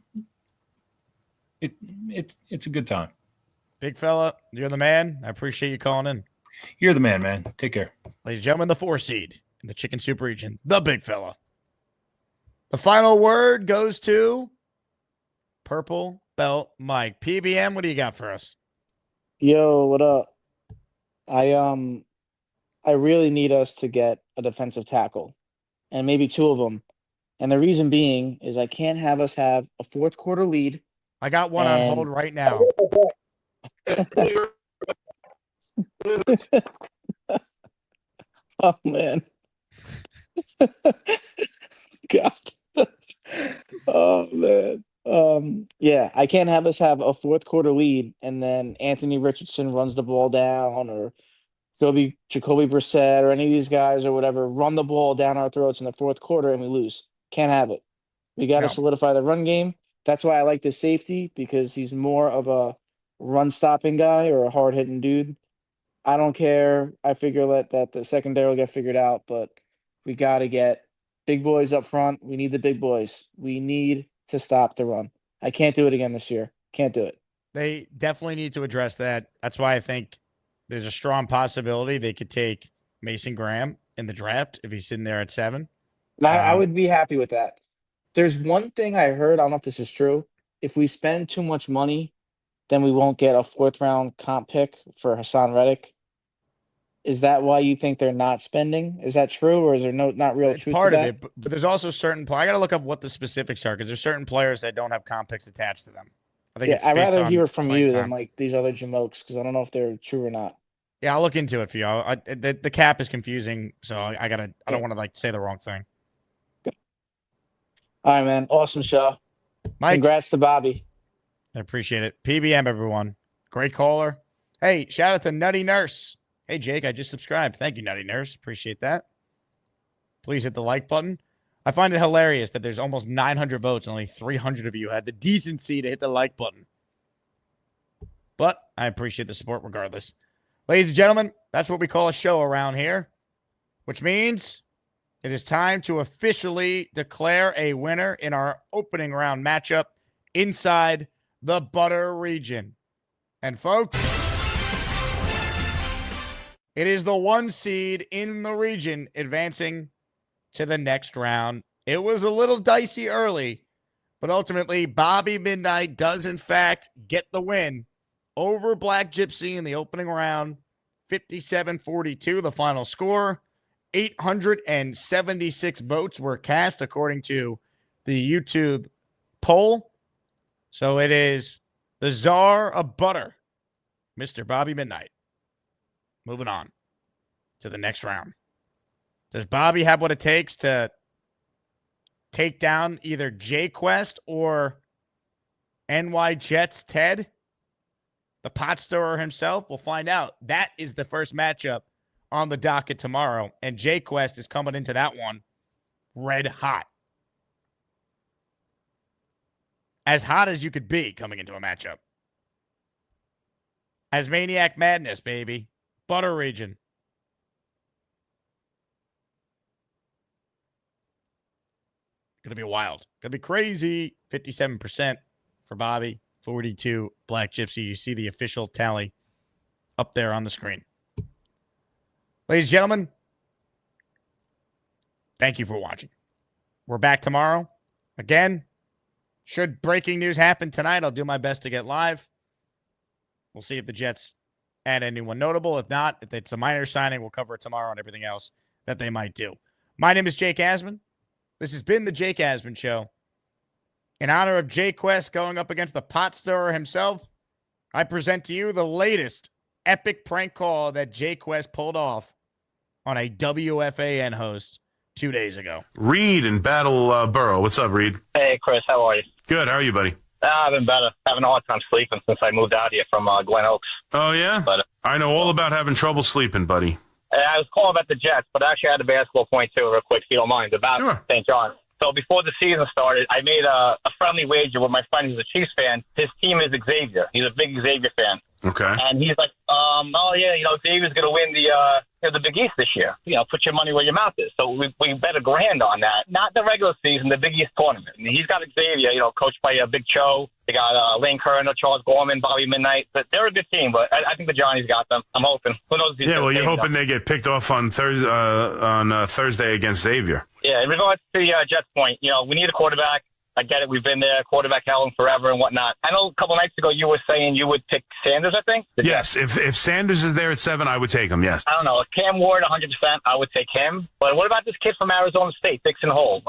it's a good time. Big fella, you're the man. I appreciate you calling in. You're the man. Take care. Ladies and gentlemen, the 4 seed in the Chicken Soup region, the big fella. The final word goes to Purple Belt Mike. PBM, what do you got for us? Yo, what up? I really need us to get a defensive tackle. and maybe 2 of them. And the reason being is I can't have us have a fourth quarter lead. I got one on hold right now. Oh, man. God. Oh, man. Yeah, I can't have us have a fourth quarter lead and then Anthony Richardson runs the ball down, or Jacoby Brissett or any of these guys or whatever run the ball down our throats in the fourth quarter and we lose. Can't have it. We got to No. solidify the run game. That's why I like this safety, because he's more of a run stopping guy or a hard hitting dude. I don't care. I figure that the secondary will get figured out, but we got to get big boys up front. We need the big boys. We need to stop the run. I can't do it again this year. Can't do it. They definitely need to address that. That's why I think there's a strong possibility they could take Mason Graham in the draft if he's sitting there at 7. And I would be happy with that. There's one thing I heard. I don't know if this is true. If we spend too much money, then we won't get a 4th round comp pick for Hassan Reddick. Is that why you think they're not spending? Is that true, or is there not real It's truth part to of that? it, but there's also certain. I got to look up what the specifics are because there's certain players that don't have comp picks attached to them. I think Yeah, it's I'd based rather on hear it from playing you time. than like these other jamokes, because I don't know if they're true or not. Yeah, I'll look into it for you. The cap is confusing, so I don't want to like say the wrong thing. All right, man. Awesome show. Mike, congrats to Bobby. I appreciate it. PBM, everyone. Great caller. Hey, shout out to Nutty Nurse. Hey, Jake, I just subscribed. Thank you, Nutty Nurse. Appreciate that. Please hit the like button. I find it hilarious that there's almost 900 votes and only 300 of you had the decency to hit the like button. But I appreciate the support regardless. Ladies and gentlemen, that's what we call a show around here, which means it is time to officially declare a winner in our opening round matchup inside the Butter region. And folks, it is the 1 seed in the region advancing to the next round. It was a little dicey early, but ultimately Bobby Midnight does in fact get the win over Black Gypsy in the opening round. 57-42, the final score. 876 votes were cast according to the YouTube poll. So it is the Czar of Butter, Mr. Bobby Midnight. Moving on to the next round. Does Bobby have what it takes to take down either J Quest or NY Jets Ted, the pot stirrer himself? We'll find out. That is the first matchup on the docket tomorrow, and J Quest is coming into that one red hot. As hot as you could be coming into a matchup. As Maniac Madness, baby. Butter region. Gonna be wild. Gonna be crazy. 57% for Bobby. 42 Black Gypsy. You see the official tally up there on the screen. Ladies and gentlemen, thank you for watching. We're back tomorrow. Again, should breaking news happen tonight, I'll do my best to get live. We'll see if the Jets add anyone notable. If not, if it's a minor signing, we'll cover it tomorrow and everything else that they might do. My name is Jake Asman. This has been the Jake Asman Show. In honor of J Quest going up against the pot stirrer himself, I present to you the latest epic prank call that J Quest pulled off on a WFAN host 2 days ago. Reed in Battleboro. What's up, Reed? Hey, Chris. How are you? Good. How are you, buddy? I've been better. Having a hard time sleeping since I moved out here from Glen Oaks. Oh, yeah? But I know all about having trouble sleeping, buddy. I was calling about the Jets, but I actually had a basketball point, too, real quick, if you don't mind, about St. John. So before the season started, I made a friendly wager with my friend who's a Chiefs fan. His team is Xavier. He's a big Xavier fan. Okay. And he's like, oh, yeah, Xavier's going to win the Big East this year. Put your money where your mouth is. So we bet $1,000 on that. Not the regular season, the Big East tournament. I mean, he's got Xavier, coached by Big Cho. They got Lane Kerner, Charles Gorman, Bobby Midnight. But they're a good team, but I think the Johnny's got them. I'm hoping. Who knows? Yeah, well, you're hoping they get picked off on Thursday against Xavier. Yeah, in regards to the Jets point, we need a quarterback. I get it. We've been there, quarterback hell forever and whatnot. I know a couple nights ago you were saying you would pick Sanders, I think. Yes, if Sanders is there at 7, I would take him, yes. I don't know. Cam Ward, 100%, I would take him. But what about this kid from Arizona State, Dixon Hole?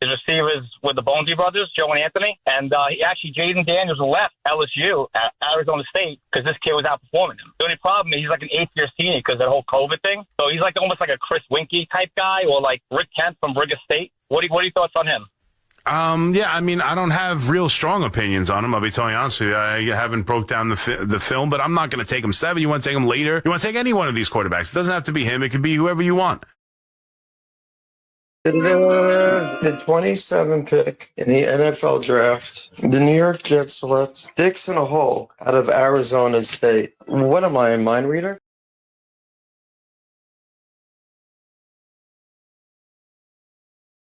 His receivers with the Bonesy brothers, Joe and Anthony. And Jaden Daniels left LSU at Arizona State because this kid was outperforming him. The only problem is he's like an 8th-year senior because of that whole COVID thing. So he's like almost like a Chris Winkie type guy or like Rick Kent from Brigham State. What are your thoughts on him? Yeah, I mean, I don't have real strong opinions on him. I'll be totally honest with you. I haven't broke down the film, but I'm not going to take him 7. You want to take him later? You want to take any one of these quarterbacks? It doesn't have to be him. It could be whoever you want. The 27 pick in the NFL draft, the New York Jets select Dixon Hole out of Arizona State. What am I, a mind reader?